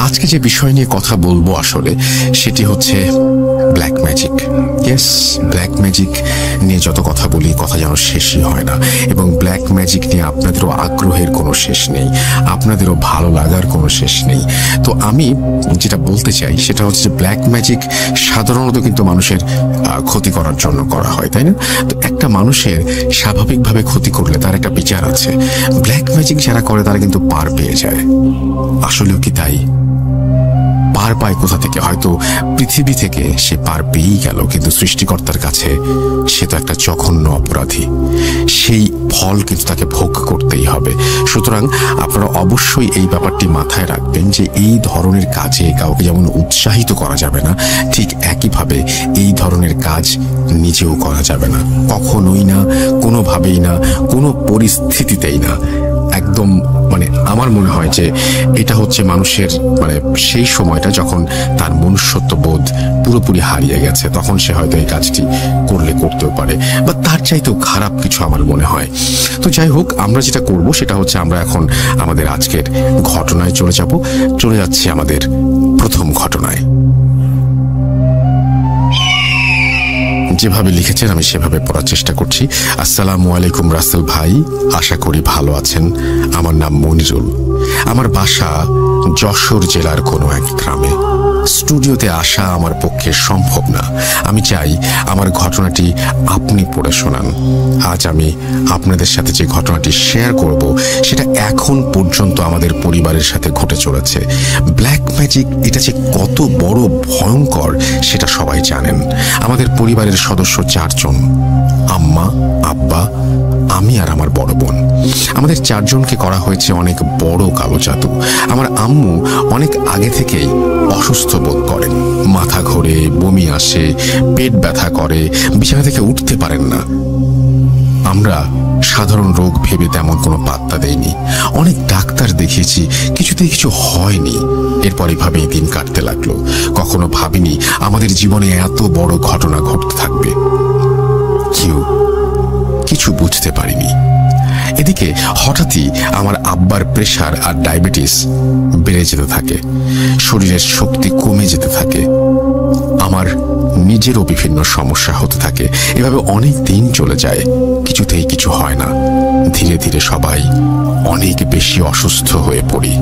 আজকে যে বিষয় নিয়ে কথা বলবো আসলে সেটি হচ্ছে black magic. Yes, black magic নিয়ে যত কথা বলি কথা যেন শেষই হয় না, এবং ব্ল্যাক ম্যাজিক নিয়ে আপনাদেরও আগ্রহের কোনো শেষ নেই, আপনাদেরও ভালো লাগার কোনো শেষ নেই। তো আমি যেটা বলতে চাই সেটা হচ্ছে যে ব্ল্যাক ম্যাজিক সাধারণত কিন্তু মানুষের ক্ষতি করার জন্য করা হয়, তাই না? তো একটা মানুষের স্বাভাবিকভাবে ক্ষতি করলে তার একটা বিচার আছে। ব্ল্যাক ম্যাজিক যারা করে তারা কিন্তু পার পেয়ে যায়। আসলেও কি তাই? পার পায় কোথা থেকে? হয়তো পৃথিবী থেকে সে পার পেয়েই গেল, কিন্তু সৃষ্টিকর্তার কাছে সে তো একটা জঘন্য অপরাধী, সেই ফল কিন্তু তাকে ভোগ করতেই হবে। সুতরাং আপনারা অবশ্যই এই ব্যাপারটি মাথায় রাখবেন যে এই ধরনের কাজে কাউকে যেমন উৎসাহিত করা যাবে না, ঠিক একইভাবে এই ধরনের কাজ নিজেও করা যাবে না, কখনোই না, কোনোভাবেই না, কোনো পরিস্থিতিতেই না। একদম আমার মনে হয় যে এটা হচ্ছে মানুষের সেই সময়টা যখন তার মনুষ্যত্ব বোধ পুরোপুরি হারিয়ে গেছে, তখন সে হয়তো এই কাজটি করতেও পারে, বা তার চাইতেও খারাপ কিছু আমার মনে হয়। তো যাই হোক, আমরা যেটা করব সেটা হচ্ছে আমরা এখন আমাদের আজকের ঘটনায় চলে যাচ্ছি আমাদের প্রথম ঘটনায়। যেভাবে লিখেছেন আমি সেভাবে পড়ার চেষ্টা করছি। আসসালামু আলাইকুম রাসেল ভাই, আশা করি ভালো আছেন। আমার নাম মনিরুল, আমার বাসা যশোর জেলার কোনো এক গ্রামে। স্টুডিওতে আসা আমার পক্ষে সম্ভব না, আমি চাই আমার ঘটনাটি আপনি পড়ে শোনান। আজ আমি আপনাদের সাথে যে ঘটনাটি শেয়ার করব সেটা এখন পর্যন্ত আমাদের পরিবারের সাথে ঘটে চলেছে। ব্ল্যাক ম্যাজিক এটা যে কত বড় ভয়ঙ্কর সেটা সবাই জানেন। আমাদের পরিবারের সদস্য 4 জন, আম্মা, আব্বা, আমি আর আমার বড় বোন। আমাদের 4 জনকে করা হয়েছে অনেক বড় কালো জাদু। আমার আম্মু অনেক আগে থেকেই অসুস্থ বোধ করেন, মাথা ঘোরে, বমি আসে, পেট ব্যথা করে, বিছানা থেকে উঠতে পারেন না। আমরা সাধারণ রোগ ভেবে তেমন কোনো পাত্তা দেইনি, অনেক ডাক্তার দেখিয়েছি, কিছুতেই কিছু হয়নি। এরপর এভাবেই দিন কাটতে লাগলো। কখনো ভাবিনি আমাদের জীবনে এত বড় ঘটনা ঘটতে থাকবে, কিছু বুঝতে পারিনি। এদিকে হঠাৎই আমার আব্বার প্রেশার আর ডায়াবেটিস বেড়ে যেতে থাকে, শরীরের শক্তি কমে যেতে থাকে, আমার নিজেরও বিভিন্ন সমস্যা হতে থাকে। এভাবে অনেক দিন চলে যায়, কিছুতেই কিছু হয় না। ধীরে ধীরে সবাই অনেক বেশি অসুস্থ হয়ে পড়ি।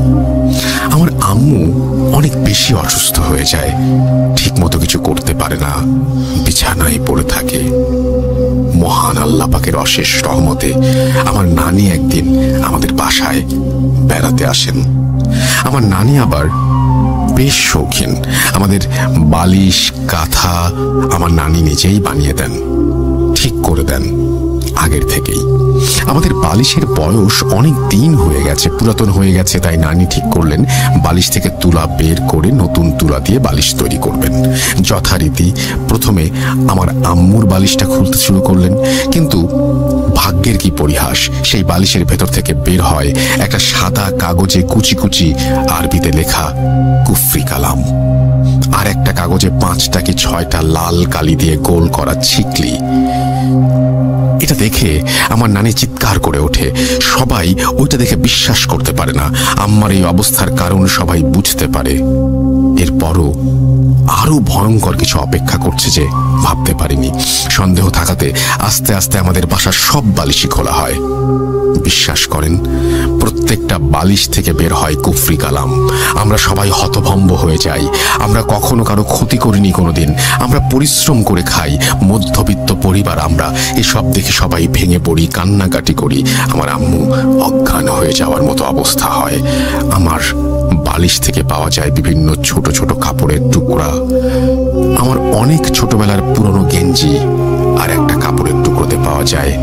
আমার আম্মু অনেক বেশি অসুস্থ হয়ে যায়, ঠিক মতো কিছু করতে পারে না, বিছানায় পড়ে থাকে। মহান আল্লাহ পাকের অশেষ রহমতে আমার নানি একদিন আমাদের বাসায় বেড়াতে আসেন। আমার নানি আবার বেশ শৌখিন। আমাদের বালিশ, কাঁথা আমার নানি নিজেই বানিয়ে দেন, ঠিক করে দেন আগের থেকেই। আমাদের বালিশের বয়স অনেক দিন হয়ে গেছে, পুরাতন হয়ে গেছে, তাই নানি ঠিক করলেন বালিশ থেকে তুলা বের করে নতুন তুলা দিয়ে বালিশ তৈরি করবেন। যথারীতি প্রথমে আমার আম্মুর বালিশটা খুলতে শুরু করলেন, কিন্তু ভাগ্যের কি পরিহাস, সেই বালিশের ভেতর থেকে বের হয় একটা সাদা কাগজে কুচি কুচি আরবিতে লেখা কুফরি কালাম, আর একটা কাগজে 5টা কি 6টা লাল কালি দিয়ে গোল করা ছিকলি। এটা দেখে আমার নানি চিৎকার করে ওঠে। সবাই ওইটা দেখে বিশ্বাস করতে পারে না। আম্মার এই অবস্থার কারণ সবাই বুঝতে পারে। এরপরও আরো ভয়ঙ্কর কিছু অপেক্ষা করছে যে ভাবতে পারিনি। সন্দেহ থাকাতে আস্তে আস্তে আমাদের বাসার সব বালিশই খোলা হয়। বিশ্বাস করেন, প্রত্যেকটা বালিশ থেকে বের হয় কুফরি কালাম। আমরা সবাই হতভম্ব হয়ে যাই। আমরা কখনো কারো ক্ষতি করিনি কোনোদিন, আমরা পরিশ্রম করে খাই, মধ্যবিত্ত পরিবার আমরা। এসব দেখে সবাই ভেঙে পড়ি, কান্নাকাটি করি। আমার আম্মু অজ্ঞান হয়ে যাওয়ার মতো অবস্থা হয়। আমার বালিশ থেকে পাওয়া যায় বিভিন্ন ছোট ছোট কাপড়ের টুকরা, আমার অনেক ছোটবেলার পুরনো গেঞ্জি, আর একটা কাপড়ের টুকরোতে পাওয়া যায়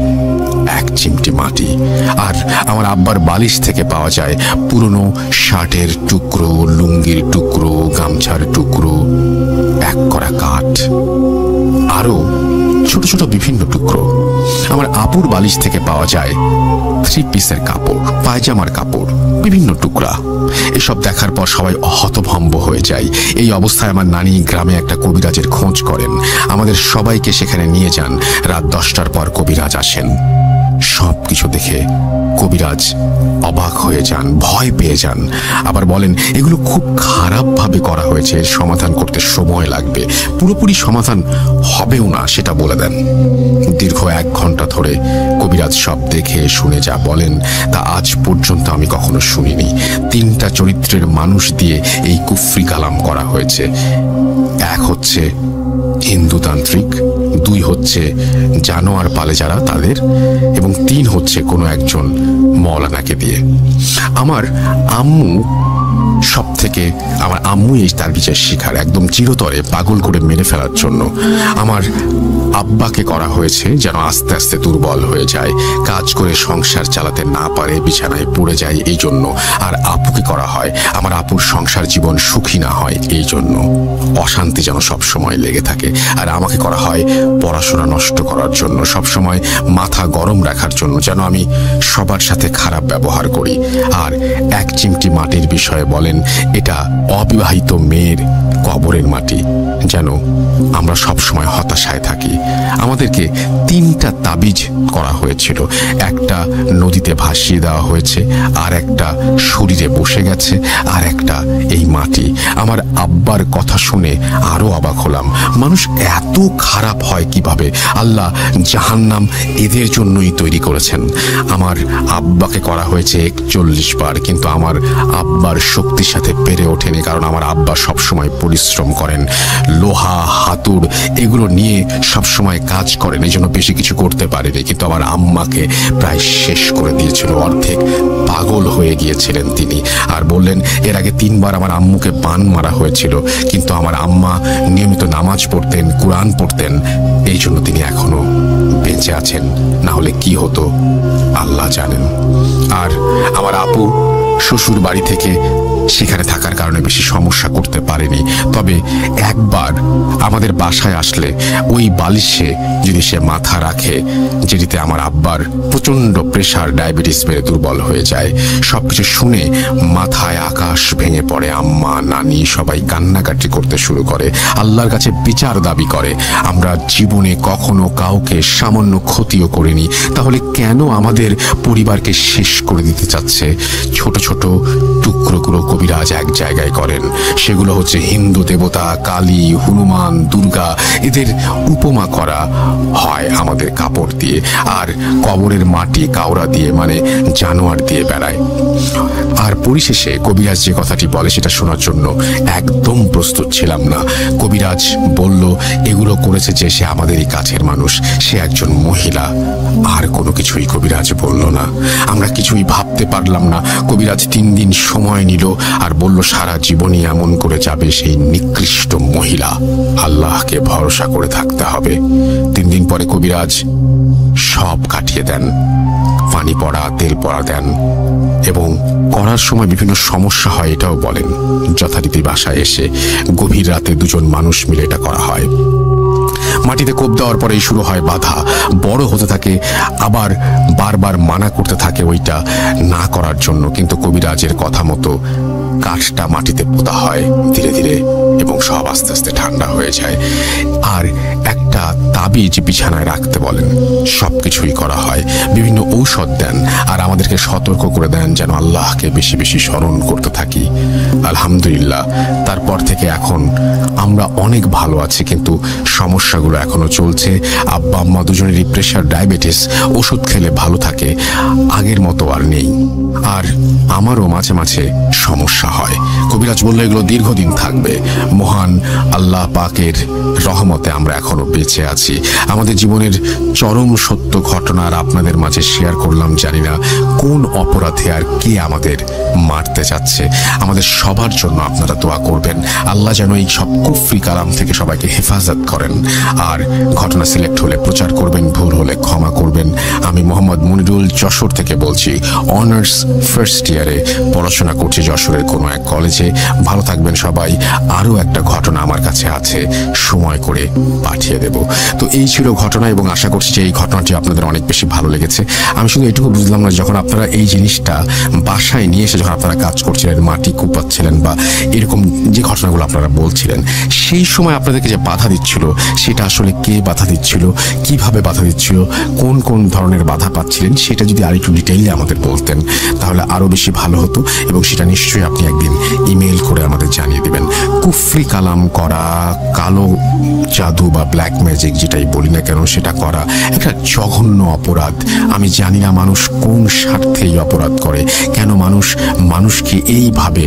1 চিমটি মাটি। আর আমার আব্বার বালিশ থেকে পাওয়া যায় পুরনো শার্টের টুকরো, লুঙ্গির টুকরো, গামছার টুকরো, 1 করা কাঠ, আরো ছোট ছোট বিভিন্ন টুকরো। আমার আপুর বালিশ থেকে পাওয়া যায় 3 পিসের কাপড়, পায়জামার কাপড়, বিভিন্ন টুকরা। এসব দেখার পর সবাই হতভম্ব হয়ে যায়। এই অবস্থায় আমার নানি গ্রামে একটা কবিরাজের খোঁজ করেন, আমাদের সবাইকে সেখানে নিয়ে যান। রাত 10টার পর কবিরাজ আসেন। সবকিছু দেখে কবিরাজ অবাক হয়ে যান, ভয় পেয়ে যান। আবার বলেন এগুলো খুব খারাপভাবে করা হয়েছে, এর সমাধান করতে সময় লাগবে, পুরোপুরি সমাধান হবেও না সেটা বলে দেন। দীর্ঘ 1 ঘন্টা ধরে কবিরাজ সব দেখে শুনে যা বলেন তা আজ পর্যন্ত আমি কখনো শুনিনি। 3টা চরিত্রের মানুষ দিয়ে এই কুফরি কালাম করা হয়েছে। 1 হচ্ছে হিন্দুতান্ত্রিক, 2 হচ্ছে জানোয়ার পালে যারা তাদের, এবং 3 হচ্ছে কোনো একজন মৌলানাকে দিয়ে। আমার আম্মুই তার বিচার শিকার, একদম চিরতরে পাগল করে মেরে ফেলার জন্য। আমার আব্বাকে করা হয়েছে যেন আস্তে আস্তে দুর্বল হয়ে যায়, কাজ করে সংসার চালাতে না পারে, বিছানায় পড়ে যায় এই জন্য। আর আপুকে করা হয় আমার আপুর সংসার জীবন সুখী না হয় এই জন্য, অশান্তি যেন সবসময় লেগে থাকে। আর আমাকে করা হয় পড়াশোনা নষ্ট করার জন্য, সবসময় মাথা গরম রাখার জন্য, যেন আমি সবার সাথে খারাপ ব্যবহার করি। আর 1 চিমটি মাটির বিষয়ে বলেন এটা অবিবাহিত মেয়ের কবরের মাটি, যেন আমরা সবসময় হতাশায় থাকি। আমাদেরকে 3টা তাবিজ করা হয়েছিল, একটা নদীতে ভাসিয়ে দেওয়া হয়েছে, আর একটা শরীরে বসে গেছে, আর একটা এই মাটি। আমার আব্বার কথা শুনে আরো অবাক হলাম, মানুষ এত খারাপ হয় কিভাবে? আল্লাহ জাহান্নাম এদের জন্যই তৈরি করেছেন। আমার আব্বাকে করা হয়েছে 41 বার, কিন্তু আমার আব্বার শক্তির সাথে পেরে ওঠেনি, কারণ আমার আব্বা সবসময় পরিশ্রম করেন, লোহা হাতুড় এগুলো নিয়ে সবসময় কাজ করেন, এই জন্য বেশি কিছু করতে পারেনি। কিন্তু আমার আম্মাকে প্রায় শেষ করে দিয়েছিল, অর্ধেক পাগল হয়ে গিয়েছিলেন তিনি। আর বললেন এর আগে 3 বার আমার আম্মুকে বান মারা হয়েছিল, কিন্তু আমার আম্মা নিয়মিত নামাজ পড়তেন, কোরআন পড়তেন, এই জন্য তিনি এখনো বেঁচে আছেন, না হলে কি হতো আল্লাহ জানেন। আর আমার আপু শ্বশুর বাড়ি থেকে সেখানে থাকার কারণে বেশি সমস্যা করতে পারেনি, তবে একবার আমাদের বাসায় আসলে ওই বালিশে যদি সে মাথা রাখে, যেটিতে আমার আব্বার প্রচন্ড প্রেশার, ডায়াবেটিস বেড়ে দুর্বল হয়ে যায়। সবকিছু শুনে মাথায় আকাশ ভেঙে পড়ে, আম্মা নানি সবাই কান্নাকাটি করতে শুরু করে, আল্লাহর কাছে বিচার দাবি করে। আমরা জীবনে কখনো কাউকে সামান্য ক্ষতিও করিনি, তাহলে কেন আমাদের পরিবারকে শেষ করে দিতে চাচ্ছে? ছোট ছোট টুকরোগুলো কবিরাজ 1 জায়গায় করেন, সেগুলো হচ্ছে হিন্দু দেবতা কালী, হনুমান, দুর্গা, এদের উপমা করা হয় আমাদের কাপড় দিয়ে, আর কবরের মাটি কাউরা দিয়ে, মানে জানোয়ার দিয়ে বেড়ায়। আর পরিশেষে কবিরাজ যে কথাটি বলে সেটা শোনার জন্য একদম প্রস্তুত ছিলাম না। কবিরাজ বলল এগুলো করেছে যে সে আমাদেরই কাছের মানুষ, সে একজন মহিলা। আর কোনো কিছুই কবিরাজ বলল না। আমরা কিছুই ভাবতে পারলাম না। কবিরাজ 3 দিন সময় নিল আর বলল সারা জীবনই এমন করে যাবে সেই নিকৃষ্ট মহিলা, আল্লাহকে ভরসা করে থাকতে হবে। 3 দিন পরে কবিরাজ সব কাটিয়ে দেন, পানি পড়া, তেল পড়া দেন, এবং করার সময় বিভিন্ন সমস্যা হয় এটাও বলেন। যথারীতি বাসায় এসে গভীর রাতে 2 জন মানুষ মিলে এটা করা হয়। মাটিতে কোপ দেওয়ার পরেই শুরু হয় বাধা, বড় হতে থাকে, আবার বারবার মানা করতে থাকে ওইটা না করার জন্য। কিন্তু কবিরাজের কথা মতো কাঠটা মাটিতে পোতা হয় ধীরে ধীরে, এবং সব আস্তে আস্তে ঠান্ডা হয়ে যায়। আর একটা তাবিজ বিছানায় রাখতে বলেন, সবকিছুই করা হয়। বিভিন্ন ঔষধ দেন আর আমাদেরকে সতর্ক করে দেন যেন আল্লাহকে বেশি বেশি স্মরণ করতে থাকি। আলহামদুলিল্লাহ, তারপর থেকে এখন আমরা অনেক ভালো আছি, কিন্তু সমস্যাগুলো এখনো চলছে। আব্বা আম্মা দুজনেরই প্রেশার, ডায়াবেটিস, ওষুধ খেলে ভালো থাকে, আগের মতো আর নেই। আর আমারও মাঝে মাঝে সমস্যা হয়। কবিরাজ বলল এগুলো দীর্ঘদিন থাকবে। মহান আল্লাহ পাকের রহমতে আমরা এখনো বেঁচে আছি। আমাদের জীবনের চরম সত্য ঘটনা আর আপনাদের মাঝে শেয়ার করলাম। জানি না কোন অপরাধে আর কে আমাদের মারতে যাচ্ছে। আমাদের সবার জন্য আপনারা দোয়া করবেন, আল্লাহ যেন এই সব কুফরি কালাম থেকে সবাইকে হেফাজত করেন। আর ঘটনা সিলেক্ট হলে প্রচার করবেন, ভুল হলে ক্ষমা করবেন। আমি মোহাম্মদ মনিরুল যশোর থেকে বলছি। অনার্স ফার্স্ট ইয়ারে পড়াশোনা করছি যশোরের কোনো এক কলেজে। ভালো থাকবেন সবাই। আরও একটা ঘটনা আমার কাছে আছে, সময় করে পাঠিয়ে দেব। তো এই ছিল ঘটনা, এবং আশা করছি যে এই ঘটনাটি আপনাদের অনেক বেশি ভালো লেগেছে। আমি শুধু এটুকু বুঝলাম না, যখন আপনারা এই জিনিসটা বাসায় নিয়ে এসে যখন আপনারা কাজ করছিলেন, মাটি কুপাচ্ছিলেন বা এরকম যে ঘটনাগুলো আপনারা বলছিলেন, সেই সময় আপনাদেরকে যে বাধা দিচ্ছিল সেটা আসলে কে বাধা দিচ্ছিল, কিভাবে বাধা দিচ্ছিল, কোন কোন ধরনের বাধা পাচ্ছিলেন, সেটা যদি আরেকটু ডিটেইলে আমাদের বলতেন তাহলে আরো বেশি ভালো হতো, এবং সেটা নিশ্চয়ই আপনি একদিন ইমেল করে আমাদের জানিয়ে দিবেন। কুফরি কালাম করা, কালো জাদু বা ব্ল্যাক ম্যাজিক যেটাই বলি না কেন, সেটা করা একটা জঘন্য অপরাধ। আমি জানি না মানুষ কোন স্বার্থে এই অপরাধ করে, কেন মানুষ মানুষকে এইভাবে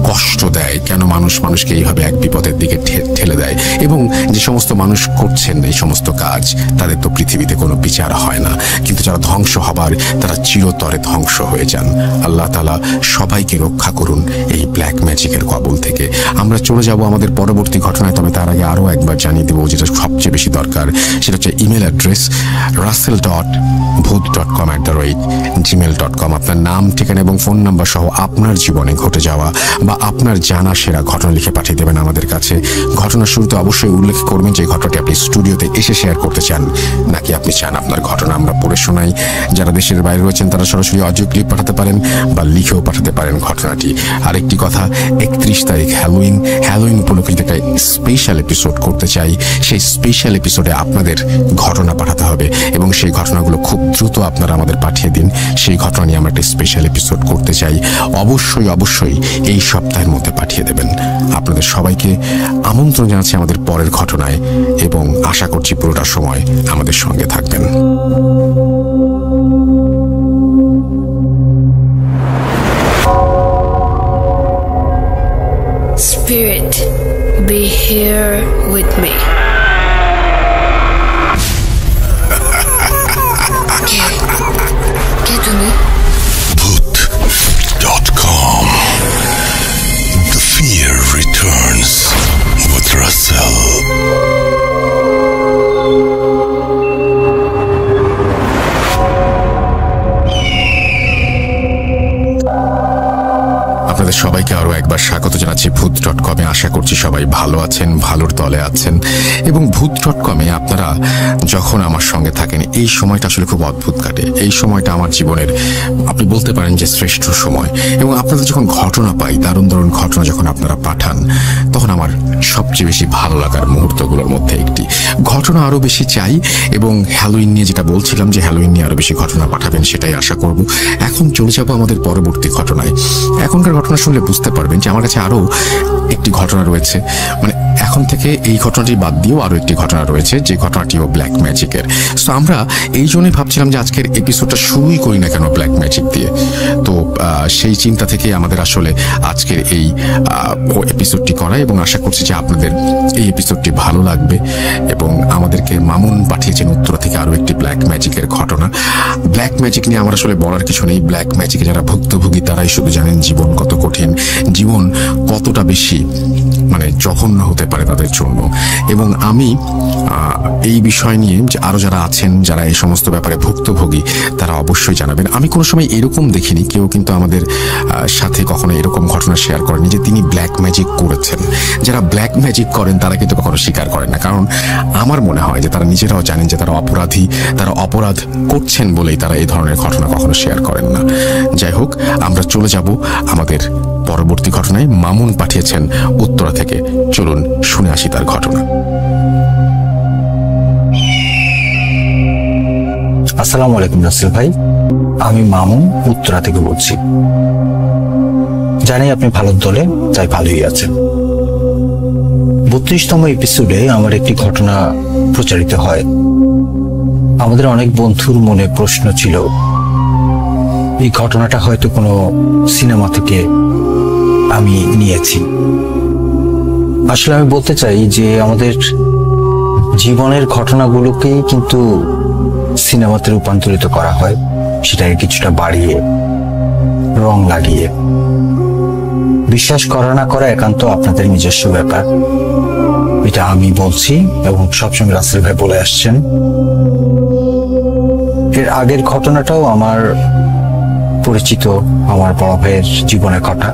কষ্ট দেয়, কেন মানুষ মানুষকে এইভাবে এক বিপদের দিকে ঠেলে দেয়। এবং যে সমস্ত মানুষ করছেন এই সমস্ত কাজ, তাদের তো পৃথিবীতে কোনো বিচার হয় না, কিন্তু যারা ধ্বংস হবার তারা চিরতরে ধ্বংস হয়ে যান। আল্লাহ তাআলা সবাইকে রক্ষা করুন এই ব্ল্যাক ম্যাজিকের কবল থেকে। আমরা চলে যাব আমাদের পরবর্তী ঘটনায়, তবে তার আগে আরও একবার জানিয়ে দেবো যেটা সবচেয়ে বেশি দরকার, সেটা হচ্ছে ইমেল অ্যাড্রেস russell.bhoot.com@gmail.com। আপনার নাম, ঠিকানা এবং ফোন নাম্বার সহ আপনার জীবনে ঘটে যাওয়া বা আপনার জানা সেরা ঘটনা লিখে পাঠিয়ে দেবেন আমাদের কাছে। ঘটনার শুরুতে অবশ্যই উল্লেখ করবেন যে ঘটনাটি আপনি স্টুডিওতে এসে শেয়ার করতে চান, নাকি আপনি চান আপনার ঘটনা আমরা পড়ে শোনাই। যারা দেশের বাইরে রয়েছেন তারা সরাসরি অডিও ক্লিপ পাঠাতে পারেন বা লিখেও পাঠাতে পারেন ঘটনাটি। আরেকটি কথা, 31 তারিখ হ্যালোইন উপলক্ষে একটা স্পেশাল এপিসোড করতে চাই। সেই স্পেশাল এপিসোডে আপনাদের ঘটনা পাঠাতে হবে এবং সেই ঘটনাগুলো খুব দ্রুত আপনারা আমাদের পাঠিয়ে দিন। সেই ঘটনা নিয়ে আমরা একটা স্পেশাল এপিসোড করতে চাই। অবশ্যই এই সপ্তাহের মধ্যে পাঠিয়ে দেবেন। আপনাদের সবাইকে আমন্ত্রণ জানাচ্ছি আমাদের পরের ঘটনায়, এবং আশা করছি পুরোটা সময় আমাদের সঙ্গে থাকবেন। Spirit, be here with me. কে তুমি? Bhoot.com. The fear returns with Russell. আপনাদের সবাইকে আরো একবার স্বাগত জানাচ্ছি ভূত.com-এ। আশা করছি সবাই ভালো আছেন, ভালোর দলে আছেন। এবং ভূত.com-এ আপনারা যখন আমার সঙ্গে থাকেন, এই সময়টা আসলে খুব অদ্ভুত কাটে। এই সময়টা আমার জীবনের আপনি বলতে পারেন যে শ্রেষ্ঠ সময়। এবং আপনাদের যখন ঘটনা পাই, দারুণ দারুণ ঘটনা যখন আপনারা পাঠান, তখন আমার সবচেয়ে বেশি ভালো লাগার মুহূর্তগুলোর মধ্যে একটি। ঘটনা আরো বেশি চাই, এবং হ্যালোইন নিয়ে যেটা বলছিলাম যে হ্যালোইন নিয়ে আরো বেশি ঘটনা পাঠাবেন, সেটাই আশা করব। এখন চলে যাবো আমাদের পরবর্তী ঘটনায়। এখনকার ঘটনা শুনলে বুঝতে পারবেন যে আমার কাছে আরো একটি ঘটনা রয়েছে। মানে এখন থেকে এই ঘটনাটি বাদ দিয়েও আরো একটি ঘটনা রয়েছে, যে ঘটনাটিও ব্ল্যাক ম্যাজিকের। সো আমরা এই জন্যই ভাবছিলাম যে আজকের এপিসোডটা শুরুই করি না কেন ব্ল্যাক ম্যাজিক দিয়ে। তো সেই চিন্তা থেকে আমাদের আসলে আজকের এই এপিসোডটি করা, এবং আশা করছি যে আপনাদের এই এপিসোডটি ভালো লাগবে। এবং আমাদেরকে মামুন পাঠিয়েছেন উত্তরা থেকে আরো একটি ব্ল্যাক ম্যাজিকের ঘটনা। ব্ল্যাক ম্যাজিক নিয়ে আমার আসলে বলার কিছু নেই। ব্ল্যাক ম্যাজিকে যারা ভুক্তভোগী তারাই শুধু জানেন জীবন কত কঠিন, জীবন কতটা বেশি মানে জঘন্য হতে পারে তাদের জন্য। এবং আমি এই বিষয় নিয়ে যে আরো যারা আছেন, যারা এই সমস্ত ব্যাপারে ভুক্তভোগী, তারা অবশ্যই জানাবেন। আমি কোনো সময় এরকম দেখিনি, কেউ কিন্তু আমাদের সাথে কখনো এরকম ঘটনা শেয়ার করেনি যে তিনি ব্ল্যাক ম্যাজিক করেছেন। যারা ব্ল্যাক ম্যাজিক করেন তারা কিন্তু কখনো স্বীকার করেন না, কারণ আমার মনে হয় যে তারা নিজেরাও জানেন যে তারা অপরাধী, তারা অপরাধ করছেন বলেই তারা এই ধরনের ঘটনা কখনো শেয়ার করেন না। যাই হোক, আমরা চলে যাব আমাদের পরবর্তী ঘটনায়। মামুন পাঠিয়েছেন উত্তরা থেকে, চলুন শুনে আসি তার ঘটনা। আসসালামু আলাইকুম রাসেল ভাই, আমি মামুন উত্তরা থেকে বলছি। জানি আপনি ভালোর দলে, তাই ভালোই আছেন। 32তম এপিসোডে আমার একটি ঘটনা প্রচারিত হয়। আমাদের অনেক বন্ধুর মনে প্রশ্ন ছিল, এই ঘটনাটা হয়তো কোনো সিনেমা থেকে আমি নিয়েছি। আসলে আমি বলতে চাই যে আমাদের জীবনের ঘটনাগুলোকেই কিন্তু সিনেমাতে রূপান্তরিত করা হয়, সেটাকে কিছুটা বাড়িয়ে, রং লাগিয়ে। বিশ্বাস করা না করা একান্ত আপনাদের নিজস্ব ব্যাপার, এটা আমি বলছি এবং সবসময় রাসেল ভাই বলে আসছেন। এর আগের ঘটনাটাও আমার পরিচিত, আমার বড় ভাইয়ের জীবনে ঘটা।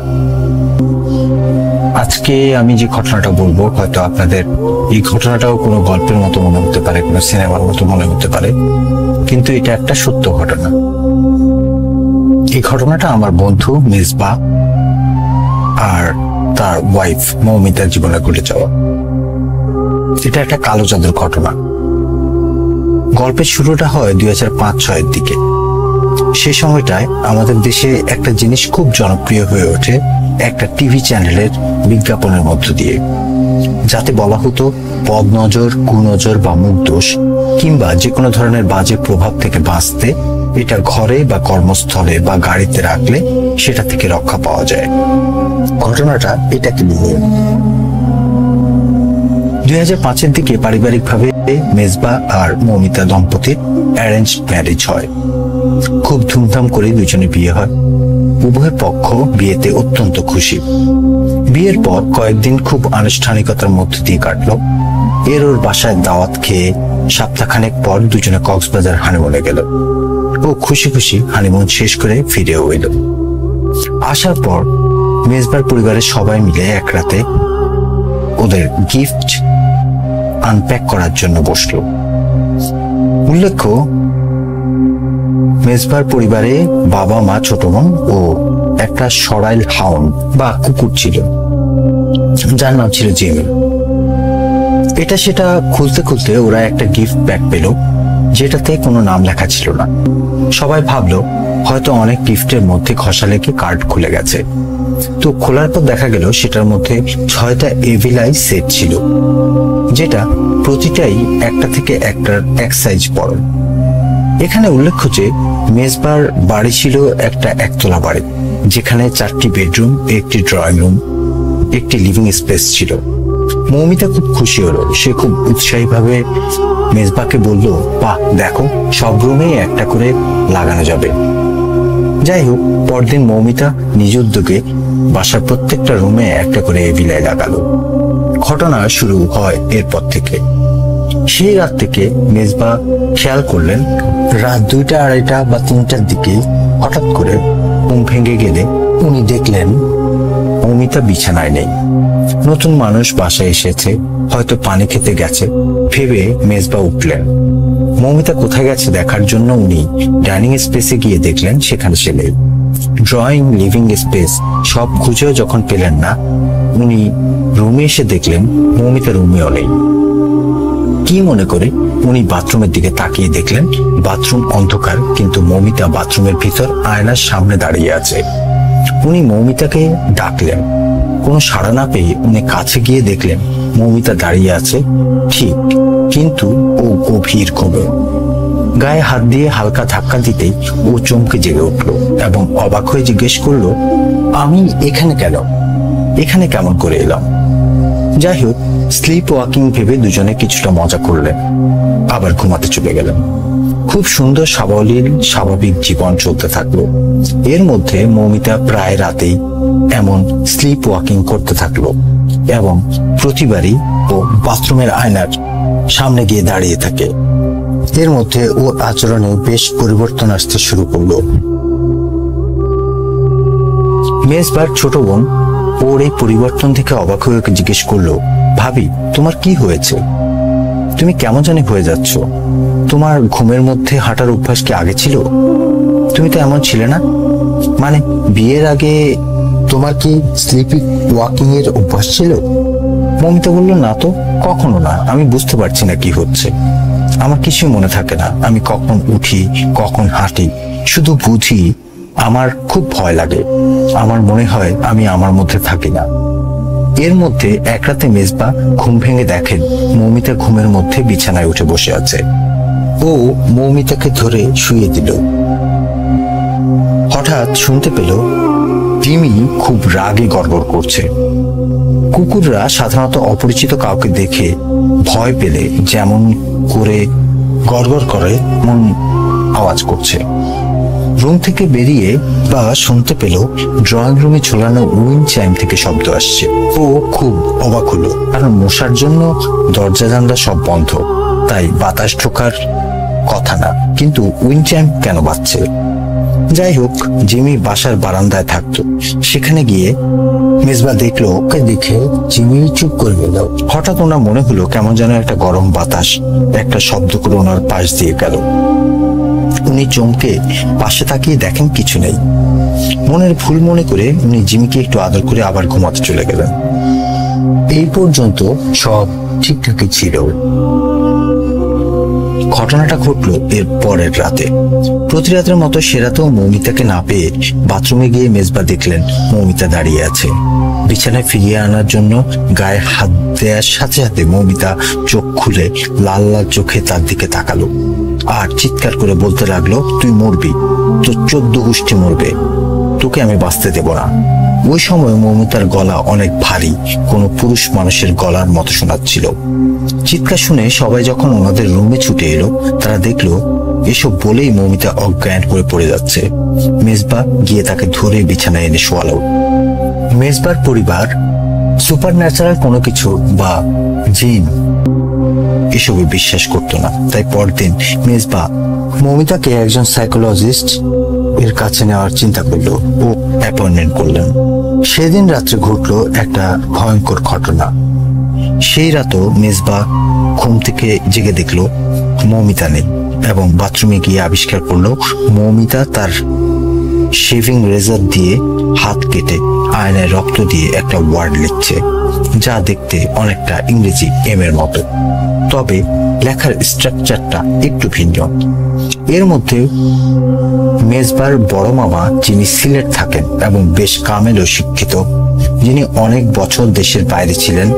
আজকে আমি যে ঘটনাটা বলবো, হয়তো আপনাদের এই ঘটনাটাও কোনো গল্পের মতো মনে হতে পারে, কোনো সিনেমার মতো মনে হতে পারে, কিন্তু এটা একটা সত্য ঘটনা। এই ঘটনাটা আমার বন্ধু মেজবা আর তার ওয়াইফ মৌমিতার জীবনে ঘটে যাওয়া। এটা একটা কালো জাদুর ঘটনা। গল্পের শুরুটা হয় 2005-06 দিকে। সে সময়টায় আমাদের দেশে একটা জিনিস খুব জনপ্রিয় হয়ে ওঠে একটা টিভি চ্যানেলের বিজ্ঞাপনের মধ্য দিয়ে, যাতে বলা হতো বদনজর, কুনজর বা মুখদোষ কিংবা যে কোনো ধরনের বাজে প্রভাব থেকে বাঁচতে এটা ঘরে বা কর্মস্থলে বা গাড়িতে রাখলে সেটা থেকে রক্ষা পাওয়া যায়। ঘটনাটা এটাকে নিয়ে। 2005-এর দিকে পারিবারিকভাবে মেজবা আর মৌমিতা দম্পতির অ্যারেঞ্জ ম্যারেজ হয়। খুব ধুমধাম করে দুজনে বিয়ে হয়। উভয় পক্ষ বিয়েতে অত্যন্ত খুশি। বিয়ের পর কয়েকদিন খুব আনুষ্ঠানিকতার মধ্য দিয়ে কাটলো। ওর বাসায় দাওয়াত খেয়ে সপ্তাহখানেক পর দুজনে কক্সবাজার হানিমুনে গেল। ও খুশি খুশি হানিমুন শেষ করে ফিরেও এলো। আসার পর মেজবার পরিবারের সবাই মিলে এক রাতে ওদের গিফট আনপ্যাক করার জন্য বসলো। উল্লেখ্য, মেজবার পরিবারে বাবা, মা, ছোট বোন ও একটা সরাইল হাউন্ড বা কুকুর ছিল, যার নাম ছিল জিমি। এটা সেটা খুলতে খুলতে ওরা একটা গিফট ব্যাগ পেল, যেটাতে কোনো নাম লেখা ছিল না। সবাই ভাবলো হয়তো অনেক গিফটের মধ্যে ঘষা লেগে কার্ড খুলে গেছে। তো খোলার পর দেখা গেল সেটার মধ্যে 6টা এভিলাই সেট ছিল, যেটা প্রতিটাই একটা থেকে একটার এক সাইজ বড়। এখানে উল্লেখ্য যে মেজবার বাড়ি ছিল একটা একতলা বাড়ি, যেখানে 4টি বেডরুম, একটি ড্রয়িং রুম, একটি লিভিং স্পেস ছিল। মৌমিতা খুব খুশি হলো। সে খুব উৎসাহী ভাবে মেজবাকে বলল, বাহ, দেখো, সব রুমেই একটা করে লাগানো যাবে। যাই হোক, পরদিন মৌমিতা নিজ উদ্যোগে বাসার প্রত্যেকটা রুমে একটা করে এভিলাই লাগালো। ঘটনা শুরু হয় এরপর থেকে। সেই রাত থেকে মেজবা খেয়াল করলেন রাত 2টা, 2:30 বা 3টার দিকে হঠাৎ করে ঘুম ভেঙে গেলে উনি দেখলেন মৌমিতা বিছানায় নেই। নতুন মানুষ বাসায় এসেছে, হয়তো পানি খেতে গেছে ভেবে মেজবা উঠলেন। মৌমিতা কোথায় গেছে দেখার জন্য উনি ডাইনিং স্পেসে গিয়ে দেখলেন সেখানে সে নেই। ড্রয়িং, লিভিং স্পেস সব খুঁজেও যখন পেলেন না, উনি রুমে এসে দেখলেন মৌমিতা রুমেও নেই। কি মনে করে উনি বাথরুমের দিকে তাকিয়ে দেখলেন বাথরুম অন্ধকার, কিন্তু মৌমিতা বাথরুমের ভিতর আয়নার সামনে দাঁড়িয়ে আছে। উনি মৌমিতাকে ডাকলেন, কোনো সাড়া না পেয়ে উনি কাছে গিয়ে দেখলেন মৌমিতা দাঁড়িয়ে আছে ঠিক, কিন্তু ও গভীর ঘুমে। গায়ে হাত দিয়ে হালকা ধাক্কা দিতেই ও চমকে জেগে উঠল এবং অবাক হয়ে জিজ্ঞেস করলো, আমি এখানে কেন? এখানে কেমন করে এলাম? যাই হোক, স্লিপ ওয়াকিং ভেবে দুজনে কিছুটা মজা করলেন, আবার ঘুমাতে চলে গেলেন। খুব সুন্দর সাবলীল স্বাভাবিক জীবন চলতে থাকলো। এর মধ্যে মৌমিতা প্রায় রাতেই এমন স্লিপ ওয়াকিং করতে থাকলো এবং প্রতিবারই ও বাথরুমের আয়নার সামনে গিয়ে দাঁড়িয়ে থাকে। এর মধ্যে ওর আচরণে বেশ পরিবর্তন আসতে শুরু করলো। মেজবার ছোট বোন ওর এই পরিবর্তন থেকে অবাক হয়ে জিজ্ঞেস করলো, ভাবি, তোমার কি হয়েছে? তুমি কেমন জানি হয়ে যাচ্ছ? তোমার ঘুমের মধ্যে হাঁটার অভ্যাস কি আগে ছিল? তুমি তো এমন ছিলে না। মানে বিয়ের আগে তোমার কি স্লিপি ওয়াকিং এর অভ্যাস ছিল? মৌমিতা বলল, না তো, কখনো না। আমি বুঝতে পারছি না কি হচ্ছে। আমার কিছুই মনে থাকে না আমি কখন উঠি, কখন হাঁটি। শুধু বুঝি আমার খুব ভয় লাগে। আমার মনে হয় আমি আমার মধ্যে থাকি না। এর মধ্যে এক রাতে মেজবা ঘুম ভেঙে দেখেন মৌমিতা ঘুমের মধ্যে বিছানায় উঠে বসে আছে। ও মৌমিতাকে ধরে শুয়ে দিল। হঠাৎ শুনতে পেল জিমি খুব রাগে গড়গড় করছে। কুকুররা সাধারণত অপরিচিত কাউকে দেখে ভয় পেলে যেমন করে গড়গড় করে এমন আওয়াজ করছে। রুম থেকে বেরিয়ে বা শুনতে পেল ড্রয়িং রুমে ঝোলানো উইন্ড চাইম থেকে শব্দ আসছে। ও খুব অবাক হলো, কারণ মশার জন্য দরজা জানলা সব বন্ধ, তাই বাতাস ঢোকার কথা না, কিন্তু উইন্ড চাইম কেন বাজছে? যাই হোক, জিমি বাসার বারান্দায় থাকতো। সেখানে গিয়ে মেজবা দেখলো ওকে দেখে জিমি চুপ করে গেল। হঠাৎ ওনার মনে হলো কেমন যেন একটা গরম বাতাস একটা শব্দ করে ওনার পাশ দিয়ে গেল। উনি চমকে পাশে তাকিয়ে দেখেন কিছু নেই। মনের ভুল মনে করে উনি জিমিকে একটু আদর করে আবার ঘুমাতে চলে গেলেন। এই পর্যন্ত সব ঠিকঠাকই ছিল। ঘটনাটা ঘটলো এর পরের রাতে। প্রতি রাতের মতো সে রাতেও মৌমিতাকে না পেয়ে বাথরুমে গিয়ে মেজবা দেখলেন মৌমিতা দাঁড়িয়ে আছে। বিছানায় ফিরিয়ে আনার জন্য গায়ে হাত দেওয়ার সাথে সাথে মৌমিতা চোখ খুলে লাল লাল চোখে তার দিকে তাকালো আর চিৎকার করে বলতে লাগলো, তুই মরবি, তোর 14 গোষ্ঠী মরবে, তোকে আমি বাঁচতে দেব না। ওই সময় মৌমিতার গলা অনেক ভারী, কোনো পুরুষ মানুষের গলার মতো শোনাচ্ছিল। চিৎকার শুনে সবাই যখন ওনাদের রুমে ছুটে এলো, তারা দেখলো এসব বলেই মৌমিতা অজ্ঞান হয়ে পড়ে যাচ্ছে। মেজবা গিয়ে তাকে ধরে বিছানায় এনে শোয়ালো। মেজবার পরিবার সুপার ন্যাচারাল কোনো কিছু বা জিন এসবে বিশ্বাস করতো না, তাই পরদিন মেজবা মৌমিতাকে একজন সাইকোলজিস্ট এর কাছে নেওয়ার চিন্তা করলো ও অ্যাপয়েন্টমেন্ট করলেন। সেদিন রাত্রে ঘটলো একটা ভয়ঙ্কর ঘটনা। সেই রাতও মেজবা ঘুম থেকে জেগে দেখলো মৌমিতা নেই এবং বাথরুমে গিয়ে আবিষ্কার করলো মৌমিতা তার শেভিং রেজার দিয়ে হাত কেটে আয়নায় রক্ত দিয়ে একটা ওয়ার্ড লিখছে, যা দেখতে অনেকটা ইংরেজি এম এর মতো, তবে লেখার স্ট্রাকচারটা একটু ভিন্ন। এর মধ্যে মেজবার বড় মামা, যিনি সিলেট থাকেন এবং বেশ কামেল ও শিক্ষিত, যিনি অনেক বছর দেশের বাইরে ছিলেন,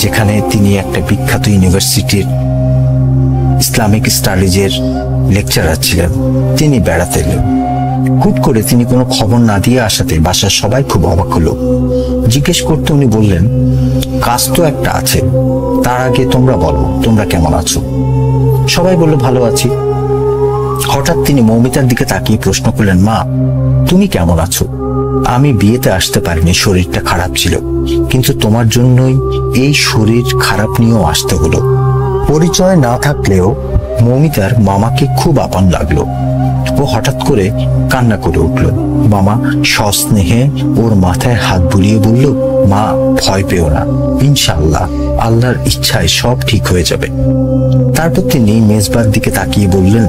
যেখানে তিনি একটা বিখ্যাত ইউনিভার্সিটির ইসলামিক স্টাডিজের লেকচারার ছিলেন, তিনি বেড়াতে এলেন। হুট করে তিনি কোনো খবর না দিয়ে আসাতে বাসার সবাই খুব অবাক হলো। জিজ্ঞেস করতে উনি বললেন, কাজ তো একটা আছে, তার আগে তোমরা বলো তোমরা কেমন আছো। সবাই বলল ভালো আছি। হঠাৎ তিনি মৌমিতার দিকে তাকিয়ে প্রশ্ন করলেন, মা তুমি কেমন আছো? আমি বিয়েতে আসতে পারিনি, শরীরটা খারাপ ছিল, কিন্তু তোমার জন্যই এই শরীর খারাপ নিয়েও আসতে হলো। পরিচয় না থাকলেও মৌমিতার মামাকে খুব আপন লাগলো। ও হঠাৎ করে কান্না করে উঠল। মামা সস্নেহে ওর মাথায় হাত বুলিয়ে বলল, মা ভয় পেও না, ইনশাআল্লাহ আল্লাহর ইচ্ছায় সব ঠিক হয়ে যাবে। তারপর তিনি মেজবার দিকে তাকিয়ে বললেন,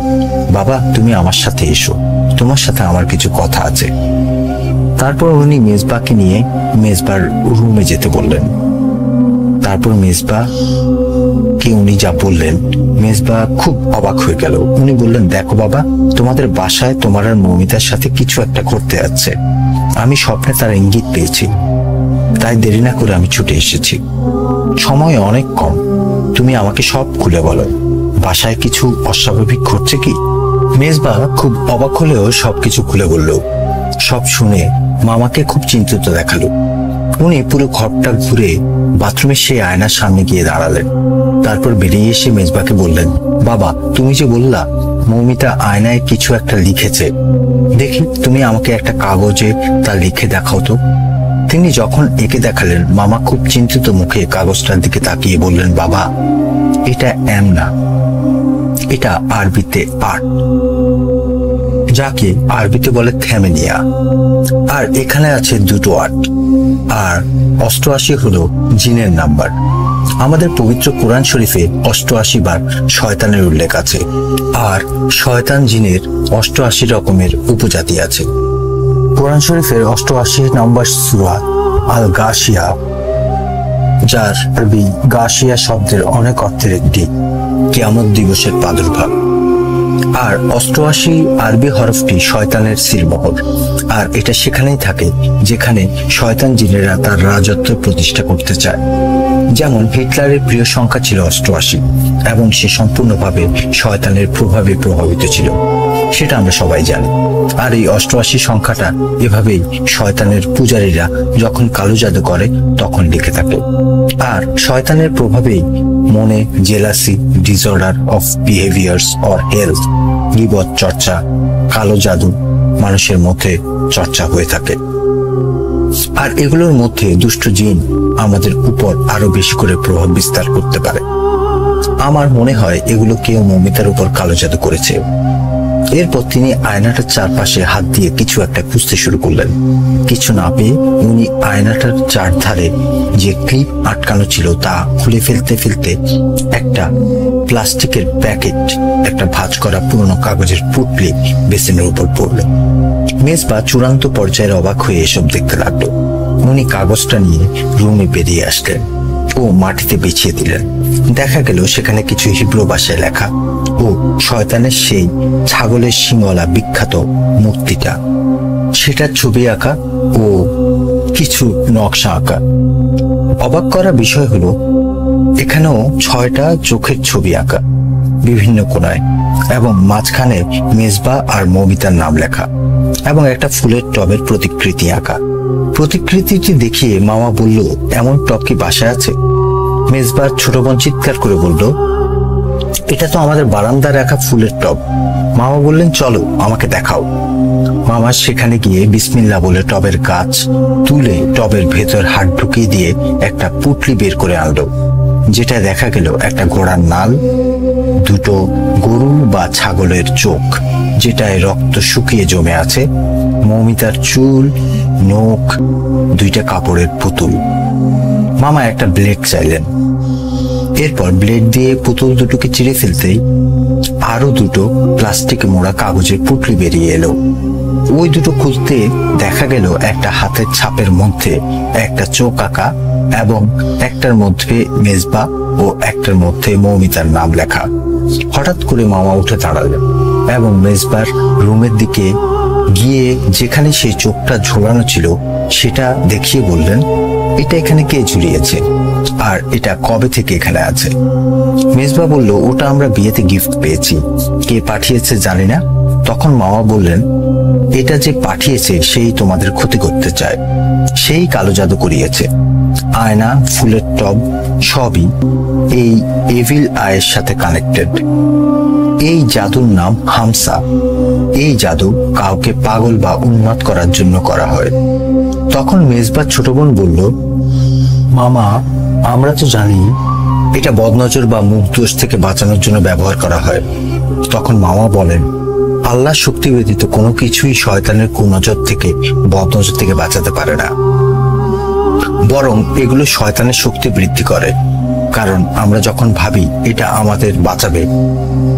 বাবা তুমি আমার সাথে এসো, তোমার সাথে আমার কিছু কথা আছে। তারপর উনি মেজবাকে নিয়ে মেজবার রুমে যেতে বললেন। তারপর মেজবা কে উনি যা বললেন, মেজবা খুব অবাক হয়ে গেল। উনি বললেন, দেখো বাবা, তোমাদের বাসায় তোমার আর মৌমিতার সাথে কিছু একটা ঘটতে যাচ্ছে। আমি স্বপ্নে তার ইঙ্গিত পেয়েছি, তাই দেরি না করে আমি ছুটে এসেছি। সময় অনেক কম, তুমি আমাকে সব খুলে বলো, বাসায় কিছু অস্বাভাবিক ঘটছে কি? মেজবা খুব অবাক হলেও সবকিছু খুলে বলল। সব শুনে মামাকে খুব চিন্তিত দেখালো। উনি পুরো ঘরটা ঘুরে বাথরুমের সেই আয়নার সামনে গিয়ে দাঁড়ালেন। তারপর বেরিয়ে এসে মেজবাকে বললেন, বাবা তুমি যে বললা মৌমিতা আয়নায় কিছু একটা লিখেছে, দেখি তুমি আমাকে একটা কাগজে তা লিখে দেখাও তো। তিনি যখন এঁকে দেখালেন, মামা খুব চিন্তিত মুখে কাগজটার দিকে তাকিয়ে বললেন, বাবা এটা এম না, এটা আরবিতে আট, যাকে আরবিতে বলে থ্যামেনিয়া, আর এখানে আছে 2 8, আর 88 হলো জিনের নাম্বার। আমাদের পবিত্র কোরআন শরীফে 88 বার শয়তানের উল্লেখ আছে, আর শয়তান জিনের 88 রকমের উপজাতি আছে। কোরআন শরীফের 88 নম্বর সূরা আল গাশিয়া, যার আরবি গাশিয়া শব্দের অনেক অর্থের একটি, কিয়ামত দিবসের প্রাদুর্ভাব। আর 88 আরবি হরফটি শয়তানের সিলমোহর, আর এটা সেখানেই থাকে যেখানে শয়তান জিনেরা তার রাজত্ব প্রতিষ্ঠা করতে চায়। যেমন হিটলারের প্রিয় সংখ্যা ছিল 88 এবং সে সম্পূর্ণভাবে শয়তানের প্রভাবে প্রভাবিত ছিল, সেটা আমরা সবাই জানি। আর এই 88 সংখ্যাটা এভাবেই শয়তানের পূজারীরা যখন কালো জাদু করে তখন লিখে থাকে। আর শয়তানের প্রভাবেই মনে jealousy, disorder of behaviours or health, গীবত চর্চা, কালো জাদু মানুষের মধ্যে চর্চা হয়ে থাকে। আর এগুলোর মধ্যে দুষ্ট জিন আমাদের উপর আরো বেশি করে প্রভাব বিস্তার করতে পারে। আমার মনে হয় এগুলো কেউ মৌমিতার উপর কালো জাদু করেছে। এরপর তিনি আয়নাটার চারপাশে হাত দিয়ে কিছু একটা খুঁজতে শুরু করলেন। কিছু না পেয়ে উনি আয়নাটার চারধারে যে ক্লিপ আটকানো ছিল তা খুলে ফেলতে ফেলতে একটা প্লাস্টিকের প্যাকেট, একটা ভাঁজ করা পুরনো কাগজের পুটলি বেসিনের উপর পড়ল। মেজবা চূড়ান্ত পর্যায়ের অবাক হয়ে এসব দেখতে লাগলো। উনি কাগজটা নিয়ে রুমে বেরিয়ে আসলেন ও মাটিতে বিছিয়ে দিলেন। দেখা গেল সেখানে কিছু হিব্রু ভাষায় লেখা ও শয়তানের সেই ছাগলের শিংওয়ালা বিখ্যাত মূর্তিটা, সেটার ছবি আঁকা ও কিছু নকশা আঁকা। অবাক করা বিষয় হলো এখানেও 6টা চোখের ছবি আঁকা বিভিন্ন কোণায়, এবং মাঝখানে মেজবা আর মৌমিতার নাম লেখা, এবং একটা ফুলের টবের প্রতিকৃতি আঁকা। প্রতিকৃতিটি দেখিয়ে মামা বলল, এমন টব কি বাসায় আছে? মেজবার ছোট বোন চিৎকার করে বলল, এটা তো আমাদের বারান্দায় রাখা ফুলের টব। মামা বললেন, চলো আমাকে দেখাও। মামা সেখানে গিয়ে বিসমিল্লাহ বলে টবের গাছ তুলে টবের ভেতর হাত ঢুকিয়ে দিয়ে একটা পুটলি বের করে আনলো, যেটা দেখা গেল একটা ঘোড়ার নাল, 2টো গরু বা ছাগলের চোখ যেটায় রক্ত শুকিয়ে জমে আছে, মৌমিতার চুল, নখ, 2টা কাপড়ের পুতুল। মামা একটা ব্লেড চাইলেন। এরপর ব্লেড দিয়ে পুতুল দুটোকে চিড়ে ফেলতেই আরো 2টো প্লাস্টিকে মোড়া কাগজের পুটলি বেরিয়ে এলো। ওই 2টো খুলতে দেখা গেল একটা হাতের ছাপের মধ্যে একটা চোখ আঁকা, এবং একটার মধ্যে মেজবা ও একটার মধ্যে মৌমিতার নাম লেখা। হঠাৎ করে মামা উঠে দাঁড়ালেন এবং মেজবার রুমের দিকে গিয়ে যেখানে সেই চোখটা ঝোলানো ছিল সেটা দেখিয়ে বললেন, এটা এখানে কে ঝুলিয়েছে আর এটা কবে থেকে এখানে আছে? মেজবা বলল, ওটা আমরা বিয়েতে গিফট পেয়েছি, কে পাঠিয়েছে জানি না। তখন মামা বললেন, এটা যে পাঠিয়েছে সেই তোমাদের ক্ষতি করতে চায়, সেই কালো জাদু করিয়েছে। আয়না, ফুলের টব সবই এই এভিল আয়ের সাথে কানেক্টেড। এই জাদুর নাম হামসা। এই জাদু কাউকে পাগল বা উন্মাদ করার জন্য করা হয়। তখন মেজবার ছোট বোন বলল, মামা আমরা তো জানি এটা বদনজর বা মুখ দোষ থেকে বাঁচানোর জন্য ব্যবহার করা হয়। তখন মামা বলেন, আল্লাহ শক্তি ব্যতীত কোনো কিছুই শয়তানের কুনজর থেকে, বদনজর থেকে বাঁচাতে পারে না, বরং এগুলো শয়তানের শক্তি বৃদ্ধি করে। কারণ আমরা যখন ভাবি এটা আমাদের বাঁচাবে,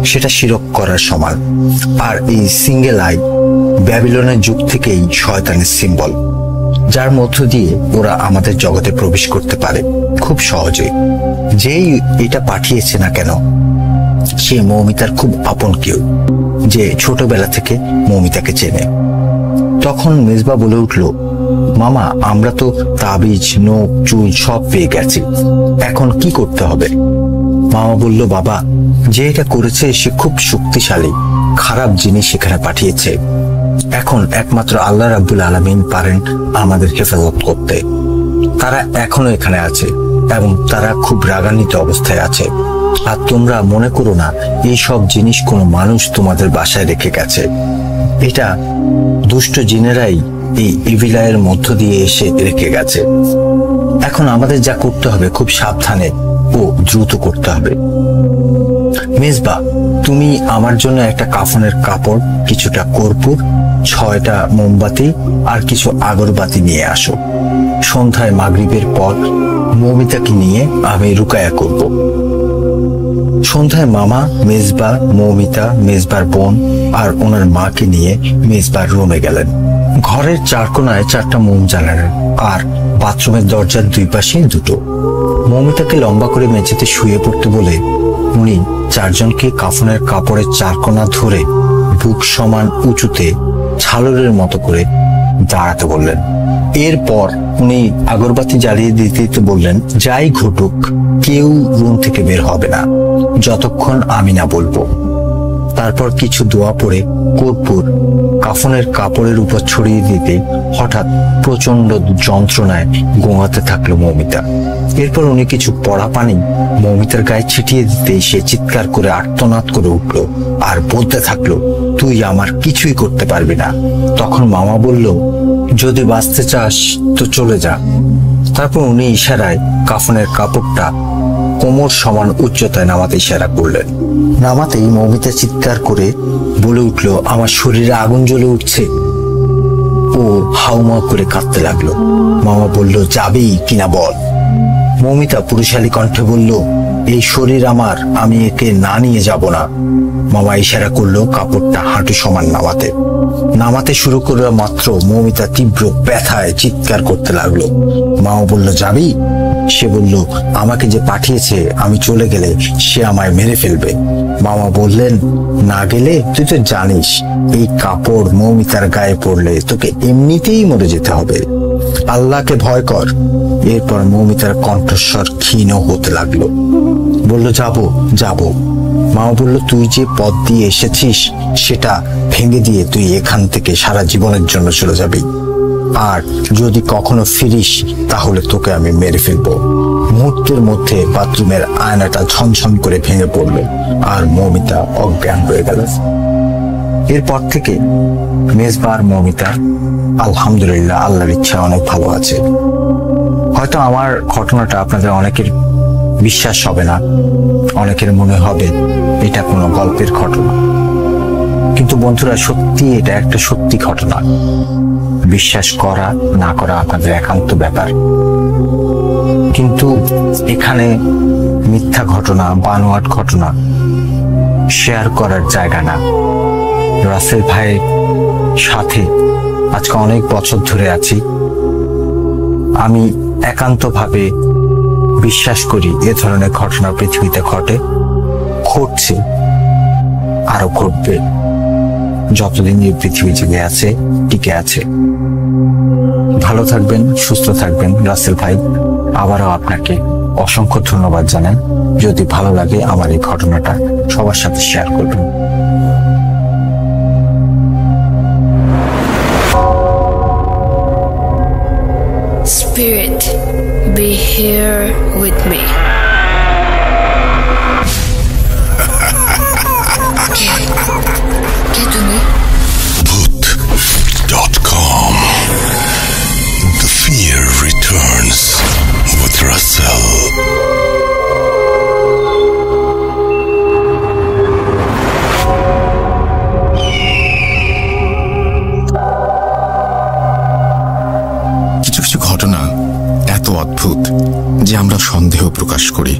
সেটা শিরক করার সমান। আর এই সিঙ্গেল আই ব্যাবিলনের যুগ থেকেই শয়তানের সিম্বল, যার মধ্য দিয়ে ওরা আমাদের জগতে প্রবেশ করতে পারে খুব সহজে। যেই এটা পাঠিয়েছে না কেন, সে মৌমিতার খুব আপন কেউ, যে ছোটবেলা থেকে মৌমিতাকে চেনে। তখন মেজবা বলে উঠল, মামা আমরা তো তাবিজ, নখ, চুল সব পেয়ে গেছি, এখন কি করতে হবে? মামা বলল, বাবা যে এটা করেছে সে খুব শক্তিশালী, খারাপ জিনিস সেখানে পাঠিয়েছে। এখন একমাত্র আল্লাহ রাব্বুল আলামিন পারেন আমাদের হেফাজত করতে। তারা এখনো এখানে আছে এবং তারা খুব রাগান্বিত অবস্থায় আছে। আর তোমরা মনে করো না এই সব জিনিস কোনো মানুষ তোমাদের বাসায় রেখে গেছে। এটা দুষ্ট জিনেরাই এই ইভিলায়ের মধ্য দিয়ে এসে রেখে গেছে। এখন আমাদের যা করতে হবে খুব সাবধানে ও দ্রুত করতে হবে। মেজবা তুমি আমার জন্য একটা কাফনের কাপড়, কিছুটা কর্পূর, 6টা মোমবাতি আর কিছু আগরবাতি নিয়ে আসো। সন্ধ্যায় মাগরিবের পর মৌমিতাকে নিয়ে আমি রুকায়া করব। সন্ধ্যায় মামা, মেজবা, মৌমিতা, মেজবার বোন আর ওনার মাকে নিয়ে মেজবার রুমে গেলেন। ঘরের 4 কোণায় 4টা মোম জ্বালালেন আর বাথরুমের দরজার 2 পাশে 2টো। মৌমিতাকে লম্বা করে মেঝেতে শুয়ে পড়তে বলে উনি 4 জনকে কাফনের কাপড়ের 4 কোণা ধরে বুক সমান উঁচুতে ছালরের মতো করে দাঁড়াতে বললেন। এরপর উনি আগরবাতি জ্বালিয়ে দিতে দিতে বললেন, যাই ঘটুক কেউ রুম থেকে বের হবে না যতক্ষণ আমি না বলবো। তারপর কিছু দোয়া পড়ে কর্পূর কাফনের কাপড়ের উপর ছড়িয়ে দিতে হঠাৎ প্রচন্ড যন্ত্রণায় গোঙাতে থাকলো মৌমিতা। এরপর উনি কিছু পড়া পানি মৌমিতার গায়ে ছিটিয়ে দিতে সে চিৎকার করে আর্তনাদ করে উঠল আর বলতে থাকলো, তুই আমার কিছুই করতে পারবি না। তখন মামা বলল, যদি বাঁচতে চাস তো চলে যা। তারপর উনি ইশারায় কাফনের কাপড়টা কোমর সমান উচ্চতায় নামাতে ইশারা করলেন। নামাতেই মৌমিতা চিৎকার করে বলে উঠল, আমার শরীরে আগুন জ্বলে উঠছে। ও হাউমাউ করে কাঁদতে লাগলো। মামা বলল, যাবেই কিনা বল। মৌমিতা পুরুষালী কণ্ঠে বলল, এই শরীর আমার, আমি একে না নিয়ে যাব না। মামা ইশারা করলো কাপড়টা হাঁটু সমান নামাতে শুরু করা মাত্র মৌমিতা তীব্র ব্যথায় চিৎকার করতে লাগলো। মামা বলল, যাবি? সে বলল, আমাকে যে পাঠিয়েছে আমি চলে গেলে সে আমায় মেরে ফেলবে। মামা বললেন, না গেলে? তুই তো জানিস এই কাপড় মৌমিতার গায়ে পড়লে তোকে এমনিতেই মরে যেতে হবে। আল্লাহকে ভয় কর। এরপর মৌমিতার কণ্ঠস্বর ক্ষীণ হতে লাগলো। বলল, যাবো। মামা বলল, তুই যে পথ দিয়ে এসেছিস সেটা ভেঙে দিয়ে তুই এখান থেকে সারা জীবনের জন্য চলে যাবি। আর যদি কখনো ফিরিস তাহলে তোকে আমি মেরে ফেলবো। মুহূর্তের মধ্যে বাথরুমের আয়নাটা ঝনঝন করে ভেঙে পড়ল আর মৌমিতা অজ্ঞান হয়ে গেল। এরপর থেকে মেজবা আর মৌমিতা আলহামদুলিল্লাহ আল্লাহর ইচ্ছা অনেক ভালো আছে। হয়তো আমার ঘটনাটা আপনাদের অনেকের বিশ্বাস হবে না, অনেকের মনে হবে এটা কোনো গল্পের ঘটনা, কিন্তু বন্ধুরা সত্যি এটা একটা সত্যি ঘটনা। বিশ্বাস করা না করা আপনাদের একান্ত ব্যাপার, কিন্তু এখানে মিথ্যা ঘটনা, বানোয়াট ঘটনা শেয়ার করার জায়গা না। রাসেল ভাইয়ের সাথে আজকে অনেক বছর ধরে আছি। আমি একান্তভাবে বিশ্বাস করি এ ধরনের ঘটনা পৃথিবীতে ঘটছে, আরো ঘটবে যতদিন এই পৃথিবী জেগে আছে, টিকে আছে। ভালো থাকবেন, সুস্থ থাকবেন রাসেল ভাই। আবারও আপনাকে অসংখ্য ধন্যবাদ জানাই। যদি ভালো লাগে আমার এই ঘটনাটা সবার সাথে শেয়ার করবেন। Spirit, be here with me. কে তুমি? Bhoot.com. The fear returns with Russell. কিছু ঘটনা এত অদ্ভুত যে আমরা সন্দেহ প্রকাশ করি।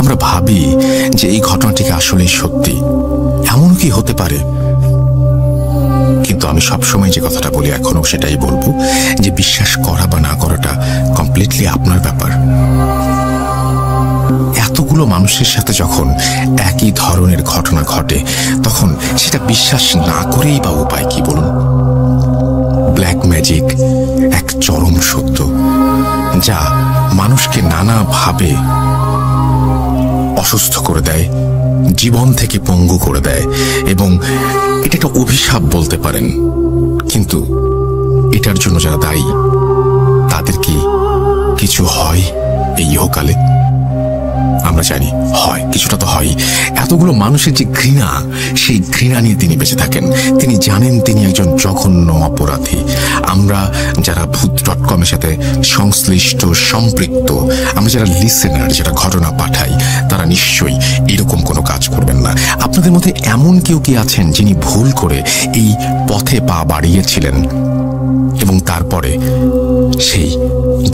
আমরা ভাবি যে এই ঘটনাটিকে আসলে সত্যি, এমন কি হতে পারে। কিন্তু আমি সবসময় যে কথাটা বলি, এখনো সেটাই বলবো, যে বিশ্বাস করা বা না করাটা কমপ্লিটলি আপনার ব্যাপার। এতগুলো মানুষের সাথে যখন একই ধরনের ঘটনা ঘটে, তখন সেটা বিশ্বাস না করেই বা উপায় কি বলুন। ব্ল্যাক ম্যাজিক এক চরম সত্য, যা মানুষকে নানাভাবে অসুস্থ করে দেয়, জীবন থেকে পঙ্গু করে দেয়, এবং এটা একটা অভিশাপ বলতে পারেন। কিন্তু এটার জন্য যারা দায়ী, তাদের কি কিছু হয় এই ইহকালে? আমরা জানি হয়, কিছুটা তো হয়। এতগুলো মানুষের যে ঘৃণা, সেই ঘৃণা নিয়ে তিনি বেঁচে থাকেন। তিনি জানেন তিনি একজন জঘন্য অপরাধী। আমরা যারা Bhoot.com-এর সাথে সংশ্লিষ্ট, সম্পৃক্ত, আমরা যারা লিসেনার, যারা ঘটনা পাঠাই, তারা নিশ্চয়ই এরকম কোনো কাজ করবেন না। আপনাদের মধ্যে এমন কেউ কি আছেন যিনি ভুল করে এই পথে পা বাড়িয়েছিলেন এবং তারপরে সেই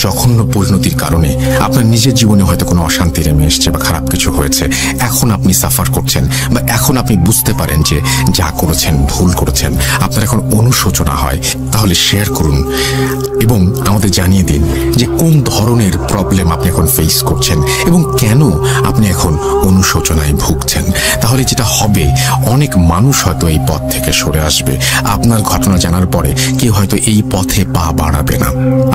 জঘন্য পরিণতির কারণে আপনার নিজের জীবনে হয়তো কোনো অশান্তি নেমে এসছে বা খারাপ কিছু হয়েছে, এখন আপনি সাফার করছেন, বা এখন আপনি বুঝতে পারেন যে যা করেছেন ভুল করেছেন, আপনার এখন অনুশোচনা হয়, তাহলে শেয়ার করুন এবং আমাদের জানিয়ে দিন যে কোন ধরনের প্রবলেম আপনি এখন ফেস করছেন এবং কেন আপনি এখন অনুশোচনায় ভুগছেন। তাহলে যেটা হবে, অনেক মানুষ হয়তো এই পথ থেকে সরে আসবে। আপনার ঘটনা জানার পরে কেউ হয়তো এই পথে পা বাড়াবে না।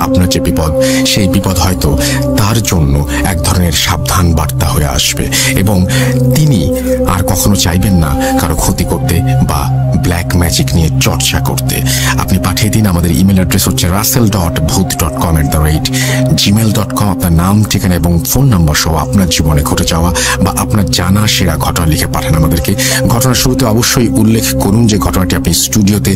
আপনার যে বিপদ, সেই বিপদ হয়তো তার জন্য এক ধরনের সাবধান বার্তা হয়ে আসবে এবং তিনি আর কখনো চাইবেন না কারো ক্ষতি করতে বা ব্ল্যাক ম্যাজিক নিয়ে চর্চা করতে। আপনি পাঠিয়ে দিন। আমাদের ইমেল অ্যাড্রেস হচ্ছে russell.bhoot.com@gmail.com। আপনার নাম, ঠিকানা এবং ফোন নাম্বার সহ আপনার জীবনে ঘটে যাওয়া বা আপনার জানা সেরা ঘটনা লিখে পাঠান আমাদেরকে। ঘটনার শুরুতে অবশ্যই উল্লেখ করুন যে ঘটনাটি আপনি স্টুডিওতে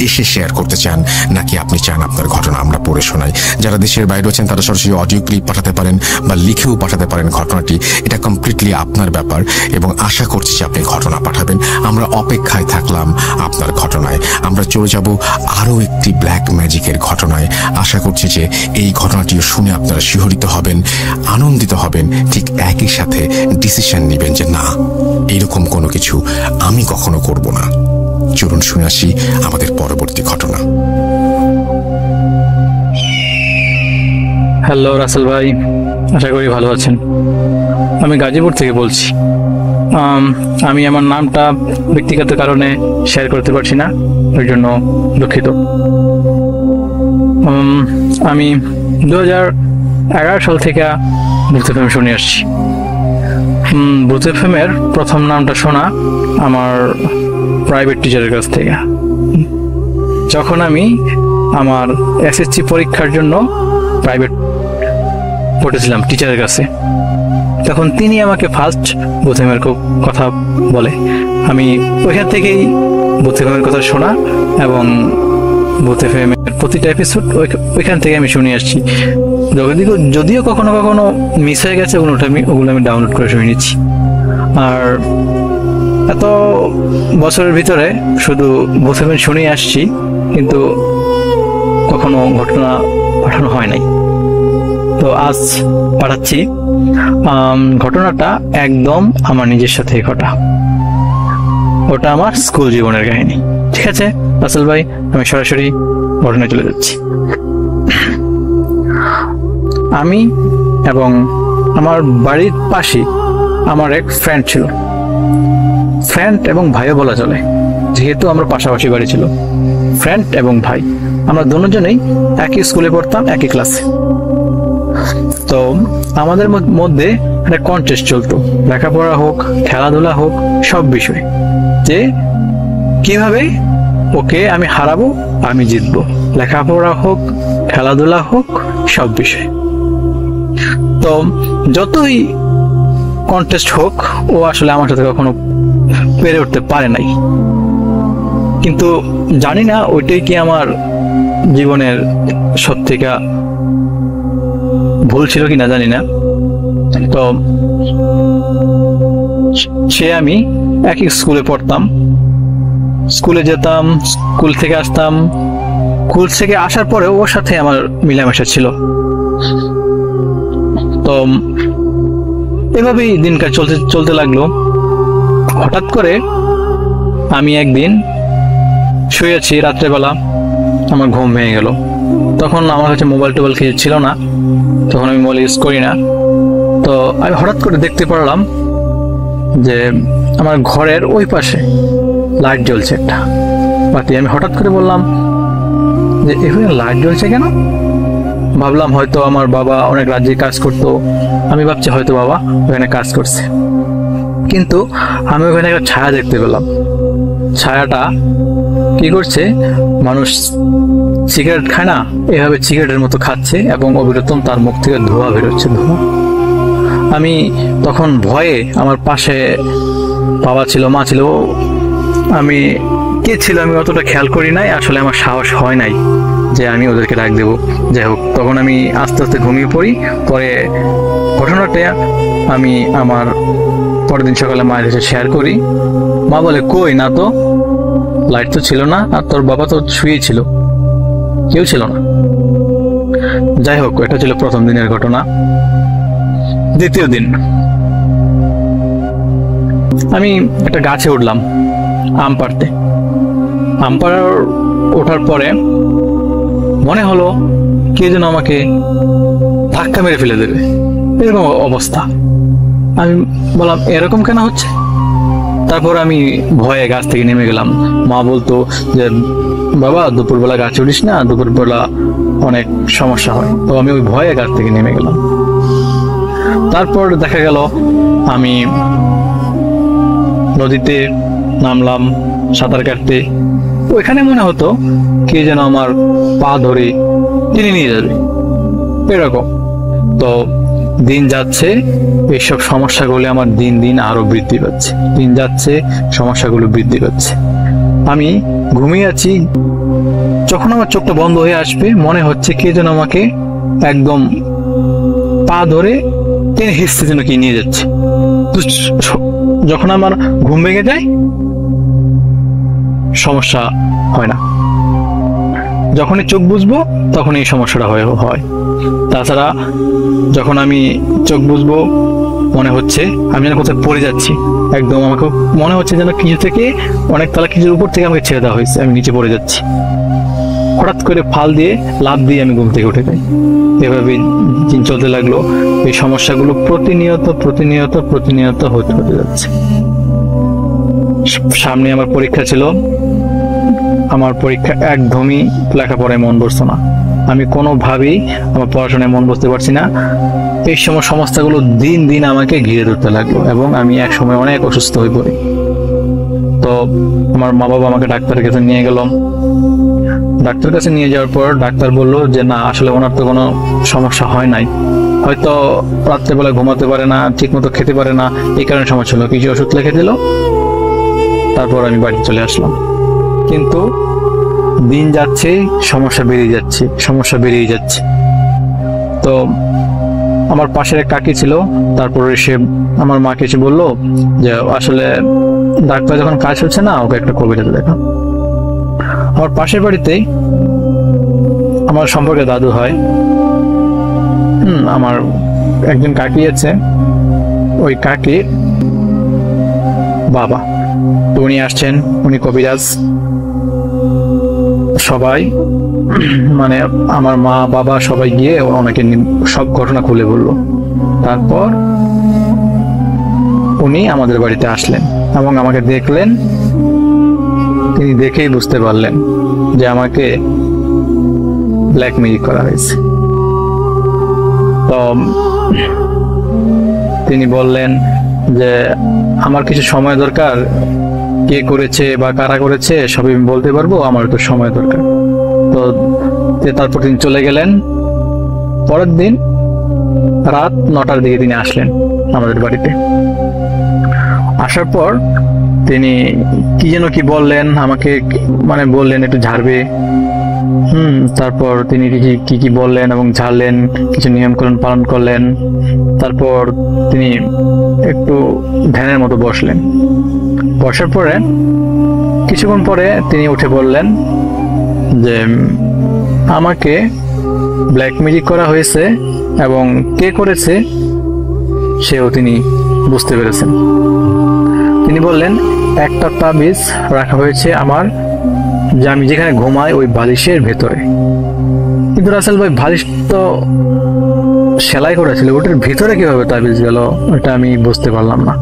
এসে শেয়ার করতে চান, নাকি আপনি চান আপনার ঘটনা আমরা পড়ে শোনাই। যারা দেশের বাইরে আছেন তারা সরাসরি অডিও ক্লিপ পাঠাতে পারেন বা লিখেও পাঠাতে পারেন ঘটনাটি। এটা কমপ্লিটলি আপনার ব্যাপার এবং আশা করছি যে আপনি ঘটনা পাঠাবেন। আমরা অপেক্ষায় থাকলাম আপনার ঘটনায়। আমরা চলে যাব আরও একটি ব্ল্যাক ম্যাজিকের ঘটনায়। আশা করছি যে এই ঘটনাটিও শুনে আপনারা শিহরিত হবেন, আনন্দিত হবেন, ঠিক একই সাথে ডিসিশন নেবেন যে না, এইরকম কোনো কিছু আমি কখনো করব না। চলুন শুনে আসি আমাদের পরবর্তী ঘটনা। হ্যালো রাসেল ভাই, আশা করি ভালো আছেন। আমি গাজীপুর থেকে বলছি। আমি আমার নামটা ব্যক্তিগত কারণে শেয়ার করতে পারছি না, ওই জন্য দুঃখিত। আমি 2011 সাল থেকে ভূত এফএম শুনে আসছি। ভূত এফএমের প্রথম নামটা শোনা আমার প্রাইভেট টিচারের কাছ থেকে। যখন আমি আমার এসএসসি পরীক্ষার জন্য প্রাইভেট পড়েছিলাম টিচারের কাছে, তখন তিনি আমাকে ফার্স্ট ভূত এফএমের কথা বলে। আমি ওইখান থেকেই ভূত এফএমের কথা শোনা এবং ভূত এফএমের প্রতিটা এপিসোড ওইখান থেকে আমি শুনে আসছি। যদিও কখনো কখনো মিস হয়ে গেছে, ওগুলো আমি ডাউনলোড করে শুনে নিচ্ছি। আর এত বছরের ভিতরে শুধু ভূত এফএম শুনেই আসছি, কিন্তু কখনো ঘটনা পাঠানো হয় নাই। তো আজ পাঠাচ্ছি। ঘটনাটা একদম আমার নিজের সাথে ঘটা। ওটা আমার স্কুল জীবনের কাহিনী। ঠিক আছে রাসেল ভাই, আমি সরাসরি ঘটনায় চলে যাচ্ছি। আমি এবং আমার বাড়ির পাশে আমার এক ফ্রেন্ড ছিল। ফ্রেন্ড এবং ভাইও বলা চলে, যেহেতু আমরা পাশাপাশি বাড়ি ছিল। ফ্রেন্ড এবং ভাই, আমরা দুজনেই একই স্কুলে পড়তাম, একই ক্লাসে। তো আমাদের মধ্যে একটা কন্টেস্ট চলতো, লেখাপড়া হোক, খেলাধুলা হোক, সব বিষয়, যে কিভাবে ওকে আমি হারাবো, আমি জিতবো। লেখাপড়া হোক, খেলাধুলা হোক, সব বিষয়। তো যতই কন্টেস্ট হোক, ও আসলে আমার সাথে কখনো পেরে উঠতে পারে নাই। কিন্তু জানি না ওইটাই কি আমার জীবনের সত্যিকা ভুল ছিল কিনা, জানি না। তো সে আমি একই স্কুলে পড়তাম, স্কুলে যেতাম, স্কুল থেকে আসতাম। স্কুল থেকে আসার পরে ওর সাথে আমার মিলামেশা ছিল। তো এভাবেই দিনকাল চলতে লাগলো। হঠাৎ করে আমি একদিন শুয়েছি, রাত্রেবেলা আমার ঘুম ভেঙে গেল। তখন আমার কাছে মোবাইল টোবাইল কিছু ছিল না, তখন আমি মোবাইল ইউজ করি না। তো আমি হঠাৎ করে দেখতে পারলাম যে আমার ঘরের ওই পাশে লাইট জ্বলছে একটা বাতি। আমি হঠাৎ করে বললাম যে এখানে লাইট জ্বলছে কেন? ভাবলাম হয়তো আমার বাবা অনেক রাজ্যে কাজ করতো, আমি ভাবছি হয়তো বাবা ওখানে কাজ করছে। কিন্তু আমি ওখানে একটা ছায়া দেখতে পেলাম। ছায়াটা কি করছে, মানুষ সিগারেট খায় না, এভাবে সিগারেটের মতো খাচ্ছে এবং অবিরতম তার মুখ থেকে ধোঁয়া বেরোচ্ছে, ধোঁয়া। আমি তখন ভয়ে, আমার পাশে বাবা ছিল, মা ছিল, আমি কে ছিল আমি অতটা খেয়াল করি নাই। আসলে আমার সাহস হয় নাই যে আমি ওদেরকে ডাক দেবো। যাই হোক, তখন আমি আস্তে আস্তে ঘুমিয়ে পড়ি। পরে ঘটনাটা আমি আমার পরের দিন সকালে মায়ের কাছে শেয়ার করি। মা বলে, কই না তো, লাইট তো ছিল না, আর তোর বাবা তো শুয়েই ছিল, কেউ ছিল না। যাই হোক, এটা ছিল প্রথম দিনের ঘটনা। দ্বিতীয় দিন আমি একটা গাছে উঠলাম আম পাড়তে। আম পাড়ার ওঠার পরে মনে হলো কে যেন আমাকে ধাক্কা মেরে ফেলে দেবে, এরকম অবস্থা। আমি বললাম এরকম কেন হচ্ছে? তারপর আমি ভয়ে গাছ থেকে নেমে গেলাম। মা বলতো যে বাবা দুপুরবেলা গাছে উঠিস না, দুপুরবেলা অনেক সমস্যা হয়। তো আমি ওই ভয়ে গাছ থেকে নেমে গেলাম। তারপর দেখা গেল আমি নদীতে নামলাম সাঁতার কাটতে। ওইখানে মনে হতো কে যেন আমার পা ধরে টেনে নিয়ে যাবে, এরকম। তো দিন যাচ্ছে, এইসব সমস্যাগুলো আমার দিন দিন আরো বৃদ্ধি পাচ্ছে। দিন যাচ্ছে, সমস্যাগুলো বৃদ্ধি পাচ্ছে। আমি ঘুমিয়ে আছি, যখন আমার চোখটা বন্ধ হয়ে আসবে মনে হচ্ছে কে যেন আমাকে একদম পা ধরে তিনি হিসতে যেন কি নিয়ে যাচ্ছে। তো যখন আমার ঘুম ভেঙে যায় সমস্যা হয় না, যখনই চোখ বুঝবো তখন এই সমস্যাটা হয়। তাছাড়া যখন আমি চোখ বুঝবো মনে হচ্ছে আমি যেন কোথায় পড়ে যাচ্ছি, একদম আমাকে মনে হচ্ছে যেন কিছু থেকে অনেক তলা কিছুর উপর থেকে আমাকে ছেড়ে দেওয়া হয়েছে, আমি নিচে পড়ে যাচ্ছি। হঠাৎ করে ফাল দিয়ে লাফ দিয়ে আমি ঘুম থেকে উঠে যাই। এভাবে দিন চলতে লাগলো। এই সমস্যাগুলো প্রতিনিয়ত হতে যাচ্ছে। সামনে আমার পরীক্ষা ছিল, আমার পরীক্ষা একদমই লেখাপড়ায় মন বসতো না, আমি কোনোভাবেই আমার পড়াশোনায় মন বসতে পারছি না। এই সময় সমস্যাগুলো দিন দিন আমাকে ঘিরে ধরতে লাগলো এবং আমি এক সময় অনেক অসুস্থ হয়ে পড়ি। তো আমার মা বাবা আমাকে ডাক্তারের কাছে নিয়ে গেল। ডাক্তার কাছে নিয়ে যাওয়ার পর ডাক্তার বললো যে না, আসলে ওনার তো কোনো সমস্যা হয় নাই, হয়তো রাত্রেবেলা ঘুমাতে পারে না, ঠিক মতো খেতে পারে না, এই কারণে সমস্যা হলো। কিছু ওষুধ লিখে দিল, তারপর আমি বাড়ি চলে আসলাম। কিন্তু দিন যাচ্ছে, সমস্যা বেরিয়ে যাচ্ছে। তো আমার পাশের এক কাকি ছিল, তারপরে সে আমার মাকে এসে বললো যে আসলে ডাক্তার যখন কাজ হচ্ছে না, ওকে একটা কবিতা দেখা। আমার পাশের বাড়িতেই আমার সম্পর্কে দাদু হয়, আমার একজন কাকি আছে, ওই কাকির বাবা। তো উনি আসছেন, উনি কবিরাজ। সবাই মানে আমার মা বাবা সবাই গিয়ে ওনাকে সব ঘটনা খুলে বললো। তারপর উনি আমাদের বাড়িতে আসলেন এবং আমাকে দেখলেন। তিনি দেখেই বুঝতে পারলেন যে আমাকে ব্ল্যাক ম্যাজিক করা হয়েছে। তো তিনি বললেন যে আমার কিছু সময় দরকার, কে করেছে বা কারা করেছে সবই আমি বলতে পারবো, আমার তো সময় দরকার। তো তারপর তিনি চলে গেলেন। পরের দিন রাত 9টার দিকে তিনি আসলেন আমাদের বাড়িতে। আসার পর তিনি কি যেন কি বললেন আমাকে, মানে বললেন একটু ঝাড়বে। তারপর তিনি কি বললেন এবং ঝাড়লেন, কিছু নিয়মকানুন পালন করলেন। তারপর তিনি একটু ধ্যানের মতো বসলেন। বসার পরে কিছুক্ষণ পরে তিনি উঠে বললেন যে আমাকে ব্ল্যাক ম্যাজিক করা হয়েছে এবং কে করেছে সেও তিনি বুঝতে পেরেছেন। তিনি বললেন একটা তাবিজ রাখা হয়েছে আমার, যে আমি যেখানে ঘুমাই ওই বালিশের ভেতরে। কিন্তু রাসেল ভাই, বালিশ তো সেলাই করেছিল, ওটার ভিতরে কিভাবে তাবিজ গেল ওটা আমি বুঝতে পারলাম না।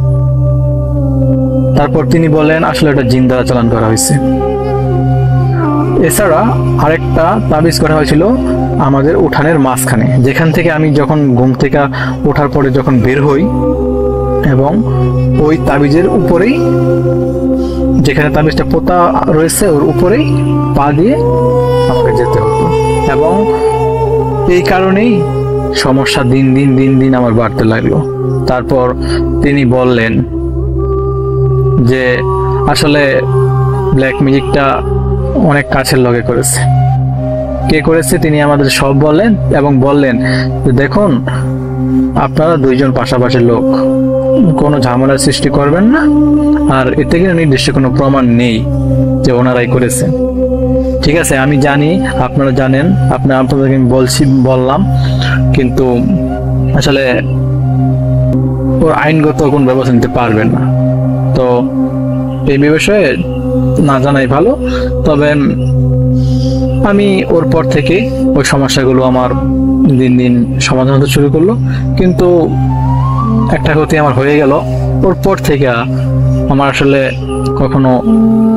তারপর তিনি বললেন আসলে এটা জিন দ্বারা চালান করা হয়েছে। এছাড়া আরেকটা তাবিজ করা হয়েছিল আমাদের উঠানের মাঝখানে, যেখান থেকে আমি যখন ঘুম থেকে ওঠার পরে যখন বের হই, এবং ওই তাবিজের উপরেই, যেখানে তাবিজটা পোতা রয়েছে ওর উপরেই পা দিয়ে আমাকে যেতে হতো। এবং এই কারণেই সমস্যা দিন দিন আমার বাড়তে লাগলো। তারপর তিনি বললেন যে আসলে ব্ল্যাক ম্যাজিকটা অনেক কাছের লগে করেছে। কে করেছে তিনি আমাদের সব বললেন এবং বললেন যে দেখুন, আপনারা দুইজন পাশাপাশি লোক, কোনো ঝামেলার সৃষ্টি করবেন না, আর এতে কিন্তু নির্দিষ্ট কোনো প্রমাণ নেই যে ওনারাই করেছেন। ঠিক আছে, আমি জানি, আপনারা জানেন, আপনাদেরকে আমি বললাম, কিন্তু আসলে ওর আইনগত কোন ব্যবস্থা নিতে পারবেন না। তো এই বিষয়ে না জানাই ভালো। তবে আমি ওর পর থেকে ওই সমস্যাগুলো আমার দিন দিন সমাধান হতে শুরু করলো। কিন্তু একটা ক্ষতি আমার হয়ে গেল, ওর পর থেকে আমার আসলে কখনো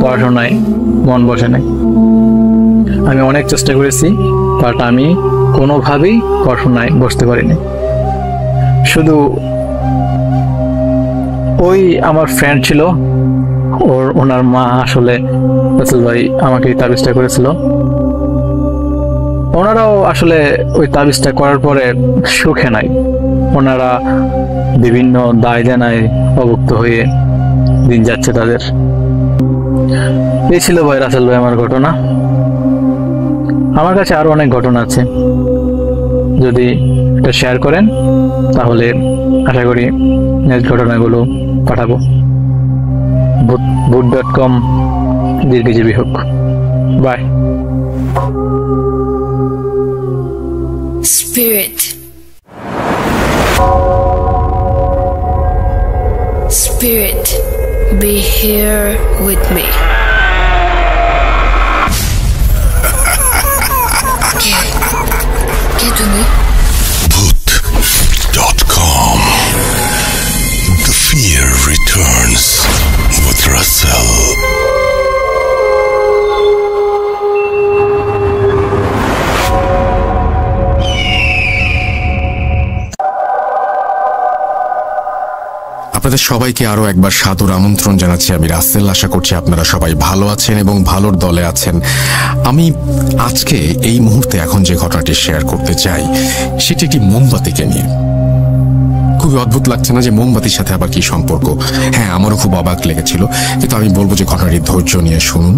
পড়াশোনায় মন বসে নাই। আমি অনেক চেষ্টা করেছি, বাট আমি কোনোভাবেই পড়াশোনায় বসতে পারিনি। শুধু ওই আমার ফ্রেন্ড ছিল, ওনার মা আসলে রাসেল ভাই আমাকে এই তাবিজটা করেছিল। ওনারাও আসলে ওই তাবিজটা করার পরে সুখে নাই, ওনারা বিভিন্ন দায় দেনায় অভুক্ত হয়ে দিন যাচ্ছে তাদের। এই ছিল ভাই রাসেল ভাই আমার ঘটনা। আমার কাছে আরো অনেক ঘটনা আছে, যদি শেয়ার করেন, তাহলে আশা করি নেক্সট ঘটনাগুলো পাঠাবো। ভূত.com দীর্ঘজীবী হোক। By. Spirit. Spirit, be here with me. Get with me. Bhoot.com. The fear returns with Russell. আপনাদের সবাইকে আরো একবার সাদর আমন্ত্রণ জানাচ্ছি। আমি রাসেল। আশা করছি আপনারা সবাই ভালো আছেন এবং ভালোর দলে আছেন। আমি আজকে এই মুহূর্তে এখন যে ঘটনাটি শেয়ার করতে চাই সেটি একটি মোমবাতিকে নিয়ে। খুবই অদ্ভুত লাগছে না যে মোমবাতির সাথে আবার কি সম্পর্ক? হ্যাঁ, আমারও খুব অবাক লেগেছিল, কিন্তু আমি বলবো যে ঘটনাটি ধৈর্য নিয়ে শুনুন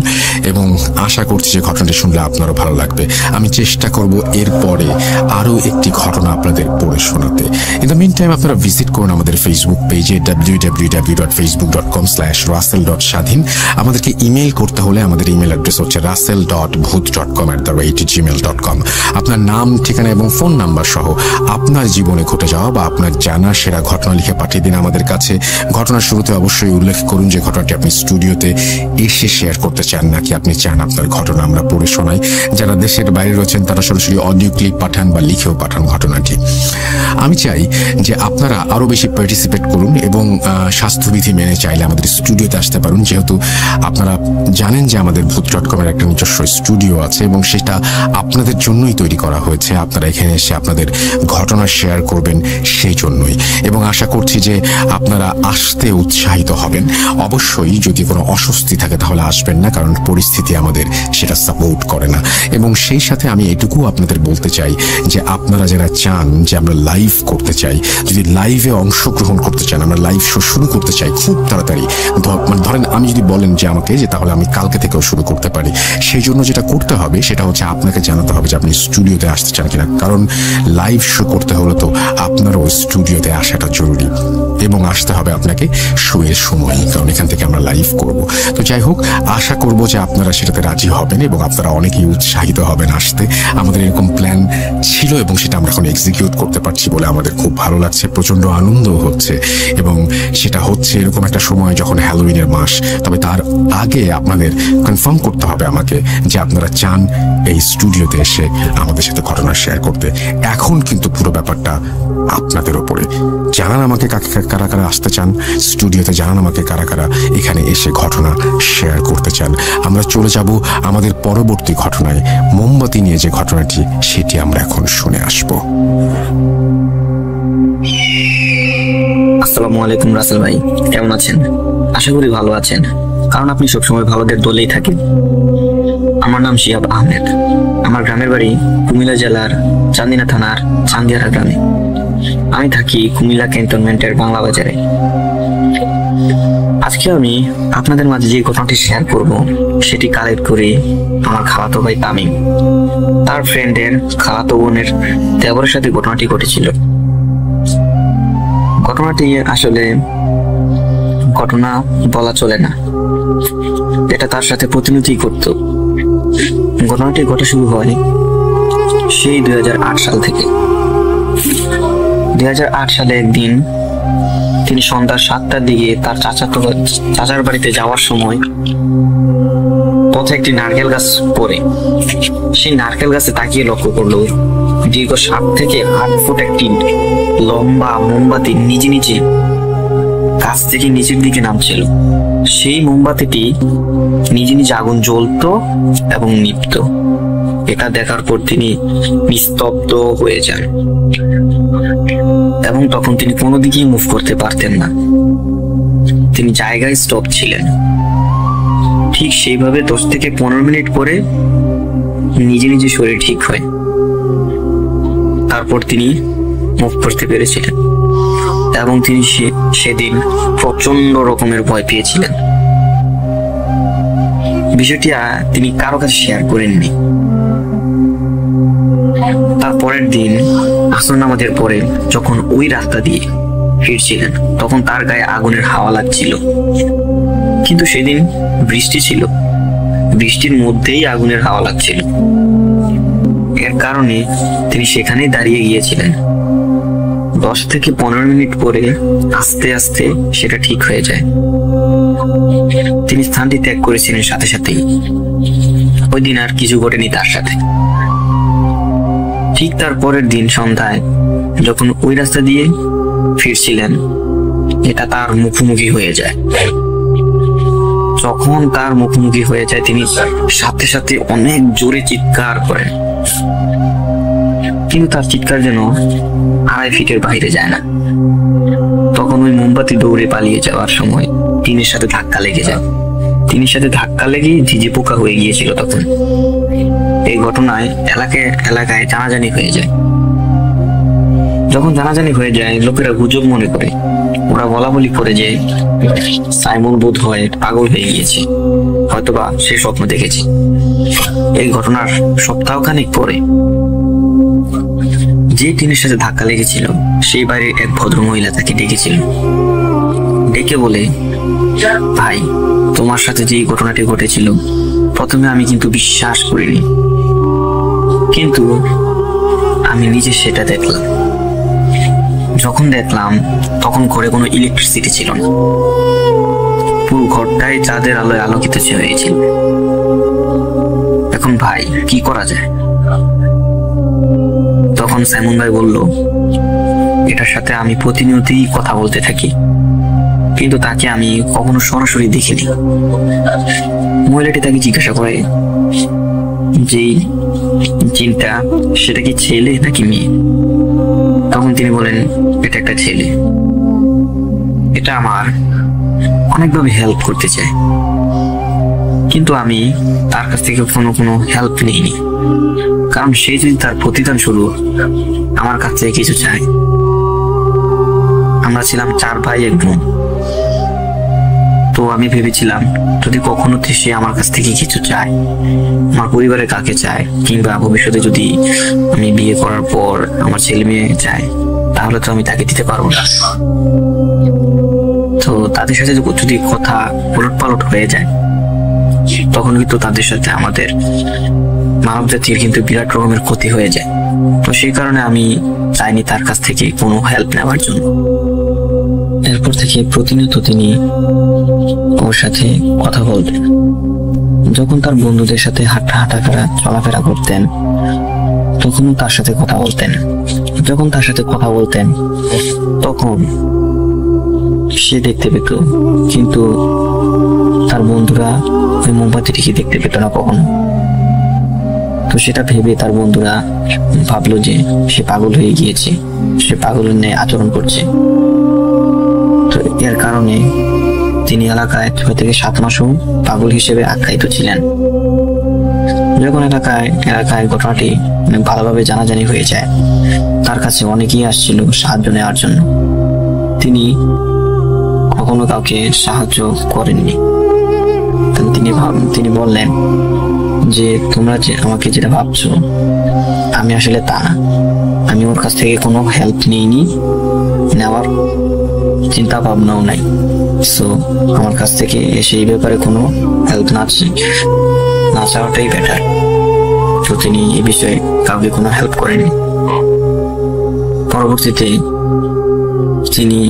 এবং আশা করছি যে ঘটনাটি শুনলে আপনারও ভালো লাগবে। আমি চেষ্টা করব এরপরে আরও একটি ঘটনা আপনাদের পড়ে শোনাতে। ইন দ্য মিন টাইম আপনারা ভিজিট করুন আমাদের ফেসবুক পেজে www.facebook.com/russell.স্বাধীন। আমাদেরকে ইমেল করতে হলে আমাদের ইমেল অ্যাড্রেস হচ্ছে russell.bhoot.com@the@gmail.com। আপনার নাম, ঠিকানা এবং ফোন নাম্বার সহ আপনার জীবনে ঘটে যাওয়া বা আপনার জানা সেরা ঘটনা লিখে পাঠিয়ে দিন আমাদের কাছে। ঘটনার শুরুতে অবশ্যই উল্লেখ করুন যে ঘটনাটি আপনি স্টুডিওতে এসে শেয়ার করতে চান নাকি আপনি চান আপনার ঘটনা আমরা পড়ে শোনাই। যারা দেশের বাইরে রয়েছেন তারা সরাসরি অডিও ক্লিপ পাঠান বা লিখেও পাঠান ঘটনাটি। আমি চাই যে আপনারা আরো বেশি পার্টিসিপেট করুন এবং স্বাস্থ্যবিধি মেনে চাইলে আমাদের স্টুডিওতে আসতে পারুন, যেহেতু আপনারা জানেন যে আমাদের ভূত.com-এর একটা নিজস্ব স্টুডিও আছে এবং সেটা আপনাদের জন্যই তৈরি করা হয়েছে। আপনারা এখানে এসে আপনাদের ঘটনা শেয়ার করবেন সেই জন্যই, এবং আশা করছি যে আপনারা আসতে উৎসাহিত হবেন। অবশ্যই যদি কোনো অস্বস্তি থাকে তাহলে আসবেন না, কারণ পরিস্থিতি আমাদের সেটা সাপোর্ট করে না। এবং সেই সাথে আমি এটুকু আপনাদের বলতে চাই যে আপনারা যারা চান যে আমরা লাইভ করতে চাই, যদি লাইভে অংশগ্রহণ করতে চান, আমরা লাইভ শো শুরু করতে চাই খুব তাড়াতাড়ি, মানে ধরেন আমি যদি বলেন যে আমাকে যে তাহলে আমি কালকে থেকেও শুরু করতে পারি, সেই জন্য যেটা করতে হবে সেটা হচ্ছে আপনাকে জানাতে হবে যে আপনি স্টুডিওতে আসতে চান কিনা, কারণ লাইভ শো করতে হলে তো আপনারও স্টুডিওতে আসাটা জরুরি এবং আসতে হবে আপনাকে শোয়ের সময়, কারণ এখান থেকে আমরা লাইভ করব। তো যাই হোক, আশা করব যে আপনারা সেটাতে রাজি হবেন এবং আপনারা অনেকেই উৎসাহিত হবেন আসতে। আমাদের এরকম প্ল্যান ছিল এবং সেটা আমরা এখন এক্সিকিউট করতে পারছি বলে আমাদের খুব ভালো লাগছে, প্রচন্ড আনন্দও হচ্ছে। এবং সেটা হচ্ছে এরকম একটা সময় যখন হ্যালোউইনের মাস। তবে তার আগে আপনাদের কনফার্ম করতে হবে আমাকে যে আপনারা চান এই স্টুডিওতে এসে আমাদের সাথে ঘটনা শেয়ার করতে। এখন কিন্তু পুরো ব্যাপারটা আপনাদের ওপরে। জানান আমাকে কারা কারা আসতে চান স্টুডিওতে, জানান আমাকে কারা কারা এখানে এসে ঘটনা শেয়ার করতে চান। আমরা চলে যাব আমাদের পরবর্তী ঘটনায়। মোমবাতি নিয়ে যে ঘটনাটি সেটি আমরা এখন শুনে আসব। আসসালামু আলাইকুম রাসেল ভাই, কেমন আছেন? আশা করি ভালো আছেন, কারণ আপনি সবসময় ভালোদের দলেই থাকেন। আমার নাম শিহাব আহমেদ। আমার গ্রামের বাড়ি কুমিল্লা জেলার চান্দিনা থানার চান্দিয়ারা গ্রামে। আমি থাকি কুমিল্লা ক্যান্টনমেন্টের বাংলা বাজারে। আজকে আমি আপনাদের মাঝে যে ঘটনাটি শেয়ার করব সেটি কালেক্ট করে আমার খালাতো ভাই তামিম তার ফ্রেন্ডের খালাতো বোনের দেবরের সাথে ঘটনাটি ঘটেছিল। ঘটনাটি আসলে ঘটনা বলা চলে না, এটা তার সাথে প্রতিনিধি করত। ঘটনাটি ঘটে শুরু হয় সেই 2008 সাল থেকে। 2008 সালে একদিন তিনি সন্ধ্যা 7টার দিকে তার চাচার বাড়িতে যাওয়ার সময় পথে একটি নারকেল গাছ পড়ে। সেই নারকেল গাছে তাকিয়ে লক্ষ্য করলো দীর্ঘ 7 থেকে 8 ফুট একটি লম্বা মোমবাতি নিজে নিজে গাছ থেকে নিচের দিকে নামছিল। সেই মোমবাতিটি নিজে নিজে আগুন জ্বলতো এবং নিভত। এটা দেখার পর তিনি নিস্তব্ধ হয়ে যান এবং তখন তিনি কোনো দিকেই মুভ করতে পারতেন না। তিনি জায়গায় স্টপ ছিলেন। ঠিক সেইভাবে 10 থেকে 15 মিনিট পরে নিজে নিজে শরীর ঠিক হয়। তারপর তিনি মুভ করতে পেরেছিলেন এবং তিনি সেদিন প্রচন্ড রকমের ভয় পেয়েছিলেন। বিষয়টি তিনি কারো কাছে শেয়ার করেননি। তার পরের দিন আসর নামাজের পরে যখন ওই রাস্তা দিয়ে ফিরছিলেন তখন তার গায়ে আগুনের হাওয়া লাগছিল। কিন্তু সেদিন বৃষ্টি ছিল, বৃষ্টির মধ্যেই আগুনের হাওয়া লাগছিল। এর কারণে তিনি সেখানেই দাঁড়িয়ে গিয়েছিলেন। 10 থেকে 15 মিনিট পরে আস্তে আস্তে সেটা ঠিক হয়ে যায়। তিনি স্থানটি ত্যাগ করেছিলেন সাথে সাথেই। ওই দিন আর কিছু ঘটেনি তার সাথে। ঠিক তার পরের দিন সন্ধ্যায় যখন ওই রাস্তা দিয়ে ফিরছিলেন, এটা তার মুখোমুখি হয়ে যায়। যখন তার মুখোমুখি হয়ে যায় তিনি সাথে সাথে অনেক জোরে চিৎকার করেন, কিন্তু তার চিৎকার যেন 2.5 ফিটের বাইরে যায় না। তখন ওই মোমবাতি দৌড়ে পালিয়ে যাওয়ার সময় টিনের সাথে ধাক্কা লেগে যায়। টিনের সাথে ধাক্কা লেগে ঝিঝি পোকা হয়ে গিয়েছিল তখন। এই ঘটনায় এলাকায় জানাজানি হয়ে যায়। যখন জানাজানি হয়ে যায় লোকেরা গুজব মনে করে, ওরা বলা বলি করে যে সাইমন বোধ হয় পাগল হয়ে গিয়েছে, হয়তোবা সে স্বপ্ন দেখেছে। এই ঘটনার সপ্তাহখানেক পরে যে টিনের সাথে ধাক্কা লেগেছিল সেই বাড়ির এক ভদ্র মহিলা তাকে ডেকেছিল। ডেকে বলে, ভাই, তোমার সাথে যে ঘটনাটি ঘটেছিল প্রথমে আমি কিন্তু বিশ্বাস করিনি, কিন্তু আমি নিজে সেটা দেখলাম। যখন দেখলাম তখন ঘরে কোনো ইলেকট্রিসিটি ছিল না, পুরো ঘরটাই চাঁদের আলোয় আলোকিত হয়েছিল। এখন ভাই কি করা যায়? তখন সাইমন ভাই বলল, এটার সাথে আমি প্রতিনিয়তই কথা বলতে থাকি, কিন্তু তাকে আমি কখনো সরাসরি দেখিনি। মহিলাটি তাকে জিজ্ঞাসা করে যে জিনটা সেটা কি ছেলে নাকি মেয়ে? তখন তিনি বলেন, এটা একটা ছেলে। এটা আমার অনেকভাবে হেল্প করতে চায়, কিন্তু আমি তার কাছ থেকে কোনো হেল্প নিইনি, কারণ সে যদি তার প্রতিদান স্বরূপ আমার কাছ থেকে কিছু চায়। আমরা ছিলাম 4 ভাই 1 বোন, তো আমি ভেবেছিলাম যদি কখনো সে আমার কাছ থেকে কিছু চায়, আমার পরিবারের কাকে চায়, কিংবা ভবিষ্যতে যদি আমি বিয়ে করার পর আমার ছেলে মেয়ে চায়, তাহলে তো আমি তাকে দিতে পারবো না। তো তাদের সাথে যদি কথা উলটপালট হয়ে যায় তখন কিন্তু তাদের সাথে আমাদের মানব জাতির কিন্তু বিরাট রকমের ক্ষতি হয়ে যায়। তো সেই কারণে আমি চাইনি তার কাছ থেকে কোনো হেল্প নেওয়ার জন্য। এরপর থেকে প্রতিনিয়ত তিনি ওর সাথে কথা বলতেন। যখন তার বন্ধুদের সাথে চলাফেরা করতেন তখনও তার সাথে কথা বলতেন। যখন তার সাথে কথা বলতেন তখন সে দেখতে পেত, কিন্তু তার বন্ধুরা ওই মোমবাতিটিকে দেখতে পেত না কখনো। তো সেটা ভেবে তার বন্ধুরা ভাবলো যে সে পাগল হয়ে গিয়েছে, সে পাগলের ন্যায় আচরণ করছে। তো এর কারণে তিনি এলাকায় 6 থেকে 7 মাসও পাগল হিসেবে আখ্যায়িত ছিলেন। যখন এলাকায় ঘটনাটি অনেক ভালোভাবে জানাজানি হয়ে যায়, তার কাছে অনেকেই আসছিল সাহায্য নেওয়ার জন্য। তিনি কখনো কাউকে সাহায্য করেননি। তিনি বললেন যে তোমরা যে আমাকে যেটা ভাবছো আমি আসলে তা না, আমি ওর কাছ থেকে কোনো হেল্প নিইনি, নেওয়ার চিন্তা ভাবনাও নাই। সো আমার কাছ থেকে এসে এই ব্যাপারে কোনো হেল্প না চাওয়াটাই বেটার। তো তিনি এই বিষয়ে কাউকে কোনো হেল্প করেননি। পরবর্তীতে তিনি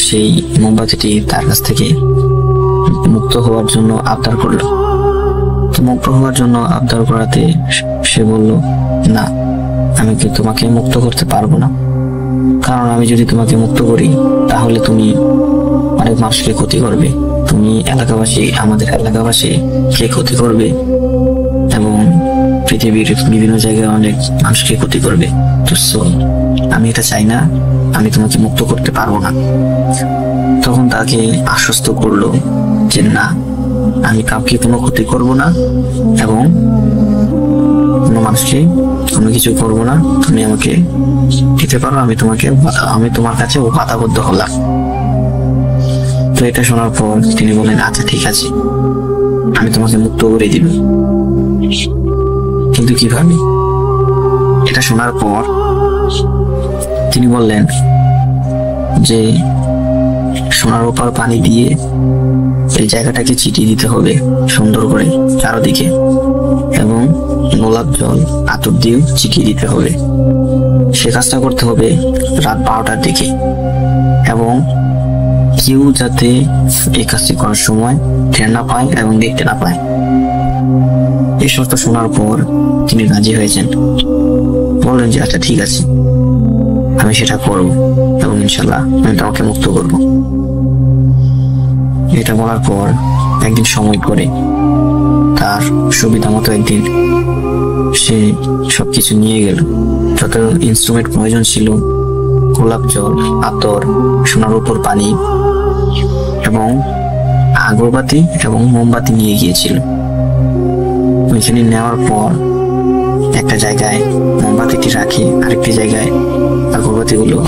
সেই মোমবাতিটি তার কাছ থেকে মুক্ত হওয়ার জন্য আবদার করল। তো মুক্ত হওয়ার জন্য আবদার করাতে সে বলল, না, আমি কি তোমাকে মুক্ত করতে পারবো না, কারণ আমি যদি তোমাকে মুক্ত করি তাহলে তুমি অনেক মানুষকে ক্ষতি করবে, তুমি আমাদের এলাকাবাসীকে ক্ষতি করবে এবং পৃথিবীর বিভিন্ন জায়গায় অনেক মানুষকে ক্ষতি করবে। তো আমি এটা চাই না, আমি তোমাকে মুক্ত করতে পারবো না। তখন তাকে আশ্বস্ত করলো যে না, আমি কাউকে কোনো ক্ষতি করব না এবং কোনো মানুষকে কোনো কিছু করবো না, তুমি আমাকে দিতে পারো, আমি তোমার কাছে বাধাবদ্ধ হলাম। তো এটা শোনার পর তিনি বলেন, আচ্ছা ঠিক আছে, আমি তোমাকে মুক্ত করে দিব, কিন্তু কিভাবে? এটা শোনার পর তিনি বললেন যে সোনার উপর পানি দিয়ে এই জায়গাটাকে চিটিয়ে দিতে হবে সুন্দর করে চারদিকে, এবং গোলাপ জল আতর দিয়েও চিটিয়ে দিতে হবে। সে কাজটা করতে হবে রাত 12টার দিকে, এবং কেউ যাতে এই কাজটি করার সময় টের না পায় এবং দেখতে না পায়। এই শর্ত শোনার পর তিনি রাজি হয়েছেন, বললেন যে আচ্ছা ঠিক আছে, আমি সেটা করব এবং ইনশাল্লাহ আমি তোমাকে মুক্ত করব। এটা বলার পর একদিন সময় করে তার সুবিধা মতো একদিন সে সবকিছু নিয়ে গেল, যত ইনস্ট্রুমেন্ট প্রয়োজন ছিল, গোলাপ জল, আতর, সোনার উপর পানি এবং আগরবাতি এবং মোমবাতি নিয়ে গিয়েছিল। ওইখানে নেওয়ার পর একটা জায়গায় মোমবাতিটি রাখে, আরেকটি জায়গায় আগরবাতিগুলো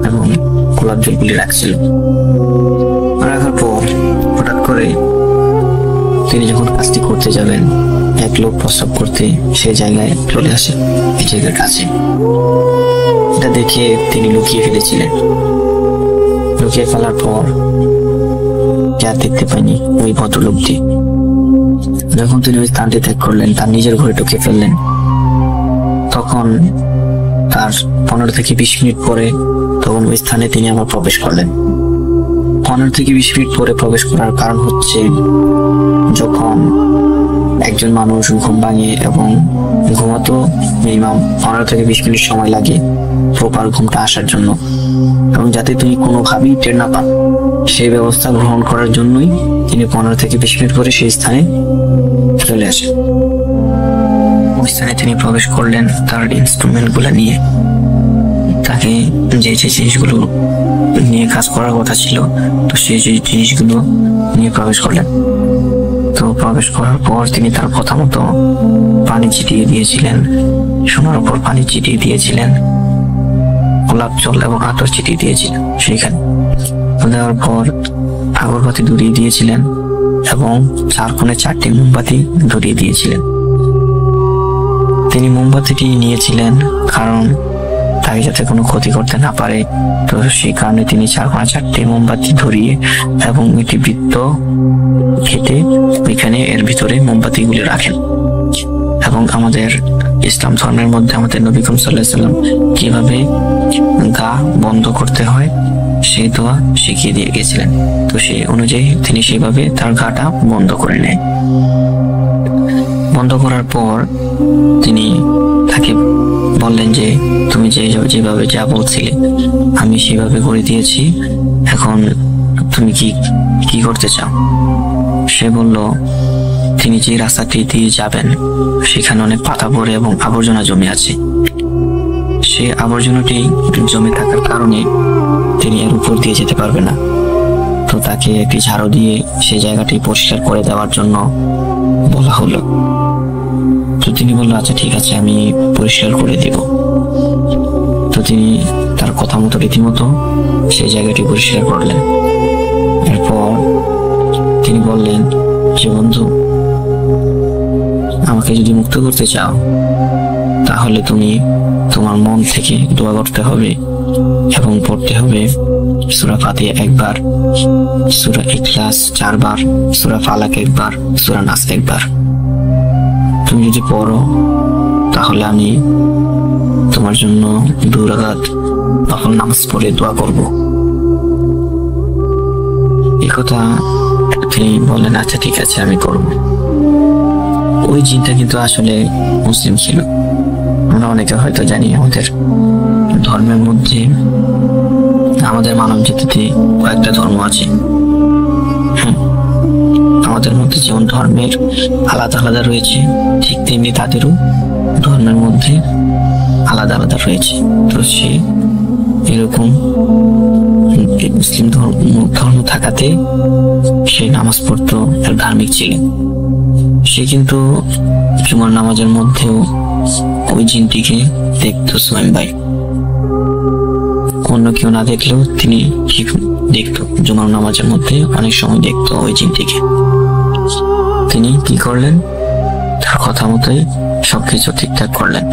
এবং গোলাপ জলগুলি রাখছিল। রাখার পর হঠাৎ করে তিনি যখন কাজটি করতে যাবেন, এক লোক প্রস্রাব করতে সেই জায়গায় চলে আসে, এই জায়গার কাছে। এটা দেখে তিনি লুকিয়ে ফেলেছিলেন। লুকিয়ে ফেলার পর যা দেখতে পায়নি ওই ভদ্রলোকটি। যখন তিনি ওই স্থানটি ত্যাগ করলেন, তার নিজের ঘরে ঢুকে ফেললেন, তখন তার 15 থেকে 20 মিনিট পরে তখন ওই স্থানে তিনি আবার প্রবেশ করলেন। 15 থেকে 20 মিনিট পরে প্রবেশ করার কারণ হচ্ছে, যখন একজন মানুষ ঘুম ভাঙে এবং ঘুমাতো মিনিমাম 15 থেকে 20 মিনিট সময় লাগে প্রপার ঘুমটা আসার জন্য, এবং যাতে তুমি কোনোভাবেই টের না পান সেই ব্যবস্থা গ্রহণ করার জন্যই তিনি 15 থেকে 20 মিনিট পরে সেই স্থানে চলে আসেন। ওই স্থানে তিনি প্রবেশ করলেন তার ইনস্ট্রুমেন্ট গুলা নিয়ে। তাকে যে যে জিনিসগুলো নিয়ে কাজ করার কথা ছিল, তো সেই জিনিসগুলো নিয়ে প্রবেশ করলেন। তো প্রবেশ করার পর তিনি তার কথা মতো পানি ছিটিয়ে দিয়েছিলেন, সোনার উপর পানি ছিটিয়ে দিয়েছিলেন, গোলাপ জল এবং আতর ছিটিয়ে দিয়েছিলেন সেইখানে। দেওয়ার পর আগরবাতি ধরিয়ে দিয়েছিলেন এবং 4 কোণে 4টি মোমবাতি ধরিয়ে দিয়েছিলেন। তিনি মোমবাতিটি নিয়েছিলেন কারণ তাকে যাতে কোনো ক্ষতি করতে না পারে, তো সেই কারণে তিনি 4 কোণে 4টি মোমবাতি ধরিয়ে এবং একটি বৃত্ত কেটে ওইখানে এর ভিতরে মোমবাতিগুলি রাখেন। এবং আমাদের ইসলাম ধর্মের মধ্যে আমাদের নবী করিম সাল্লাল্লাহু আলাইহি ওয়াসাল্লাম কিভাবে গা বন্ধ করতে হয় সেই দোয়া শিখিয়ে দিয়ে গেছিলেন। তো সেই অনুযায়ী তিনি সেভাবে তার গাটা বন্ধ করে নেয়। বন্ধ করার পর তিনি তাকে বললেন যে তুমি যেভাবে যা বলছিলে আমি সেভাবে করে দিয়েছি, এখন তুমি কি করতে চাও? সে বলল তিনি যে রাস্তাটি দিয়ে যাবেন সেখানে অনেক পাতা পড়ে এবং আবর্জনা জমে আছে। সে আবর্জনাটি জমে থাকার কারণে তিনি এর উপর দিয়ে যেতে পারবে না। তো তাকে একটি ঝাড়ু দিয়ে সেই জায়গাটি পরিষ্কার করে দেওয়ার জন্য বলা হলো। তো তিনি বলল আচ্ছা ঠিক আছে, আমি পরিষ্কার করে দেব। তো তিনি তার কথা মতো রীতিমতো সেই জায়গাটি পরিষ্কার করলেন। এরপর তিনি বললেন যে বন্ধু, আমাকে যদি মুক্ত করতে চাও তাহলে তুমি তোমার মন থেকে দোয়া করতে হবে এবং পড়তে হবে সূরা ফাতিহা 1 বার, সূরা ইখলাস 4 বার, সূরা ফালাক 1 বার, সূরা নাস 1 বার। তুমি যদি পড়ো তাহলে আমি তোমার জন্য 2 রাকাত নফল নামাজ পড়ে দোয়া করব। এই কথা তিনি বললেন আচ্ছা ঠিক আছে আমি করব। ওই জিনটা কিন্তু আসলে মুসলিম ছিল। আমরা অনেকে হয়তো জানি আমাদের ধর্মের মধ্যে, আমাদের মানব জাতিতে কয়েকটা ধর্ম আছে। আমাদের মধ্যে যেমন ধর্মের আলাদা আলাদা রয়েছে, ঠিক তেমনি তাদেরও ধর্মের মধ্যে আলাদা আলাদা রয়েছে। তো সে এরকম মুসলিম ধর্ম থাকাতে সে নামাজ পড়তো, আর ধার্মিক ছিলেন। সে কিন্তু জুমার নামাজের মধ্যেও ওই জিনটিকে দেখতো সোহেম ভাই। অন্য কেউ না দেখলেও তিনি ঠিক দেখতো, জুমার নামাজের মধ্যে অনেক সময় দেখতো ওই জিনটিকে। তিনি কি করলেন, তার কথা মতোই সবকিছু ঠিকঠাক করলেন।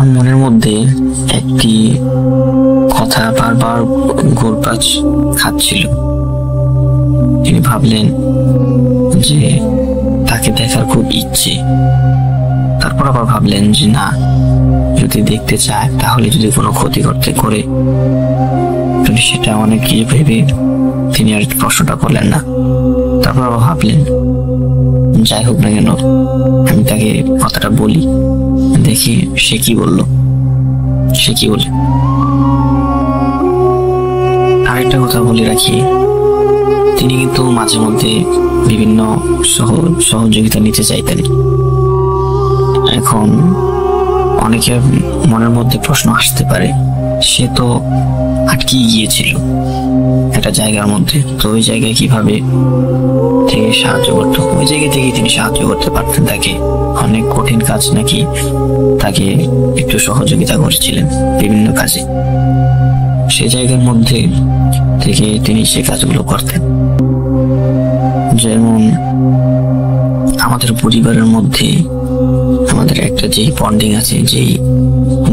তার মনের মধ্যে একটি কথা বারবার ঘুরপাক খাচ্ছিল। তিনি ভাবলেন যে তাকে দেখার খুব ইচ্ছে। তারপর আবার ভাবলেন যে না, যদি দেখতে চায় তাহলে যদি কোনো ক্ষতি করে কিন্তু সেটা অনেক কিছু ভেবে তিনি আর প্রশ্নটা করলেন না। তারপর আবার ভাবলেন যাই হোক না কেন আমি তাকে কথাটা বলি, দেখি সে কি বললো। আরেকটা কথা বলে রাখি, তিনি কিন্তু মাঝে মধ্যে বিভিন্ন সহযোগিতা নিতে চাইতেন। এখন অনেকের মনের মধ্যে প্রশ্ন আসতে পারে, সে তো আটকে গিয়েছিল একটা জায়গার মধ্যে, তো ওই জায়গায় কিভাবে থেকে সাহায্য করতো? ওই জায়গা থেকে তিনি সাহায্য করতে পারতেন তাকে। অনেক কঠিন কাজ নাকি তাকে একটু সহযোগিতা করেছিলেন বিভিন্ন কাজে, সে জায়গার মধ্যে থেকে তিনি সে কাজগুলো করতেন। যেমন আমাদের পরিবারের মধ্যে আমাদের একটা যেই বন্ডিং আছে, যেই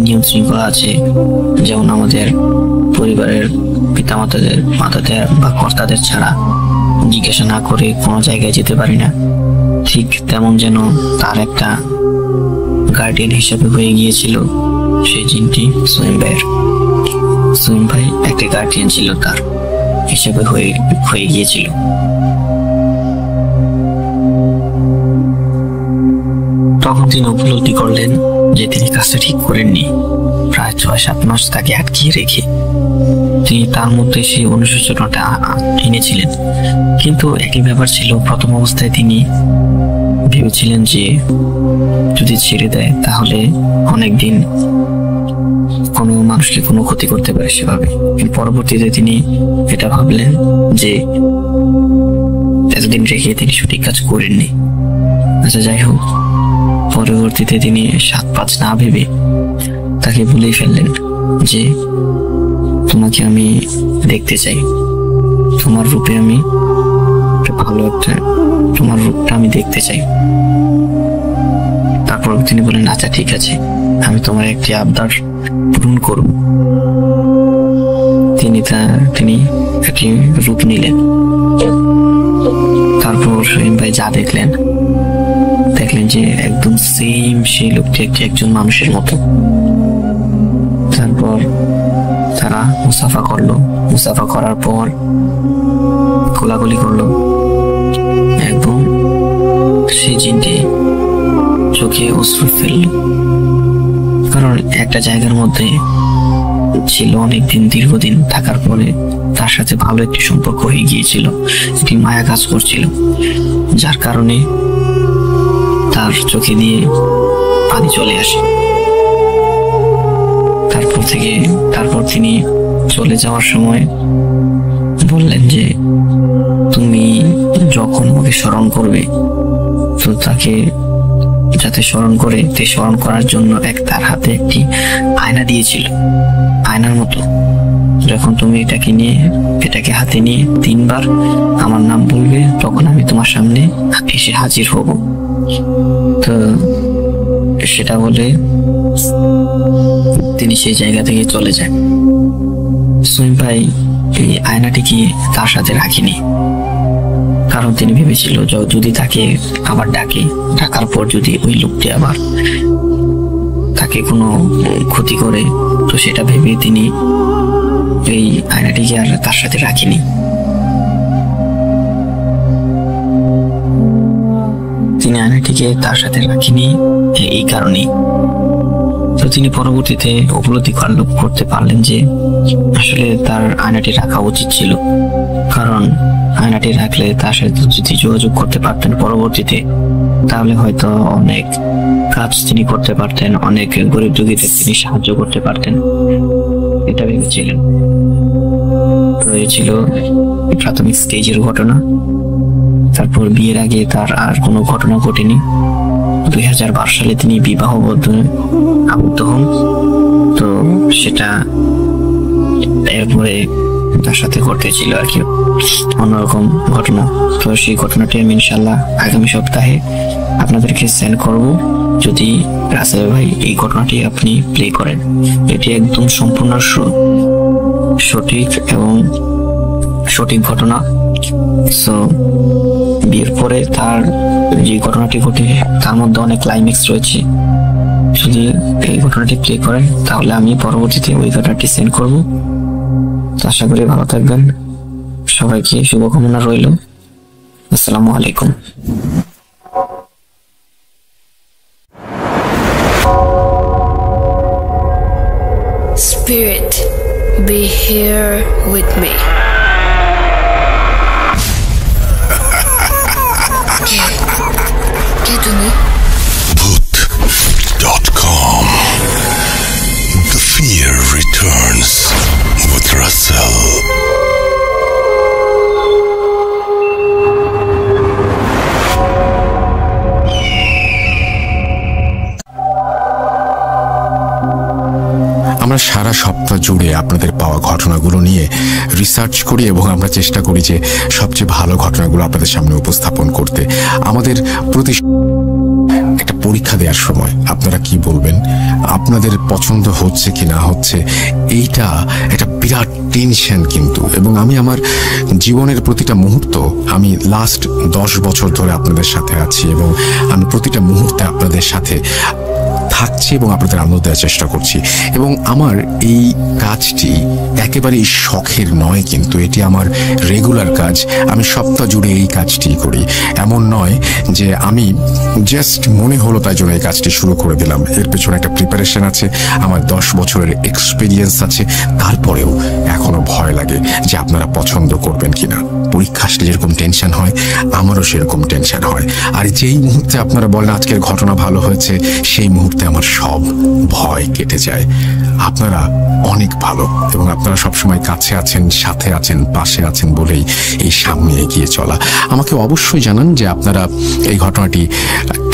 নিয়ম শৃঙ্খলা আছে, যেমন আমাদের পরিবারের পিতামাতাদের বা কর্তাদের ছাড়া জিজ্ঞাসা না করে কোনো জায়গায় যেতে পারি না, ঠিক তেমন যেন তার একটা গার্ডিয়ান হিসেবে হয়ে গিয়েছিল সেই জিনটি সোহেম ভাই একটা গার্ডিয়ান ছিল, তার হিসেবে হয়ে গিয়েছিল। তখন তিনি উপলব্ধি করলেন যে তিনি কাজটা ঠিক করেননি। প্রায় 6-7 মাস তাকে আটকিয়ে রেখে তিনি তার মধ্যে সেই অনুশোচনাটা এনেছিলেন। কিন্তু একই ব্যাপার ছিল, প্রথম অবস্থায় তিনি ভেবেছিলেন যে যদি ছেড়ে দেয় তাহলে অনেকদিন কোনো মানুষকে কোনো ক্ষতি করতে পারে সেভাবে। কিন্তু পরবর্তীতে তিনি এটা ভাবলেন যে এতদিন রেখে তিনি সঠিক কাজ করেননি। আচ্ছা যাই হোক, পরবর্তীতে তিনি 7-5 না ভেবে তাকে বলেই ফেললেন যে তোমাকে আমি দেখতে চাই, তোমার রূপে আমি ভালো একটা তোমার রূপটা আমি দেখতে চাই। তারপর তিনি বলেন আচ্ছা ঠিক আছে, আমি তোমার একটি আবদার পূরণ করব। তিনি একটি রূপ নিলেন। তারপর সোহেম ভাই যা দেখলেন যে একদম সেম সেই লোকটি একজন মানুষের মতো। তারপর তারা মুসাফা করার পর কোলাকুলি করলো। একদম সেই জিনটি চোখে অশ্রু ফেলল, কারণ একটা জায়গার মধ্যে ছিল অনেকদিন, দীর্ঘদিন থাকার পরে তার সাথে ভালো একটি সম্পর্ক হয়ে গিয়েছিল, একটি মায়া কাজ করছিল, যার কারণে তার চোখে দিয়ে পানি চলে আসে। তারপর তিনি চলে যাওয়ার সময় বললেন যে তুমি যখন আমাকে স্মরণ করবে তো তাকে যাতে স্মরণ করার জন্য তার হাতে একটি আয়না দিয়েছিল, আয়নার মতো। যখন তুমি এটাকে হাতে নিয়ে 3 বার আমার নাম বলবে, তখন আমি তোমার সামনে এসে হাজির হব। তো সেটা বলে তিনি সেই জায়গা থেকে চলে যায়। সোহেম ভাই এই আয়নাটিকে তার সাথে রাখিনি, কারণ তিনি ভেবেছিল যদি তাকে আবার ডাকার পর যদি ওই লোকটি আবার তাকে কোনো ক্ষতি করে, তো সেটা ভেবে তিনি এই আয়নাটিকে আর তার সাথে রাখিনি। তিনি আয়নাটিকে তার সাথে রাখিনি এই কারণেই। তো তিনি পরবর্তীতে উপলব্ধি করতে পারলেন যে আসলে তার আয়নাটি রাখা উচিত ছিল, কারণ আয়নাটি রাখলে তার সাথে যদি যোগাযোগ করতে পারতেন পরবর্তীতে, তাহলে হয়তো অনেক কাজ তিনি করতে পারতেন, অনেক গরিব দুঃখীদের তিনি সাহায্য করতে পারতেন, এটা ভেবেছিলেন। তো এই ছিল প্রাথমিক স্টেজের ঘটনা। তারপর বিয়ের আগে তার আর কোনো ঘটনা ঘটেনি। 2012 সালে তিনি বিবাহবদ্ধ আবদ্ধ হন। তো সেটা এরপরে তার সাথে ঘটেছিল আর কি, অন্যরকম ঘটনা। তো সেই ঘটনাটি আমি ইনশাল্লাহ আগামী সপ্তাহে আপনাদেরকে সেন্ড করব, যদি রাসেল ভাই এই ঘটনাটি আপনি প্লে করেন। এটি একদম সম্পূর্ণ সঠিক এবং সঠিক ঘটনা। সো বিয়ের পরে তার যে ঘটনাটি ঘটে তার মধ্যে অনেক ক্লাইম্যাক্স রয়েছে। যদি এই ঘটনাটি প্লে করেন তাহলে আমি পরবর্তীতে ওই ঘটনাটি সেন্ড করব। তো আশা করি ভালো থাকবেন, সবাইকে শুভকামনা রইল। আসসালামু আলাইকুম। Spirit, be here with me. Get to me. Bhoot.com. The fear returns with Russell. আমরা সারা সপ্তাহ জুড়ে আপনাদের পাওয়া ঘটনাগুলো নিয়ে রিসার্চ করি এবং আমরা চেষ্টা করি যে সবচেয়ে ভালো ঘটনাগুলো আপনাদের সামনে উপস্থাপন করতে। আমাদের প্রতি একটা পরীক্ষা দেওয়ার সময় আপনারা কি বলবেন, আপনাদের পছন্দ হচ্ছে কি না হচ্ছে, এইটা একটা বিরাট টেনশন কিন্তু। এবং আমি আমার জীবনের প্রতিটা মুহূর্ত, আমি লাস্ট 10 বছর ধরে আপনাদের সাথে আছি এবং আমি প্রতিটা মুহূর্তে আপনাদের সাথে থাকছি এবং আপনাদের আনন্দ দেওয়ার চেষ্টা করছি। এবং আমার এই কাজটি একেবারেই শখের নয়, কিন্তু এটি আমার রেগুলার কাজ। আমি সপ্তাহ জুড়ে এই কাজটি করি। এমন নয় যে আমি জাস্ট মনে হলো তাই জন্য এই কাজটি শুরু করে দিলাম। এর পেছনে একটা প্রিপারেশন আছে, আমার 10 বছরের এক্সপিরিয়েন্স আছে। তারপরেও এখনো ভয় লাগে যে আপনারা পছন্দ করবেন কিনা। পরীক্ষা আসলে যেরকম টেনশন হয়, আমারও সেরকম টেনশন হয়। আর যেই মুহূর্তে আপনারা বলেন আজকের ঘটনা ভালো হয়েছে, সেই মুহূর্তে আমার সব ভয় কেটে যায়। আপনারা অনেক ভালো এবং আপনারা সবসময় কাছে আছেন, সাথে আছেন, পাশে আছেন বলেই এই সামনে এগিয়ে চলা। আমাকে অবশ্যই জানান যে আপনারা এই ঘটনাটি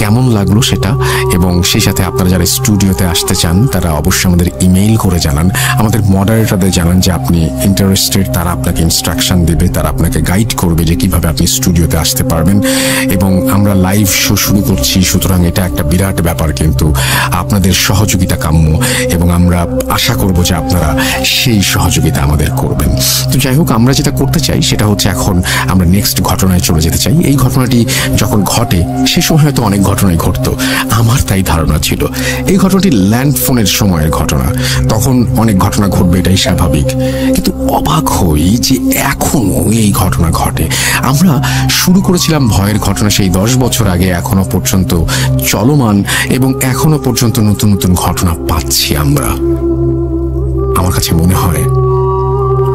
কেমন লাগলো সেটা, এবং সেই সাথে আপনারা যারা স্টুডিওতে আসতে চান তারা অবশ্যই আমাদের ইমেইল করে জানান। আমাদের মডারেটরদের জানান যে আপনি ইন্টারেস্টেড, তারা আপনাকে ইনস্ট্রাকশন দেবে, তারা আপনাকে গাইড করবে যে কিভাবে আপনি স্টুডিওতে আসতে পারবেন। এবং আমরা লাইভ শো শুরু করছি, সুতরাং এটা একটা বিরাট ব্যাপার, কিন্তু আপনাদের সহযোগিতা কাম্য এবং আমরা আশা করব যে আপনারা সেই সহযোগিতা আমাদের করবেন। তো যাই হোক, আমরা যেটা করতে চাই সেটা হচ্ছে এখন আমরা নেক্সট ঘটনায় চলে যেতে চাই। এই ঘটনাটি যখন ঘটে সে সময় হয়তো অনেক ঘটনাই ঘটতো, আমার তাই ধারণা ছিল। এই ঘটনাটি ল্যান্ড ফোনের সময়ের ঘটনা, তখন অনেক ঘটনা ঘটবে, এটাই স্বাভাবিক। কিন্তু অবাক হই যে এখনো এই ঘটনা ঘটে। আমরা শুরু করেছিলাম ভয়ের ঘটনা সেই 10 বছর আগে, এখনো পর্যন্ত চলমান এবং এখনো পর্যন্ত নতুন নতুন ঘটনা পাচ্ছি আমরা। আমার কাছে মনে হয়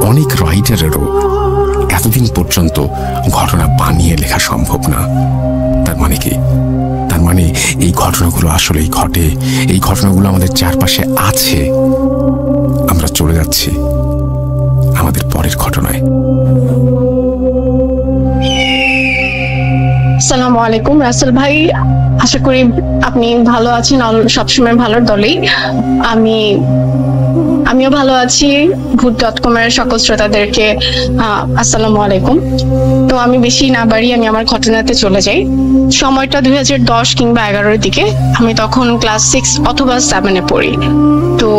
অনেক রাইটারেরও এতদিন পর্যন্ত ঘটনা বানিয়ে লেখা সম্ভব না। তার মানে কি? তার মানে এই ঘটনাগুলো আসলেই ঘটে, এই ঘটনাগুলো আমাদের চারপাশে আছে। আমরা চলে যাচ্ছি আমাদের পরের ঘটনায়। আসসালামু আলাইকুম রাসেল ভাই, আশা করি আপনি ভালো আছেন, সবসময় ভালোর দলেই। আমিও ভালো আছি। Bhoot.com এর সকল শ্রোতাদেরকে আসসালামু আলাইকুম। তো আমি বেশি না বাড়িয়ে আমি আমার ঘটনাতে চলে যাই। সময়টা 2010 কিংবা 11-এর দিকে। আমি তখন ক্লাস 6 অথবা 7-এ পড়ি। তো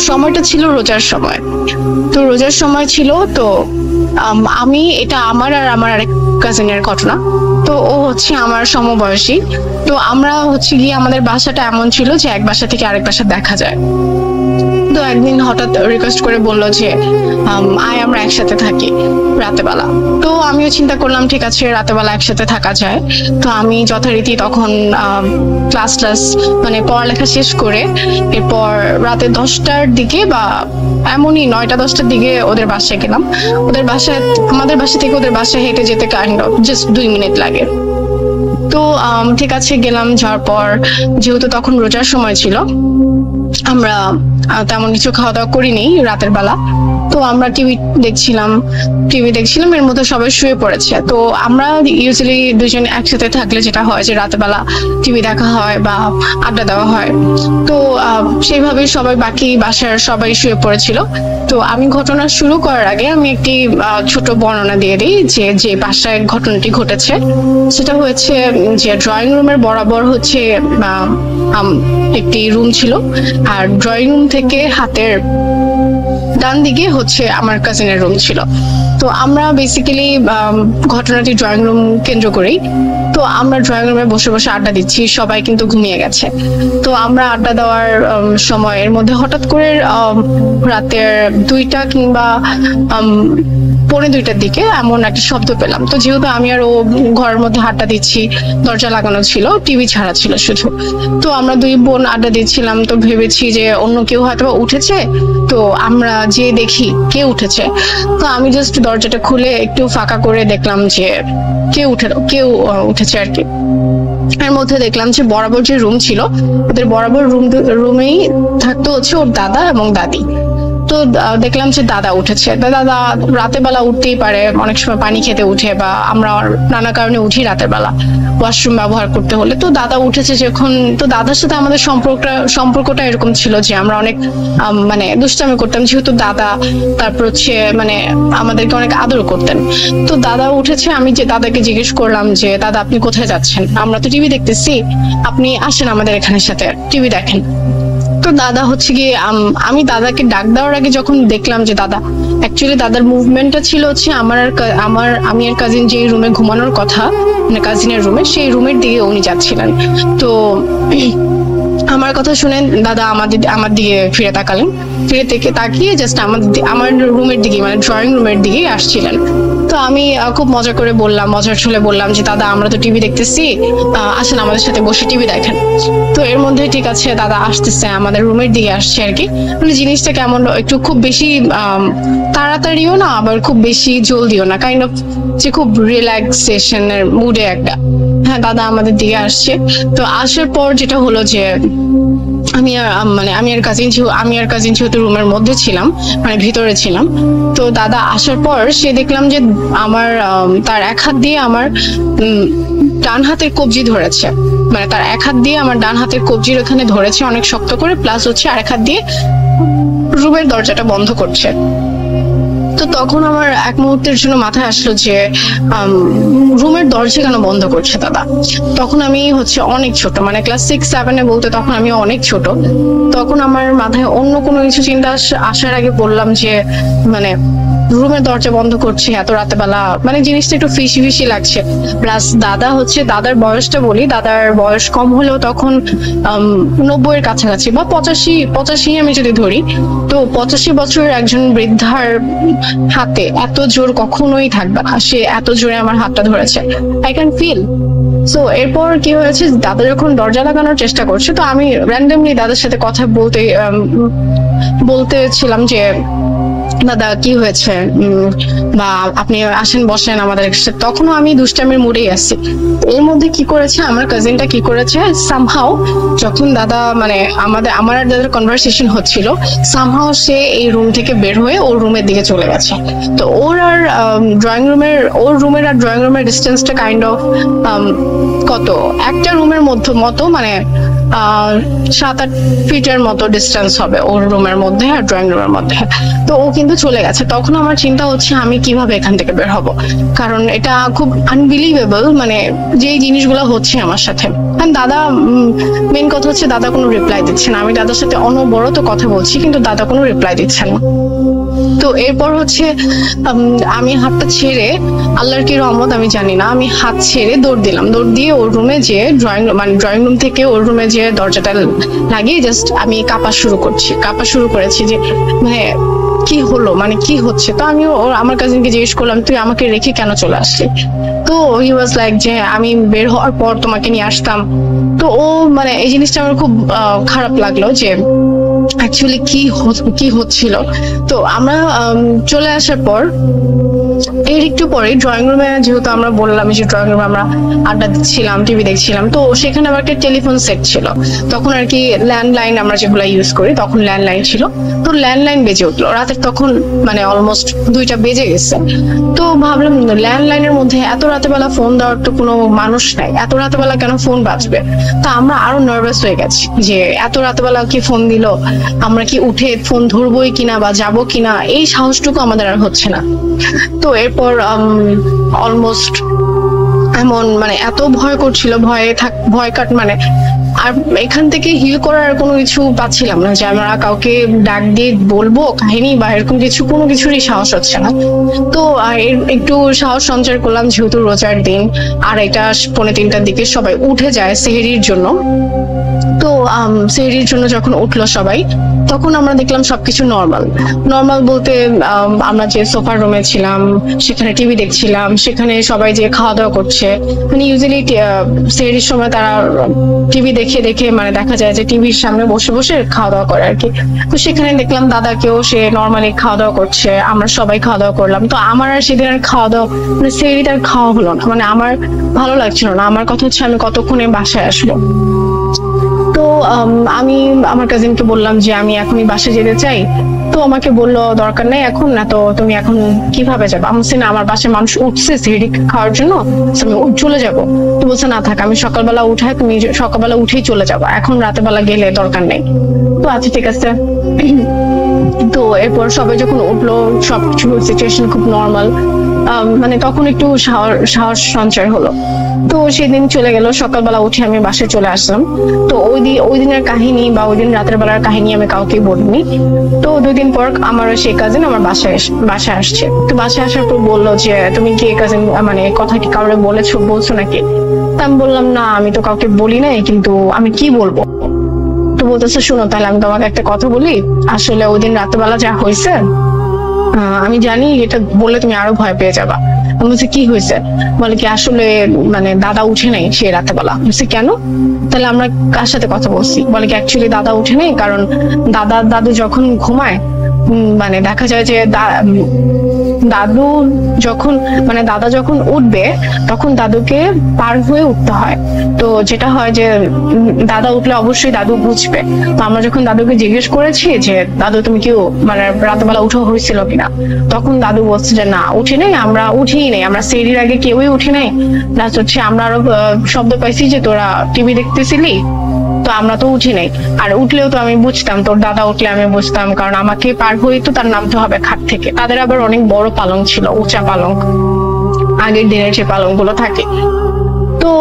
সময়টা ছিল রোজার সময়। তো রোজার সময় ছিল, তো আমি এটা আমার আর আমার আরেক কাজিনের ঘটনা। তো ও হচ্ছে আমার সমবয়সী। তো আমরা হচ্ছে গিয়ে আমাদের বাসাটা এমন ছিল যে এক বাসা থেকে আরেক বাসা দেখা যায়। তো একদিন হঠাৎ রিকোয়েস্ট করে বললো যে আয় আমরা একসাথে থাকি রাতে বেলা। তো আমিও চিন্তা করলাম ঠিক আছে রাতে বেলা একসাথে থাকা যায়। তো আমি যথারীতি তখন ক্লাস মানে পড়ালেখা শেষ করে এরপর রাতে 10টার দিকে বা এমনই 9টা-10টার দিকে ওদের বাসায় গেলাম। ওদের বাসায়, আমাদের বাসা থেকে ওদের বাসায় হেঁটে যেতে কাইন্ড অফ জাস্ট 2 মিনিট লাগে। তো ঠিক আছে গেলাম। যাওয়ার পর যেহেতু তখন রোজার সময় ছিল, আমরা তেমন কিছু খাওয়া দাওয়া করিনি রাতের বেলা। তো আমরা টিভি দেখছিলাম, এর মধ্যে সবাই শুয়ে পড়েছে। তো আমরা ইউজুয়ালি দুজন একসাথে থাকলে যেটা হয় যে রাতেবেলা টিভি দেখা হয় বা আড্ডা দেওয়া হয়। তো সেইভাবে সবাই বাকি বাসার সবাই শুয়ে পড়েছিল। তো আমি ঘটনা শুরু করার আগে আমি একটি ছোট বর্ণনা দিয়ে দিই যে বাসায় ঘটনাটি ঘটেছে। সেটা হয়েছে যে ড্রয়িং রুমের বরাবর হচ্ছে একটি রুম ছিল, আর ড্রয়িং রুম থেকে হাতের ডান দিকে হচ্ছে আমার কাজিনের রুম ছিল। তো আমরা বেসিক্যালি ঘটনাটি ড্রয়িং রুম কেন্দ্র করেই। তো আমরা ড্রয়িং রুমে বসে বসে আড্ডা দিচ্ছি, সবাই কিন্তু ঘুমিয়ে গেছে। তো আমরা আড্ডা দেওয়ার সময়ের মধ্যে হঠাৎ করে রাতের 2টা কিংবা 1:45টার দিকে এমন একটা শব্দ পেলাম। তো যেহেতু আমি আর ও ঘরের মধ্যে আড্ডা দিচ্ছি, দরজা লাগানো ছিল, টিভি ছাড়া ছিল শুধু। তো আমরা 2 বোন আড্ডা দিচ্ছিলাম, তো ভেবেছি যে অন্য কেউ হয়তো উঠেছে, তো আমরা যে দেখি কে উঠেছে। তো আমি জাস্ট দরজাটা খুলে একটু ফাঁকা করে দেখলাম যে কেউ উঠেছে আর কি। এর মধ্যে দেখলাম যে বরাবর যে রুম ছিল, ওদের বরাবর রুমেই থাকতো হচ্ছে ওর দাদা এবং দাদি। তো দেখলাম যে দাদা উঠেছে। দাদা রাতের বেলা উঠতেই পারে, অনেক সময় পানি খেতে উঠে, বা আমরা নানা কারণে উঠি রাতের বেলা ওয়াশরুম ব্যবহার করতে হলে। তো দাদা উঠেছে যখন, তো দাদার সাথে আমাদের সম্পর্কটা এরকম ছিল যে আমরা অনেক মানে দুষ্টামি করতাম, যেহেতু দাদা, তারপর হচ্ছে মানে আমাদেরকে অনেক আদর করতেন। তো দাদা উঠেছে, আমি যে দাদাকে জিজ্ঞেস করলাম যে দাদা আপনি কোথায় যাচ্ছেন? আমরা তো টিভি দেখতেছি, আপনি আসেন আমাদের এখানে সাথে টিভি দেখেন। তো দাদা হচ্ছে গিয়ে আমি দাদাকে ডাক দেওয়ার আগে যখন দেখলাম যে অ্যাকচুয়ালি দাদার মুভমেন্টটা ছিল হচ্ছে আমি আর কাজিন যে রুমে ঘুমানোর কথা, মানে কাজিনের রুমে, সেই রুমের দিকে উনি যাচ্ছিলেন। তো আমার কথা শুনে দাদা আমার দিকে ফিরে তাকিয়ে জাস্ট আমার রুমের দিকে, মানে ড্রয়িং রুমের দিকে আসছিলেন। তো আমি খুব মজার ছলে বললাম যে দাদা আমরা তো টিভি দেখতেছি, আসেন আমাদের সাথে বসে টিভি দেখেন। তো এর মধ্যে ঠিক আছে দাদা আসতেছে, আমাদের রুমের দিকে আসছে আর কি। মানে জিনিসটা কেমন, একটু খুব বেশি তাড়াতাড়িও না, আবার খুব বেশি জলদিও না, কাইন্ড অফ যে খুব রিল্যাক্সেশনের মুডে একটা। হ্যাঁ, দাদা আমাদের দিকে আসছে। তো আসার পর যেটা হলো যে আমি আর কাজিন যেহেতু রুমের মধ্যে ছিলাম, মানে ভিতরে ছিলাম। তো দাদা আসার পর সে দেখলাম যে তার এক হাত দিয়ে আমার ডান হাতের কবজি ধরেছে, মানে তার এক হাত দিয়ে আমার ডান হাতের কবজির ওখানে ধরেছে অনেক শক্ত করে, প্লাস হচ্ছে আরেক হাত দিয়ে রুমের দরজাটা বন্ধ করছে। তো তখন আমার এক মুহূর্তের জন্য মাথায় আসলো যে রুমের দরজা কেন বন্ধ করছে দাদা। তখন আমি হচ্ছে অনেক ছোট, মানে ক্লাস 6-7-এ বলতে তখন আমি অনেক ছোট। তখন আমার মাথায় অন্য কোনো কিছু চিন্তা আসার আগে বললাম যে মানে রুমের দরজা বন্ধ করছে এত রাতে বেলা, মানে জিনিসটা একটু ফিসি লাগছে। প্লাস দাদার বয়সটা বলি, দাদার বয়স কম হলেও তখন 90-এর কাছাকাছি বা 85 আমি যদি ধরি। তো 85 বছরের একজন বৃদ্ধার হাতে এত জোর কখনোই থাকবে না, সে এত জোরে আমার হাতটা ধরেছে, আই ক্যান ফিল। সো এরপর কি হয়েছে, দাদা যখন দরজা লাগানোর চেষ্টা করছে, তো আমি র্যান্ডমলি দাদার সাথে কথা বলতেছিলাম যে দাদা কি হয়েছে, বা আপনি আসেন বসেন আমাদের সাথে। তখনও আমি দুষ্টামির মুডেই আসছি। এর মধ্যে কি করেছে আমার কাজিনটা, কি করেছে সামহাও, যখন দাদা মানে আমার আর দাদার কনভারসেশন হচ্ছিল, সামহাও সে এই রুম থেকে বের হয়ে ওর রুমের দিকে চলে গেছে। তো ওর রুমের আর ড্রয়িং রুমের ডিস্টেন্সটা কাইন্ড অফ কত, একটা রুমের মতো মানে 7-8 ফিটের মতো ডিস্টেন্স হবে ওর রুমের মধ্যে আর ড্রয়িং রুমের মধ্যে। তো ও কিন্তু চলে গেছে। তখন আমার চিন্তা হচ্ছে আমি কিভাবে এখান থেকে বের হব, কারণ এটা খুব আনবিলিভেবল, মানে যে জিনিসগুলো হচ্ছে আমার সাথে। দাদা মেন কথা হচ্ছে দাদা কোনো রিপ্লাই দিচ্ছে না। আমি দাদার সাথে অনবরত কথা বলছি, কিন্তু দাদা কোনো রিপ্লাই দিচ্ছে না। তো এরপর হচ্ছে আমি হাতটা ছেড়ে, আল্লাহর কি রহমত আমি জানি না, আমি হাত ছেড়ে দৌড় দিয়ে ওর রুমে যে ড্রয়িং রুম থেকে ওর রুমে যে দরজাটা লাগিয়ে জাস্ট আমি কাঁপা শুরু করেছি যে মানে কি হলো, মানে কি হচ্ছে। তো আমি আমার কাজিনকে জিজ্ঞেস করলাম তুই আমাকে রেখে কেন চলে আসলি। তো হি ওয়াজ লাইক যে আমি বের হওয়ার পর তোমাকে নিয়ে আসতাম। তো ও মানে এই জিনিসটা আমার খুব খারাপ লাগলো যে অ্যাকচুয়ালি কি হচ্ছিল। তো আমরা চলে আসার পর এর একটু পরে ড্রয়িং রুমে, যেহেতু আমরা বললাম যে ড্রয়িং রুমে আমরা আড্ডা দিচ্ছিলাম, টিভি দেখছিলাম, তো সেখানে আমার একটা টেলিফোন সেট ছিল। তখন আর কি ল্যান্ডলাইন আমরা যেগুলো ইউজ করি, তখন ল্যান্ডলাইন ছিল। তো ল্যান্ডলাইন বেজে উঠলো রাতের, তখন মানে অলমোস্ট 2টা বেজে গেছে। তো ভাবলাম ল্যান্ডলাইনের মধ্যে এত রাতেবেলা ফোন দেওয়ার তো কোনো মানুষ নাই, এত রাতেবেলা কেন ফোন বাজবে। তো আমরা আরো নার্ভাস হয়ে গেছি যে এত রাতেবেলা কি ফোন দিল, আমরা কি উঠে ফোন ধরবোই কিনা বা যাবো কিনা, এই সাহসটুকু আমাদের আর হচ্ছে না। তো এরপর অলমোস্ট এমন মানে এত ভয় করছিল, ভয় কাট মানে আর এখান থেকে হিল করার কোনো কিছু পাচ্ছিলাম না যে আমরা কাউকে ডাক দিয়ে বলবো কাহিনী বা এরকম কিছু, কোনো কিছুরই সাহস হচ্ছে না। তো একটু সাহস সঞ্চার করলাম, যেহেতু রোজার দিন, 2:30-3:45 দিকে সবাই উঠে যায় সেহরির জন্য। তো সেহরির জন্য যখন উঠলো সবাই, তখন আমরা দেখলাম সবকিছু নর্মাল বলতে আমরা যে সোফার রুমে ছিলাম সেখানে টিভি দেখছিলাম, সেখানে সবাই যে খাওয়া দাওয়া করছে, মানে ইউজুয়ালি সেহরির সময় তারা টিভি দেখে মানে দেখা যায় যে টিভির সামনে বসে বসে খাওয়া দাওয়া করে আর কি। তো সেখানে দেখলাম দাদাকেও সে নর্মালি খাওয়া দাওয়া করছে, আমরা সবাই খাওয়া দাওয়া করলাম। তো আমার আর সেদিন আর খাওয়া দাওয়া মানে সেহরিতে আর খাওয়া হলো না, মানে আমার ভালো লাগছিল না। আমার কথা হচ্ছে আমি কতক্ষণে বাসায় আসবো। তো আমি আমার কাজিনকে বললাম যে আমি এখনই বাসায় যেতে চাই। তো আমাকে বললো দরকার নেই এখন না, তো তুমি এখন কিভাবে যাবে। আমি বলছি না, আমার বাসায় মানুষ উঠছে সেহরি খাওয়ার জন্য, আমি চলে যাবো। তো বলছে না থাক, আমি সকালবেলা উঠাই, তুমি সকালবেলা উঠেই চলে যাবো, এখন রাতের বেলা গেলে দরকার নেই। তো আচ্ছা ঠিক আছে। তো এরপর সবাই যখন উঠলো, সবকিছু সিচুয়েশন খুব নর্মাল, মানে তখন একটু সাহস সঞ্চয় হলো। তো সেদিন চলে গেল, সকালবেলা উঠে আমি বাসায় চলে আসলাম। তো ওই দিনের কাহিনী বা ওই দিন রাতের বেলার কাহিনী আমি কাউকে বলিনি। তো 2 দিন পর আমার সেই কাজিন আমার বাসায় আসছে। তো বাসায় আসার পর বললো যে তুমি কি কাজিন মানে কথা কি কাউকে বলছো নাকি। তা আমি বললাম না, আমি তো কাউকে বলি নাই, কিন্তু আমি কি বলবো। তো বলতেছে শোনো তাহলে আমি তোমাকে একটা কথা বলি, আসলে ওই দিন রাতের যা হয়েছে আমি জানি, এটা বললে তুমি আরো ভয় পেয়ে যাবা। আমি বলছি কি হয়েছে, বলে কি আসলে মানে দাদা উঠে নাই সে রাতেবেলা। বলছি কেন, তাহলে আমরা কার সাথে কথা বলছি। বলে কি অ্যাকচুয়ালি দাদা উঠে নাই, কারণ দাদু যখন ঘুমায় মানে দেখা যায় যে দাদা যখন উঠবে তখন দাদুকে পার হয়ে উঠতে হয়। তো যেটা হয় যে দাদা উঠলে অবশ্যই দাদু বুঝবে। তো আমরা যখন দাদুকে জিজ্ঞেস করেছি যে দাদু তুমি কি মানে রাতবেলা উঠা হয়েছিল কিনা, তখন দাদু বলছে যে না উঠি নাই, আমরা উঠিই নাই, আমরা সেরির আগে কেউই উঠি নাই। প্লাস হচ্ছে আমরা আরো শব্দ পাইছি যে তোরা টিভি দেখতেছিলি, তো আমরা তো উঠি নাই। আর উঠলেও তো আমি বুঝতাম, তোর দাদা উঠলে আমি বুঝতাম, কারণ আমাকে পার হয়ে তো তার নামতে হবে খাট থেকে। তাদের আবার অনেক বড় পালং ছিল, উঁচা পালং, আগের দিনের যে পালং গুলো থাকে। তো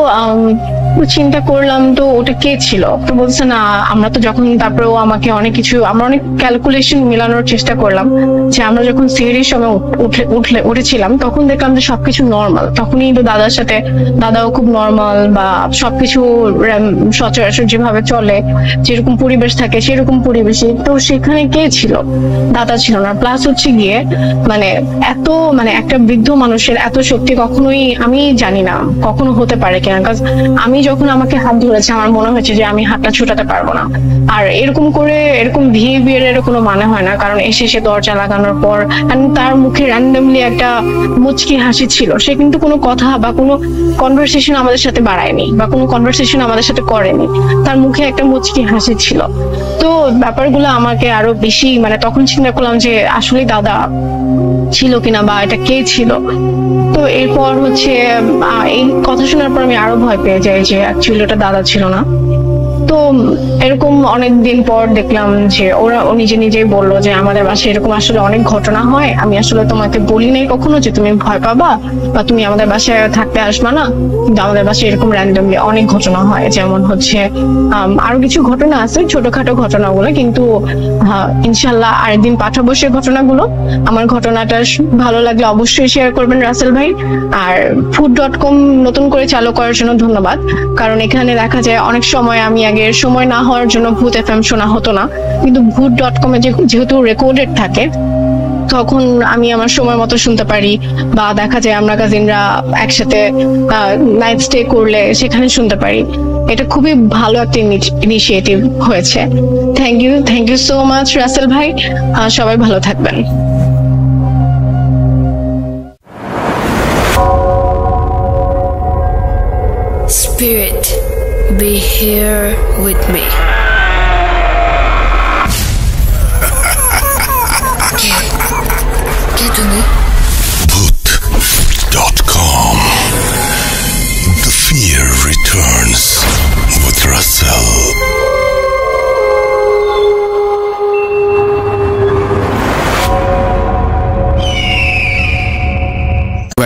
চিন্তা করলাম তো ওটা কে ছিল। তো বলছে না আমরা তো যখন, তারপরে ও আমাকে আমরা অনেক ক্যালকুলেশন মেলানোর চেষ্টা করলাম যে আমরা যখন সেহরির সময় উঠেছিলাম তখন দেখলাম যে সবকিছু নর্মাল। তখনই তো দাদাও খুব নর্মাল, বা সবকিছু সচরাচর যেভাবে চলে, যেরকম পরিবেশ থাকে সেরকম পরিবেশে। তো সেখানে কে ছিল, দাদা ছিল না। প্লাস হচ্ছে গিয়ে মানে একটা বৃদ্ধ মানুষের এত শক্তি কখনোই আমি জানি না কখনো হতে পারে কিনা। আমি যখন আমাকে হাত ধরেছে আমার মনে হয়েছে যে আমি হাতটা ছুটাতে পারবো না। আর এরকম বিহেভিয়ারের কোনো মানে হয় না, কারণ এসে দরজা লাগানোর পর তার মুখে র্যান্ডমলি একটা মুচকি হাসি ছিল। সে কিন্তু কোনো কথা বা কোনো কনভারসেশন আমাদের সাথে বাড়ায়নি বা কোনো কনভারসেশন আমাদের সাথে করেনি, তার মুখে একটা মুচকি হাসি ছিল। তো ব্যাপারগুলো আমাকে আরো বেশি মানে তখন চিন্তা করলাম যে আসলে দাদা ছিল কিনা বা এটা কে ছিল। তো এরপর হচ্ছে এই কথা শোনার পর আমি আরো ভয় পেয়ে যাই যে অ্যাকচুয়ালি ওটা দাদা ছিল না। তো এরকম অনেকদিন পর দেখলাম যে ও নিজেই বললো যে আমাদের বাসায় এরকম আসলে অনেক ঘটনা হয়, আমি আসলে তোমাকে বলি নাই কখনো যে তুমি ভয় পাবা বা তুমি আমাদের বাসায় থাকতে আসবা না, কিন্তু আমাদের বাসায় এরকম র্যান্ডমলি অনেক ঘটনা হয়। যেমন হচ্ছে আরো কিছু ঘটনা আছে, ছোটখাটো ঘটনাগুলো, কিন্তু ইনশাল্লাহ আরেকদিন পাঠাবো সে ঘটনাগুলো। আমার ঘটনাটা ভালো লাগলে অবশ্যই শেয়ার করবেন রাসেল ভাই। আর food.com নতুন করে চালু করার জন্য ধন্যবাদ, কারণ এখানে দেখা যায় অনেক সময় আমি আগে সময় না হওয়ার জন্য ভূত FM শোনা হতো না, কিন্তু food.com যেহেতু রেকর্ডেড থাকে তখন আমি আমার সময় মতো শুনতে পারি, বা দেখা যায় আমরা কাজিনরা একসাথে নাইট স্টে করলে সেখানে শুনতে পারি। এটা খুবই ভালো একটা ইনিশিয়েটিভ হয়েছে। Thank you so much Russell ভাই, সবাই ভালো থাকবেন। to me? Bhoot.com. The fear returns with Russell.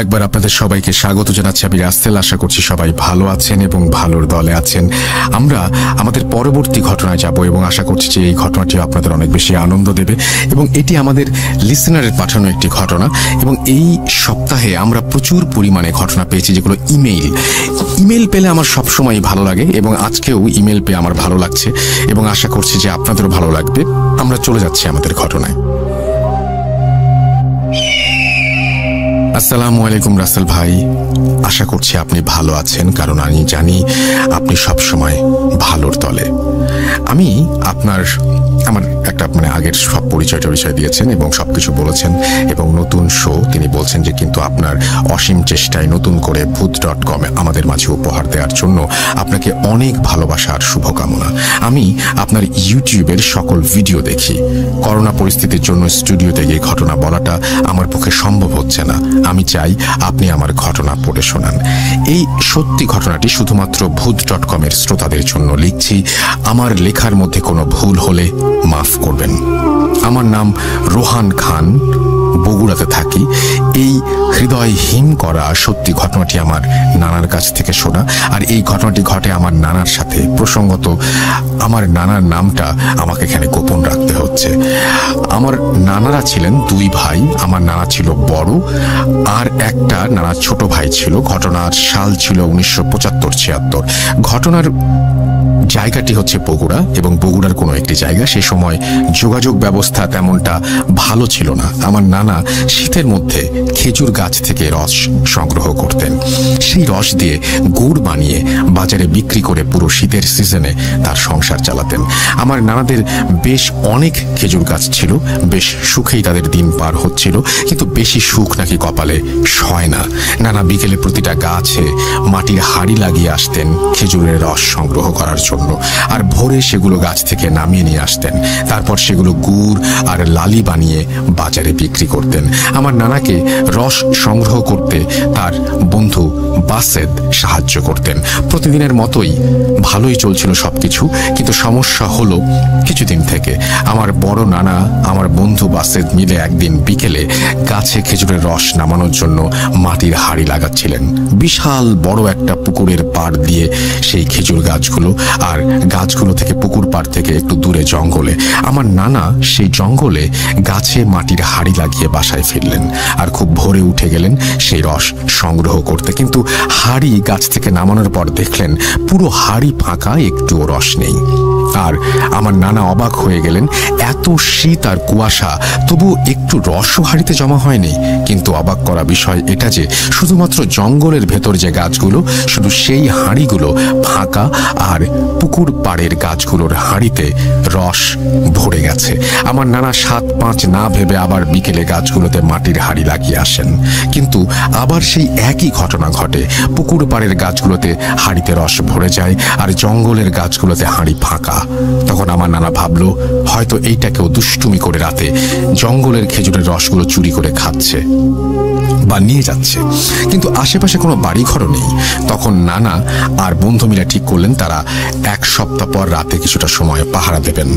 একবার আপনাদের সবাইকে স্বাগত জানাচ্ছি। আমি রাসেল। আশা করছি সবাই ভালো আছেন এবং ভালোর দলে আছেন। আমরা আমাদের পরবর্তী ঘটনায় যাব এবং আশা করছি যে এই ঘটনাটি আপনাদের অনেক বেশি আনন্দ দেবে এবং এটি আমাদের লিসেনারের পাঠানো একটি ঘটনা এবং এই সপ্তাহে আমরা প্রচুর পরিমাণে ঘটনা পেয়েছি যেগুলো ইমেল পেলে আমার সবসময় ভালো লাগে এবং আজকেও ইমেল পেয়ে আমার ভালো লাগছে এবং আশা করছি যে আপনাদেরও ভালো লাগবে। আমরা চলে যাচ্ছি আমাদের ঘটনায়। আসসালামু আলাইকুম রাসেল ভাই, আশা করছি আপনি ভালো আছেন, কারণ আমি জানি আপনি সবসময় ভালোর দলে। আমি আমার একটা আগের সব পরিচয়টা দিয়েছেন এবং সবকিছু বলেছেন এবং নতুন শো তিনি বলছেন যে কিন্তু আপনার অসীম চেষ্টায় নতুন করে Bhoot.com আমাদের মাঝে উপহার দেওয়ার জন্য আপনাকে অনেক ভালোবাসা আর শুভকামনা। আমি আপনার ইউটিউবের সকল ভিডিও দেখি। করোনা পরিস্থিতির জন্য স্টুডিওতে গিয়ে ঘটনা বলাটা আমার পক্ষে সম্ভব হচ্ছে না। আমি চাই আপনি আমার ঘটনা পড়ে শোনান। এই সত্যি ঘটনাটি শুধুমাত্র Bhoot.com এর শ্রোতাদের জন্য লিখছি। আমার লেখার মধ্যে কোনো ভুল হলে মাফ করবেন। আমার নাম রোহান খান, বগুড়াতে থাকি। এই হৃদয় হিম করা সত্যি ঘটনাটি আমার নানার কাছ থেকে শোনা, আর এই ঘটনাটি ঘটে আমার নানার সাথে। প্রসঙ্গত আমার নানার নামটা আমাকে এখানে গোপন রাখতে হচ্ছে। আমার নানারা ছিলেন দুই ভাই। আমার নানা ছিল বড়, আর একটা নানা ছোট ভাই ছিল। ঘটনার সাল ছিল 1975-76। ঘটনার জায়গাটি হচ্ছে বগুড়া এবং বগুড়ার কোনো একটি জায়গা। সে সময় যোগাযোগ ব্যবস্থা তেমনটা ভালো ছিল না। আমার নানা শীতের মধ্যে খেজুর গাছ থেকে রস সংগ্রহ করতেন। সেই রস দিয়ে গুড় বানিয়ে বাজারে বিক্রি করে পুরো শীতের সিজনে তার সংসার চালাতেন। আমার নানাদের বেশ অনেক খেজুর গাছ ছিল, বেশ সুখেই তাদের দিন পার হচ্ছিল, কিন্তু বেশি সুখ নাকি কপালে সয় না। নানা বিকেলে প্রতিটা গাছে মাটির হাড়ি লাগিয়ে আসতেন খেজুরের রস সংগ্রহ করার জন্য, আর ভোরে সেগুলো গাছ থেকে নামিয়ে নিয়ে আসতেন। তারপর সেগুলো গুড় আর লালি বানিয়ে বাজারে বিক্রি করতেন। আমার নানাকে রস সংগ্রহ করতে তার বন্ধু বাসেদ সাহায্য করতেন। প্রতিদিনের মতোই ভালোই চলছিল সবকিছু, কিন্তু সমস্যা হলো কিছুদিন থেকে। আমার বড় নানা আমার বন্ধু বাসেদ মিলে একদিন বিকেলে গাছে খেজুরের রস নামানোর জন্য মাটির হাড়ি লাগাচ্ছিলেন। বিশাল বড় একটা পুকুরের পাড় দিয়ে সেই খেজুর গাছগুলো, আর গাছগুলো থেকে পুকুর পাড় থেকে একটু দূরে জঙ্গলে। আমার নানা সেই জঙ্গলে গাছে মাটির হাড়ি লাগিয়ে বাসায় ফিরলেন, আর খুব ভোরে উঠে গেলেন সেই রস সংগ্রহ করতে। কিন্তু হাড়ি গাছ থেকে নামানোর পর দেখলেন পুরো হাড়ি ফাঁকা, একটুও রস নেই। আর আমার নানা অবাক হয়ে গেলেন, এত শীত আর কুয়াশা, তবু একটু রসও হাড়িতে জমা হয়নি। কিন্তু অবাক করা বিষয় এটা যে শুধুমাত্র জঙ্গলের ভেতর যে গাছগুলো, শুধু সেই হাড়িগুলো ফাঁকা, আর পুকুর পাড়ের গাছগুলোর হাড়িতে রস ভরে গেছে। আমার নানা 7-5 না ভেবে আবার বিকেলে গাছগুলোতে মাটির হাড়ি লাগিয়ে আসেন, কিন্তু আবার সেই একই ঘটনা ঘটে। পুকুর পাড়ের গাছগুলোতে হাড়িতে রস ভরে যায়, আর জঙ্গলের গাছগুলোতে হাড়ি ফাঁকা। তখন আমার নানা ভাবলো হয়তো এইটা কেউ দুষ্টুমি করে রাতে জঙ্গলের খেজুরের রসগুলো চুরি করে খাচ্ছে বা নিয়ে যাচ্ছে, কিন্তু আশেপাশে কোনো বাড়িঘরও নেই। তখন নানা আর বন্ধু মিলে ঠিক করলেন তারা 1 সপ্তাহ পর রাতে কিছুটা সময় পাহারা দেবেন।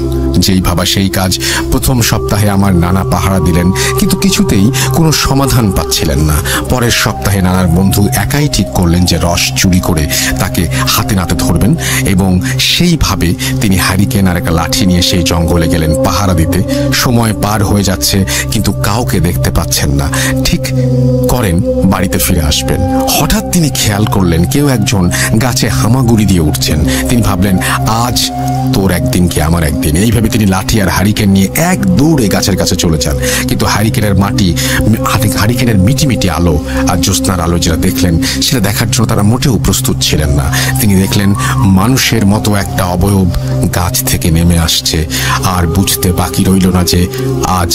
যেই ভাবা সেই কাজ। প্রথম সপ্তাহে আমার নানা পাহারা দিলেন, কিন্তু কিছুতেই কোনো সমাধান পাচ্ছিলেন না। পরের সপ্তাহে নানার বন্ধু একাই ঠিক করলেন যে রস চুরি করে তাকে হাতে নাতে ধরবেন, এবং সেইভাবে তিনি হ্যারিকেন আর একটা লাঠি নিয়ে সেই জঙ্গলে গেলেন পাহারা দিতে। সময় পার হয়ে যাচ্ছে, কিন্তু কাউকে দেখতে পাচ্ছেন না। ঠিক করেন বাড়িতে ফিরে আসবেন। হঠাৎ তিনি খেয়াল করলেন কেউ একজন গাছে হামাগুড়ি দিয়ে উঠছেন। তিনি ভাবলেন আজ তোর একদিন কি আমার একদিন। এইভাবে তিনি লাঠি আর হারিকেন নিয়ে এক দৌড়ে গাছের কাছে চলে যান। কিন্তু হারিকেনের মিটিমিটি আলো আর জ্যোৎস্নার আলো যেটা দেখলেন সেটা দেখার জন্য তারা মোটেও প্রস্তুত ছিলেন না। তিনি দেখলেন মানুষের মতো একটা অবয়ব গাছ থেকে নেমে আসছে, আর বুঝতে বাকি রইল না যে আজ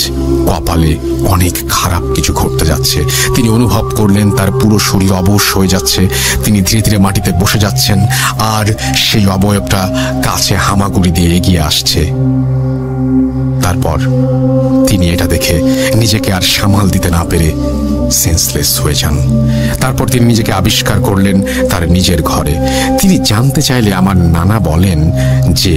কপালে অনেক খারাপ কিছু ঘটতে যাচ্ছে। তিনি অনুভব করলেন তার পুরো শরীর অবশ হয়ে যাচ্ছে। তিনি ধীরে ধীরে মাটিতে বসে যাচ্ছেন, আর সেই অবয়বটা গাছে হামাগুড়ি দিয়ে এগিয়ে আসছে। তারপর তিনি এটা দেখে নিজেকে আর সামাল দিতে না পেরে সেন্সলেস হয়ে যান। তারপর তিনি নিজেকে আবিষ্কার করলেন তার নিজের ঘরে। তিনি জানতে চাইলে আমার নানা বলেন যে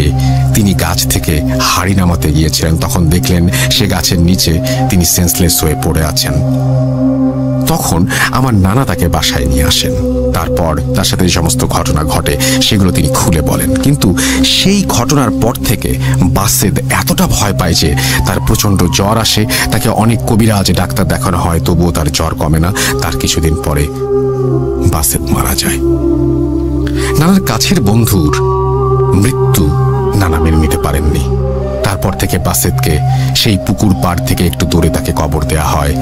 তিনি গাছ থেকে হাড়ি নামাতে গিয়েছিলেন, তখন দেখলেন সে গাছের নিচে তিনি সেন্সলেস হয়ে পড়ে আছেন। তখন আমার নানা তাকে বাসায় নিয়ে আসেন। তারপর তার সাথে যে সমস্ত ঘটনা ঘটে সেগুলো তিনি খুলে বলেন। কিন্তু সেই ঘটনার পর থেকে বাসেদ এতটা ভয় পায় যে তার প্রচন্ড জ্বর আসে। তাকে অনেক কবিরাজ ডাক্তার দেখানো হয়, তবুও তার জ্বর কমে না। তার কিছুদিন পরে বাসেদ মারা যায়। নানার কাছের বন্ধুর মৃত্যু নানা মেনে নিতে পারেননি। তারপর থেকে বাসেদকে সেই পুকুর পাড় থেকে একটু দূরে তাকে কবর দেয়া হয়।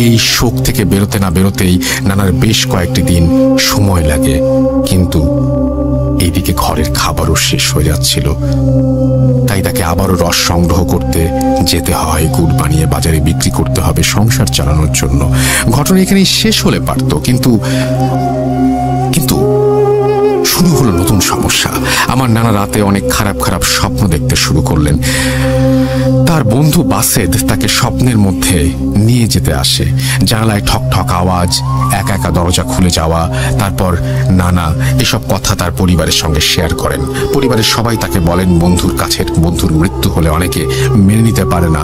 এই শোক থেকে বেরোতে না বেরোতেই নানার বেশ কয়েকটি দিন সময় লাগে, কিন্তু এইদিকে ঘরের খাবারও শেষ হয়ে যাচ্ছিল। তাই তাকে আবারও রস সংগ্রহ করতে যেতে হয়, গুড় বানিয়ে বাজারে বিক্রি করতে হবে সংসার চালানোর জন্য। ঘটনা এখানেই শেষ হলে পারত, কিন্তু শুরু হলো নতুন সমস্যা। আমার নানা রাতে অনেক খারাপ খারাপ স্বপ্ন দেখতে শুরু করলেন। তার বন্ধু বাসেদ তাকে স্বপ্নের মধ্যে নিয়ে যেতে আসে। জানালায় ঠক ঠক আওয়াজ, একা একা দরজা খুলে যাওয়া। তারপর নানা এসব কথা তার পরিবারের সঙ্গে শেয়ার করেন। পরিবারের সবাই তাকে বলেন বন্ধুর কাছের বন্ধুর মৃত্যু হলে অনেকে মেনে নিতে পারে না,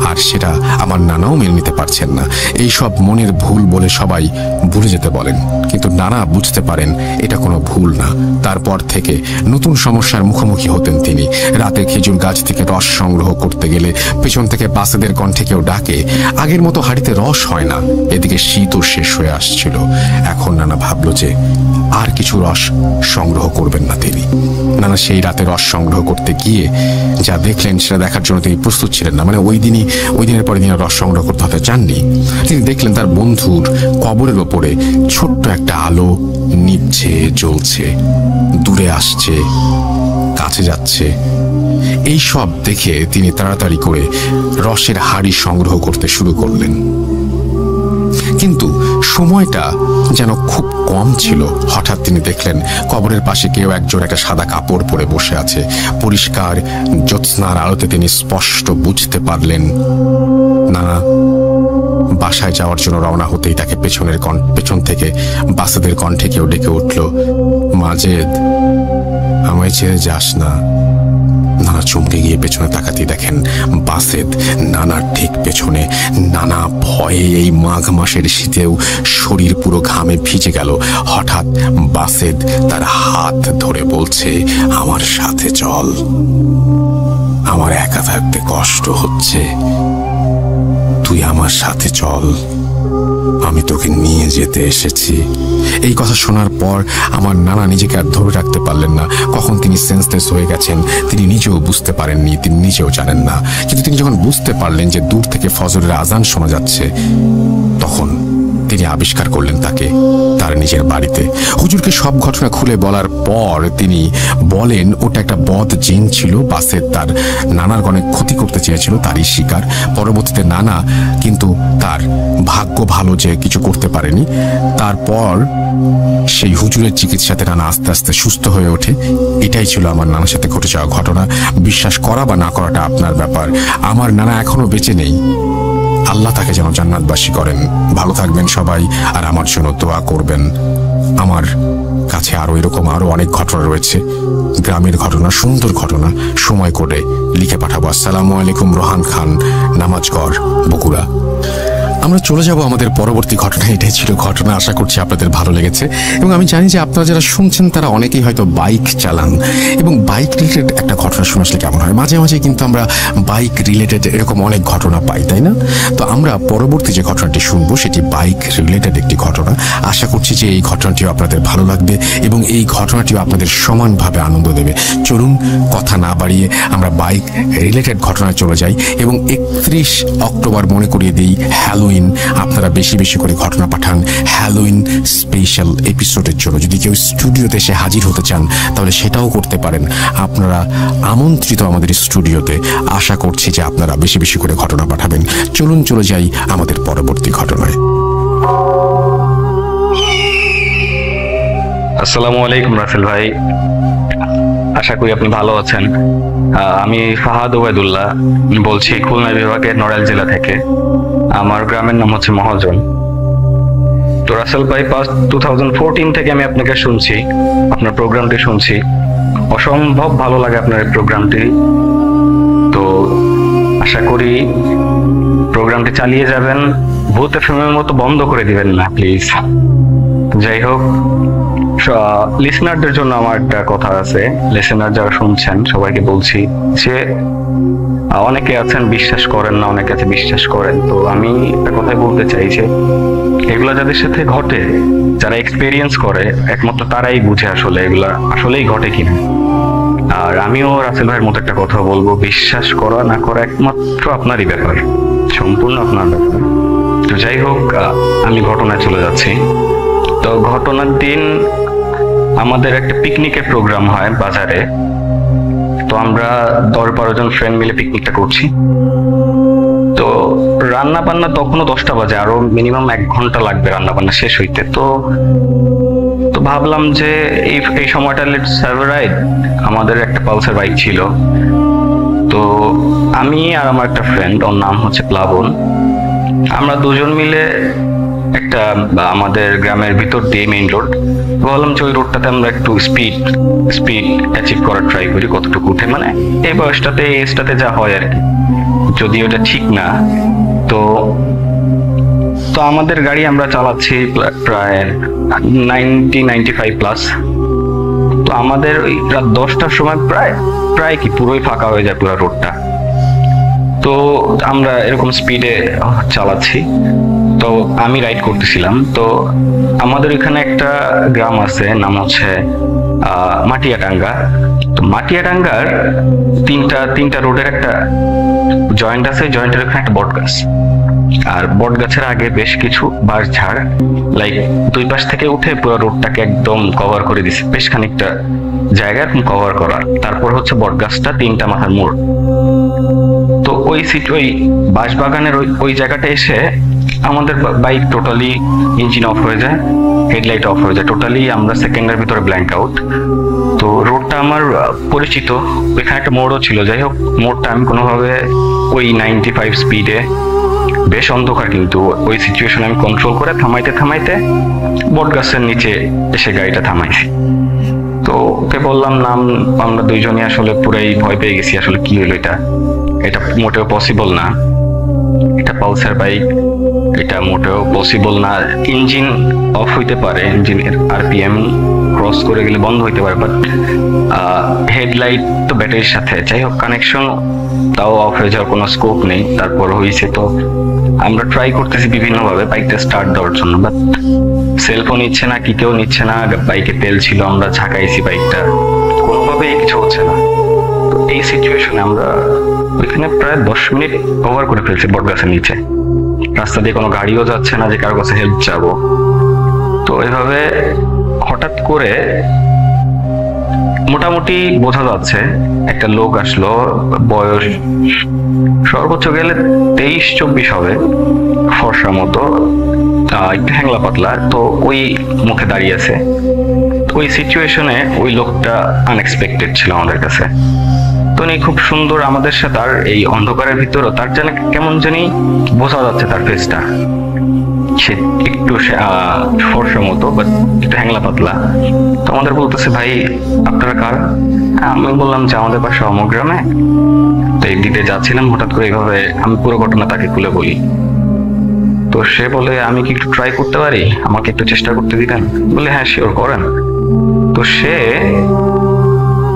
আর সেটা আমার নানাও মেনে নিতে পারছেন না। এইসব মনের ভুল বলে সবাই ভুলে যেতে বলেন, কিন্তু নানা বুঝতে পারেন এটা কোনো ভুল না। তারপর থেকে নতুন সমস্যার মুখোমুখি হতেন তিনি। রাতে খেজুর গাছ থেকে রস সংগ্রহ করতে গেলে পেছন থেকে বাসেদের কণ্ঠে কেউ ডাকে। আগের মতো হাড়িতে রস হয় না। এদিকে শীতও শেষ হয়ে আসছিল। এখন নানা ভাবল যে আর কিছু রস সংগ্রহ করবেন না তিনি। নানা সেই রাতে রস সংগ্রহ করতে গিয়ে যা দেখলেন সেটা দেখার জন্য তিনি প্রস্তুত ছিলেন না। মানে ওই দিনের পরে তিনি রস সংগ্রহ করতে হতে চাননি। তিনি দেখলেন তার বন্ধুর কবরের ওপরে ছোট্ট একটা আলো নিভছে, জ্বলছে, দূরে আসছে, কাছে যাচ্ছে। এই সব দেখে তিনি তাড়াতাড়ি করে রসের হাড়ি সংগ্রহ করতে শুরু করলেন। কিন্তু সময়টা যেন খুব কম ছিল। হঠাৎ তিনি দেখলেন কবরের পাশে কেউ একজন একটা সাদা কাপড় পরে বসে আছে। পরিষ্কার জ্যোৎস্নার আলোতে তিনি স্পষ্ট বুঝতে পারলেন। নানা বাসায় যাওয়ার জন্য রওনা হতেই তাকে পেছন থেকে বাসেদের কণ্ঠে কেউ ডেকে উঠল, মাজেদ, আমায় ছেড়ে যাস না। নানা চমকে গিয়ে পেছনে তাকাতেই দেখেন বাসেদ নানার ঠিক পেছনে। নানা ভয়ে এই মাঘ মাসের শীতেও শরীর পুরো ঘামে ভিজে গেল। হঠাৎ বাসেদ তার হাত ধরে বলছে, আমার সাথে চল, আমার একা থাকতে কষ্ট হচ্ছে, তুই আমার সাথে চল, আমি তোকে নিয়ে যেতে এসেছি। এই কথা শোনার পর আমার নানা নিজেকে আর ধরে রাখতে পারলেন না। কখন তিনি সেন্সলেস হয়ে গেছেন তিনি নিজেও বুঝতে পারেননি, তিনি নিজেও জানেন না। কিন্তু তিনি যখন বুঝতে পারলেন যে দূর থেকে ফজরের আজান শোনা যাচ্ছে, তখন তিনি আবিষ্কার করলেন তাকে তার নিজের বাড়িতে। হুজুরকে সব ঘটনা খুলে বলার পর তিনি বলেন ওটা একটা বদ জিন ছিল। বাসেদ তার নানার অনেক ক্ষতি করতে চেয়েছিল, তারই শিকার। পরবর্তীতে নানা কিন্তু তার ভাগ্য ভালো যে কিছু করতে পারেনি। তারপর সেই হুজুরের চিকিৎসাতে নানা আস্তে আস্তে সুস্থ হয়ে ওঠে। এটাই ছিল আমার নানার সাথে ঘটে যাওয়া ঘটনা। বিশ্বাস করা বা না করাটা আপনার ব্যাপার। আমার নানা এখনো বেঁচে নেই, আল্লাহ তাকে যেন জান্নাতবাসী করেন। ভালো থাকবেন সবাই, আর আমার জন্য দোয়া করবেন। আমার কাছে আরো অনেক ঘটনা রয়েছে, গ্রামের ঘটনা, সুন্দর ঘটনা। সময় করে লিখে পাঠাবো। আসসালামু আলাইকুম। রোহান খান, নামাজগড়, বগুড়া। আমরা চলে যাব আমাদের পরবর্তী ঘটনা। এটাই ছিল ঘটনা। আশা করছি আপনাদের ভালো লেগেছে, এবং আমি জানি যে আপনারা যারা শুনছেন তারা অনেকেই হয়তো বাইক চালান, এবং বাইক রিলেটেড একটা ঘটনা শুনে আসলে কেমন হয়। মাঝে মাঝে কিন্তু আমরা বাইক রিলেটেড এরকম অনেক ঘটনা পাই, তাই না? তো আমরা পরবর্তী যে ঘটনাটি শুনবো সেটি বাইক রিলেটেড একটি ঘটনা। আশা করছি যে এই ঘটনাটিও আপনাদের ভালো লাগবে এবং এই ঘটনাটিও আপনাদের সমানভাবে আনন্দ দেবে। চলুন কথা না বাড়িয়ে আমরা বাইক রিলেটেড ঘটনায় চলে যাই, এবং 31 অক্টোবর মনে করিয়ে দিই হ্যালোইন। আপনারা বেশি বেশি করে ঘটনা পাঠান হ্যালোইন স্পেশাল এপিসোডের জন্য। যদি কেউ স্টুডিওতে এসে হাজির হতে চান তাহলে সেটাও করতে পারেন। আপনারা আমন্ত্রিত আমাদের স্টুডিওতে। আশা করছি যে আপনারা বেশি বেশি করে ঘটনা পাঠাবেন। চলুন চলে যাই আমাদের পরবর্তী ঘটনায়। আসসালামু আলাইকুম রাসেল ভাই। আশা করি আপনি ভালো আছেন। আমি ফাহাদ ওবায়দুল্লাহ বলছি খুলনা বিভাগের নড়াইল জেলা থেকে। আমার গ্রামের নাম হচ্ছে মহাজন। তো রাসেল ভাই 2014 থেকে আমি আপনাকে শুনছি, আপনার প্রোগ্রামটি শুনছি। অসম্ভব ভালো লাগে আপনার এই প্রোগ্রামটি। তো আশা করি প্রোগ্রামটি চালিয়ে যাবেন, ভূত এফএমের মতো বন্ধ করে দিবেন না প্লিজ। যাই হোক, লিসনারদের জন্য আমার একটা কথা আছে। লিসনার যারা শুনছেন সবাইকে বলছি যে অনেকে আছেন বিশ্বাস করেন না, অনেকে আছে বিশ্বাস করেন। তো আমি একটা কথাই বলতে চাই যে এগুলা যাদের সাথে ঘটে, যারা এক্সপেরিয়েন্স করে, একমাত্র তারাই বুঝে আসলে এগুলা আসলেই ঘটে কিনা। আর আমিও রাসেল ভাইয়ের মতো একটা কথা বলবো, বিশ্বাস করা না করা একমাত্র আপনারই ব্যাপার, সম্পূর্ণ আপনার ব্যাপার। তো যাই হোক, আমি ঘটনায় চলে যাচ্ছি। তো ঘটনার দিন আমাদের একটা পিকনিকের প্রোগ্রাম হয় বাজারে। তো আমরা 10-12 জন ফ্রেন্ড মিলে পিকনিকটা করছি। তো রান্না বান্না তখনও 10টা বাজে, আরো মিনিমাম 1 ঘন্টা লাগবে রান্না বান্না শেষ হইতে। তো ভাবলাম যে এই সময়টা লেটস হ্যাভ আ রাইড। আমাদের একটা পালসার বাইক ছিল। তো আমি আর আমার একটা ফ্রেন্ড, ওর নাম হচ্ছে প্লাবন, আমরা দুজন মিলে একটা আমাদের গ্রামের ভিতর দিয়ে মেইন রোড, বললাম যে ওই রোডটাতে আমরা একটু স্পিড অ্যাচিভ করার ট্রাই করি, কতটুকু উঠে, মানে এই বয়সটাতে এই এজটাতে যা হয় আর কি, যদি ওটা ঠিক না। তো আমাদের গাড়ি আমরা চালাচ্ছি প্রায় 95 প্লাস। তো আমাদের ওই রাত 10টার সময় প্রায় কি পুরোই ফাঁকা হয়ে যায় পুরো রোডটা। তো আমরা এরকম স্পিডে চালাচ্ছি। তো আমি রাইড করতেছিলাম। তো আমাদের এখানে একটা গ্রাম আছে, নাম হচ্ছে মাটিয়াডাঙ্গা। তো মাটিয়াডাঙ্গার তিনটা রোডের একটা জয়েন্ট আছে, জয়েন্টের ওখানে একটা বট গাছ, আর বট গাছের আগে বেশ কিছু বাঁশ ঝাড়, লাইক 2 পাশ থেকে উঠে পুরো রোডটাকে একদম কভার করে দিছে, বেশ খানিকটা জায়গা কভার করা। তারপর হচ্ছে বট গাছটা 3টা মাথার মোড়। তো ওই বাঁশ বাগানের ওই জায়গাটা এসে আমাদের বাইক টোটালি ইঞ্জিন অফ হয়ে যায়, হেডলাইট অফ হয়ে যায়, টোটালি আমরা সেকেন্ডের ভিতরে ব্ল্যাঙ্ক আউট। তো রোডটা আমার পরিচিত, ওইখানে একটা মোড়ও ছিল। যাই হোক, মোড়টা আমি কোনোভাবে ওই 95 স্পিডে, বেশ অন্ধকার, কিন্তু ওই সিচুয়েশন আমি কন্ট্রোল করে থামাইতে বট গাছের নিচে এসে গাড়িটা থামাইছি। তো ওকে বললাম নাম, আমরা দুইজনই আসলে পুরাই ভয় পেয়ে গেছি, আসলে কি হলো এটা মোটেও পসিবল না, এটা পালসার বাইক, এটা মোটেও পসিবল না। ইঞ্জিন অফ হইতে পারে, ইঞ্জিনের আরপিএম ক্রস করে গেলে বন্ধ হইতে পারে, বাট হেডলাইট তো ব্যাটারির সাথে, যাই হোক কানেকশন তাও অফ হয়ে যাওয়ার কোনো স্কোপ নেই। তারপর হয়েছে, তো আমরা ট্রাই করতেছি বিভিন্নভাবে বাইকটা স্টার্ট দেওয়ার জন্য, বাট সেলফোন নিচ্ছে না, কি কেউ নিচ্ছে না। বাইকে তেল ছিল, আমরা ঝাঁকাইছি বাইকটা, কোনোভাবেই কিছু হচ্ছে না। তো এই সিচুয়েশনে আমরা ওইখানে প্রায় 10 মিনিট ওভার করে ফেলছি বট গাছের নিচে। রাস্তা দিয়ে কোনো গাড়িও যাচ্ছে না যে কারো কাছে হেল্প যাবো। তো এইভাবে হঠাৎ করে মোটামুটি বোঝা যাচ্ছে একটা লোক আসলো, বয়স সর্বোচ্চ গেলে 23-24 হবে, ফর্সা মতো, একটু হ্যাংলা পাতলা। তো ওই মুখে দাঁড়িয়ে আছে। ওই সিচুয়েশনে ওই লোকটা আনএক্সপেক্টেড ছিল আমাদের কাছে। তো উনি খুব সুন্দর আমাদের সাথে, আর এই অন্ধকারের ভিতরও তার যেন কেমন জানি বোঝা যাচ্ছে তার ফেসটা, সে একটু ফর্সা মতো, বাট একটু হ্যাংলা পাতলা। তো আমাদের বলতেছে, ভাই আপনারা কার? আমি বললাম যে আমাদের বাসা অমগ্রামে। তো এই দিতে যাচ্ছিলাম, হঠাৎ করে এইভাবে আমি পুরো ঘটনা তাকে খুলে বলি। তো সে বলে, আমি কি একটু ট্রাই করতে পারি, আমাকে একটু চেষ্টা করতে দিবেন? বলে হ্যাঁ শিওর, করেন। তো সে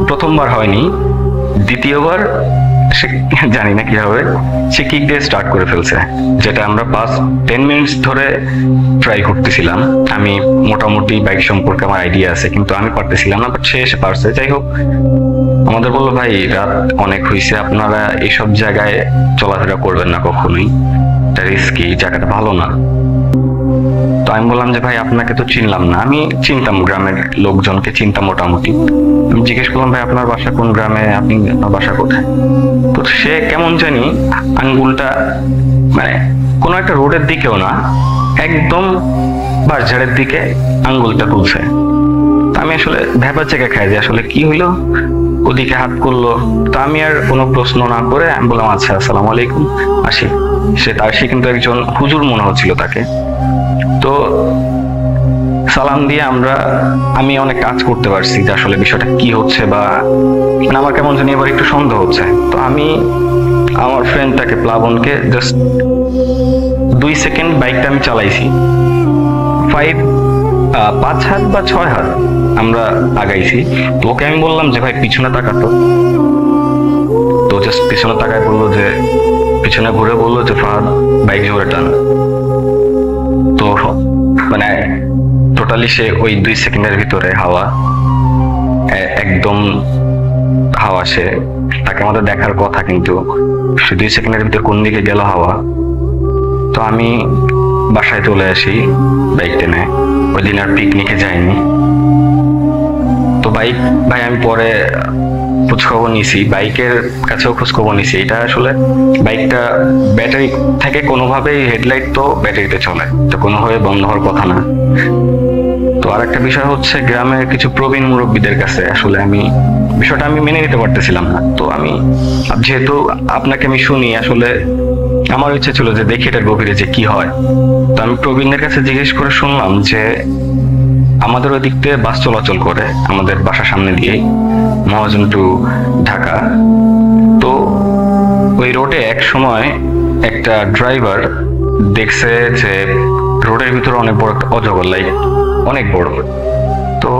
প্রথমবার হয়নি, দ্বিতীয়বার সে জানি না কি হবে, সে কিক দিয়ে স্টার্ট করে ফেলছে, যেটা আমরা 5-10 মিনিটস ধরে ট্রাই করতেছিলাম। আমি মোটামুটি বাইক সম্পর্কে আমার আইডিয়া আছে, কিন্তু আমি পারতেছিলাম না, বাট সে এসে পারছে। যাই হোক, আমাদের বললো, ভাই রাত অনেক হয়েছে, আপনারা এইসব জায়গায় চলাফেরা করবেন না কখনোই, এটা রিস্কি, জায়গাটা ভালো না। তো আমি বললাম যে ভাই আপনাকে তো চিনলাম না। আমি চিনতাম, গ্রামের লোকজনকে চিনতাম মোটামুটি। আমি জিজ্ঞেস করলাম, ভাই আপনার বাসা কোন গ্রামে, আপনার বাসা কোথায়? তো সে কেমন জানি আঙ্গুলটা, মানে কোনো একটা রোডের দিকেও না, একদম বাঁশঝাড়ের দিকে আঙ্গুলটা তুলছে। আমি আসলে ভেবা চেকে খাই যে আসলে কি হইলো। ওদিকে হাত করলো, তো আমি আর কোনো প্রশ্ন না করে আমি বললাম আচ্ছা আসসালামু আলাইকুম, আসি। সে কিন্তু একজন হুজুর মনে হচ্ছিল তাকে। তো সালাম দিয়ে আমি অনেক কাজ করতে পারছি যে আসলে বিষয়টা কি হচ্ছে, বা মানে আমার কেমন জানি এবার একটু সন্দেহ হচ্ছে। তো আমি আমার ফ্রেন্ডটাকে প্লাবনকে জাস্ট 2 সেকেন্ড বাইকটা আমি চালাইছি, 5 হাত বা 6 হাত আমরা আগাইছি। ওকে আমি বললাম যে ভাই পিছনে তাকাতো, তো জাস্ট পিছনে তাকায় বললো যে, পিছনে ঘুরে বললো যে ফাহাদ বাইক জোরে টান। তো মানে টোটালি সে ওই 2 সেকেন্ডের ভিতরে একদম হাওয়া, তাকে আমাদের দেখার কথা, কিন্তু সে 2 সেকেন্ডের ভিতরে কোন দিকে গেল হাওয়া। তো আমি বাসায় চলে আসি বাইক টেনে, ওই দিন আর পিকনিকে যাইনি। তো ভাই আমি পরে খোঁজখবর নিছি, বাইকের কাছেও খোঁজখবর নিছি। এটা আসলে বাইকটা ব্যাটারি থেকে কোনোভাবেই, হেডলাইট তো ব্যাটারিতে চলে, তো কোনোভাবে বন্ধ হওয়ার কথা না। তো আর একটা বিষয় হচ্ছে, গ্রামের কিছু প্রবীণ মুরব্বীদের কাছে আসলে বিষয়টা আমি মেনে নিতে পারতেছিলাম না। তো যেহেতু আপনাকে আমি শুনি, আসলে আমার ইচ্ছে ছিল যে দেখি এটার গভীরে যে কি হয়। তো আমি প্রবীণদের কাছে জিজ্ঞেস করে শুনলাম যে আমাদের ওই দিক দিয়ে বাস চলাচল করে আমাদের বাসার সামনে দিয়ে, মহাজন টু ঢাকা। তো ওই রোডে এক সময় একটা ড্রাইভার দেখছে যে রোডের ভিতরে অনেক বড় একটা অজগর, অনেক বড়। তো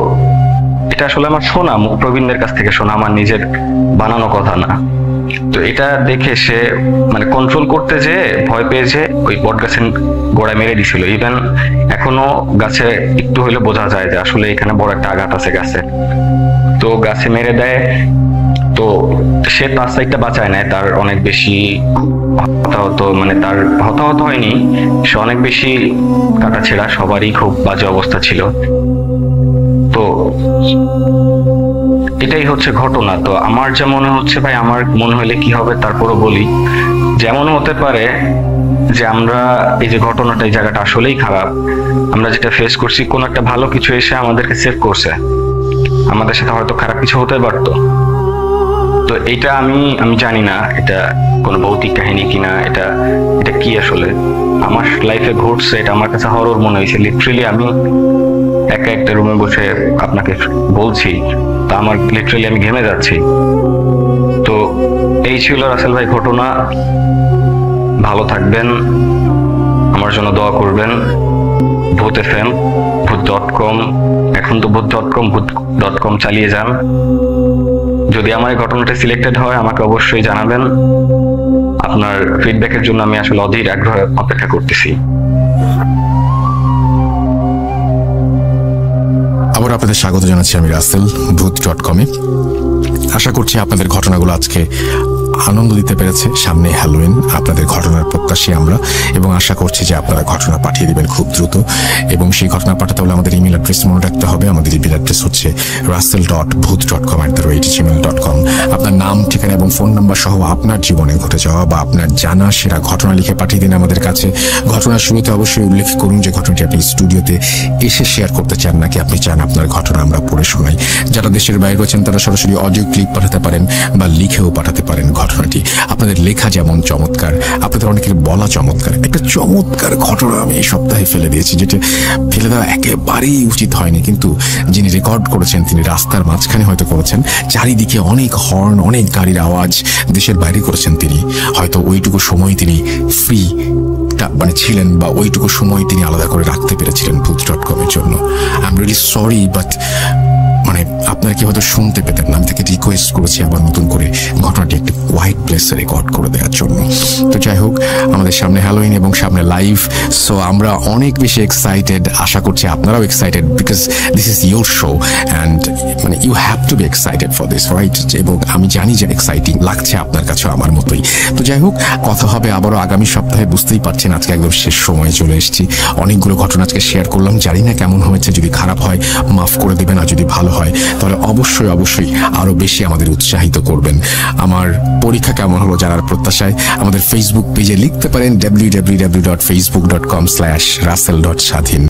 এটা আসলে আমার শোনা, প্রবীণদের কাছ থেকে শোনা, আমার নিজের বানানো কথা না। তো এটা দেখে সে মানে কন্ট্রোল করতে যেয়ে ভয় পেয়েছে, ওই বট গাছের গোড়ায় মেরে দিছিল। ইভেন এখনো গাছে একটু হইলে বোঝা যায় যে আসলে এখানে বড় একটা আঘাত আছে গাছে। তো গাছে মেরে দেয়। তো সে তার সাইডটা বাঁচায় নেয়, তার অনেক বেশি হতাহত, মানে তার হতাহত হয়নি, সে অনেক বেশি কাটা ছেঁড়া, সবারই খুব বাজে অবস্থা ছিল। তো এটাই হচ্ছে ঘটনা। তো আমার যা মনে হচ্ছে ভাই, আমার মনে হলে কি হবে তারপরও বলি, যেমন হতে পারে যে আমরা এই যে ঘটনাটা, এই জায়গাটা আসলেই খারাপ, আমরা যেটা ফেস করছি, কোন একটা ভালো কিছু এসে আমাদেরকে সেভ করছে, আমাদের সাথে হয়তো খারাপ কিছু হতে পারতো। তো এটা আমি জানি না এটা কোনো ভৌতিক কাহিনী কিনা, এটা কি আসলে আমার লাইফে ঘটছে, এটা আমার কাছে হরর মনে হয়েছে। লিটারেলি আমি একা একটা রুমে বসে আপনাকে বলছি, তা আমার লিটারেলি আমি ঘেমে যাচ্ছি। তো এই ছিল রাসেল ভাই ঘটনা। ভালো থাকবেন, আমার জন্য দোয়া করবেন। ভূত FM, ভূত.com, এখন তো ভূত.com চালিয়ে যান। যদি আমার এই ঘটনাটা সিলেক্টেড হয় আমাকে অবশ্যই জানাবেন। আপনার ফিডব্যাকের জন্য আমি আসলে অধীর আগ্রহে অপেক্ষা করতেছি। আবার আপনাদের স্বাগত জানাচ্ছি আমি রাসেল, ভূত.com-এ। আশা করছি আপনাদের ঘটনাগুলো আজকে আনন্দ দিতে পেরেছে। সামনে হ্যালোইন, আপনাদের ঘটনার প্রত্যাশী আমরা, এবং আশা করছি যে আপনারা ঘটনা পাঠিয়ে দিবেন খুব দ্রুত। এবং সেই ঘটনা পাঠাতে হলে আমাদের ইমেল অ্যাড্রেস মনে রাখতে হবে। আমাদের ইমেল অ্যাড্রেস হচ্ছে russell.booth.com@gmail.com। আপনার নাম, ঠিকানা এবং ফোন নাম্বার সহ আপনার জীবনে ঘটে যাওয়া বা আপনার জানা সেরা ঘটনা লিখে পাঠিয়ে দিন আমাদের কাছে। ঘটনার শুরুতে অবশ্যই উল্লেখ করুন যে ঘটনাটি আপনি স্টুডিওতে এসে শেয়ার করতে চান, নাকি আপনি চান আপনার ঘটনা আমরা পড়ে শোনাই। যারা দেশের বাইরে রয়েছেন তারা সরাসরি অডিও ক্লিপ পাঠাতে পারেন বা লিখেও পাঠাতে পারেন ঘটনাটি। আপনাদের লেখা যেমন চমৎকার, আপনাদের অনেকের বলা চমৎকার। একটা চমৎকার ঘটনা আমি এই সপ্তাহে ফেলে দিয়েছি, যেটা ফেলে দেওয়া একেবারেই উচিত হয়নি, কিন্তু যিনি রেকর্ড করেছেন তিনি রাস্তার মাঝখানে হয়তো করেছেন, চারিদিকে অনেক হর্ন, অনেক গাড়ির আওয়াজ, দেশের বাইরে করেছেন তিনি। হয়তো ওইটুকু সময় তিনি ফ্রি মানে ছিলেন, বা ওইটুকু সময় তিনি আলাদা করে রাখতে পেরেছিলেন ভূত.com-এর জন্য। I am really sorry, but মানে আপনারা কি হয়তো শুনতে পেতেন না। আমি তাকে রিকোয়েস্ট করেছি আবার নতুন করে ঘটনাটি একটি কোয়াইট প্লেসে রেকর্ড করে দেওয়ার জন্য। তো যাই হোক, আমাদের সামনে হ্যালোইন এবং সামনে লাইভ, সো আমরা অনেক বেশি এক্সাইটেড। আশা করছি আপনারাও excited, because this is your show and মানে you have to be excited for this, right? এবং আমি জানি যে এক্সাইটিং লাগছে আপনার কাছেও আমার মতোই। তো যাই হোক, কথা হবে আবারও আগামী সপ্তাহে। বুঝতেই পারছেন আজকে একদম শেষ সময়ে চলে এসেছি। অনেকগুলো ঘটনা আজকে শেয়ার করলাম, জানি না কেমন হয়েছে। যদি খারাপ হয় মাফ করে দেবেন, আর যদি ভালো হয় তাহলে অবশ্যই আরো বেশি আমাদের উৎসাহিত করবেন। আমার পরীক্ষা কেমন হলো জানার প্রত্যাশায় আমাদের ফেসবুক পেজে লিখতে পারেন www.facebook.com/russell.স্বাধীন।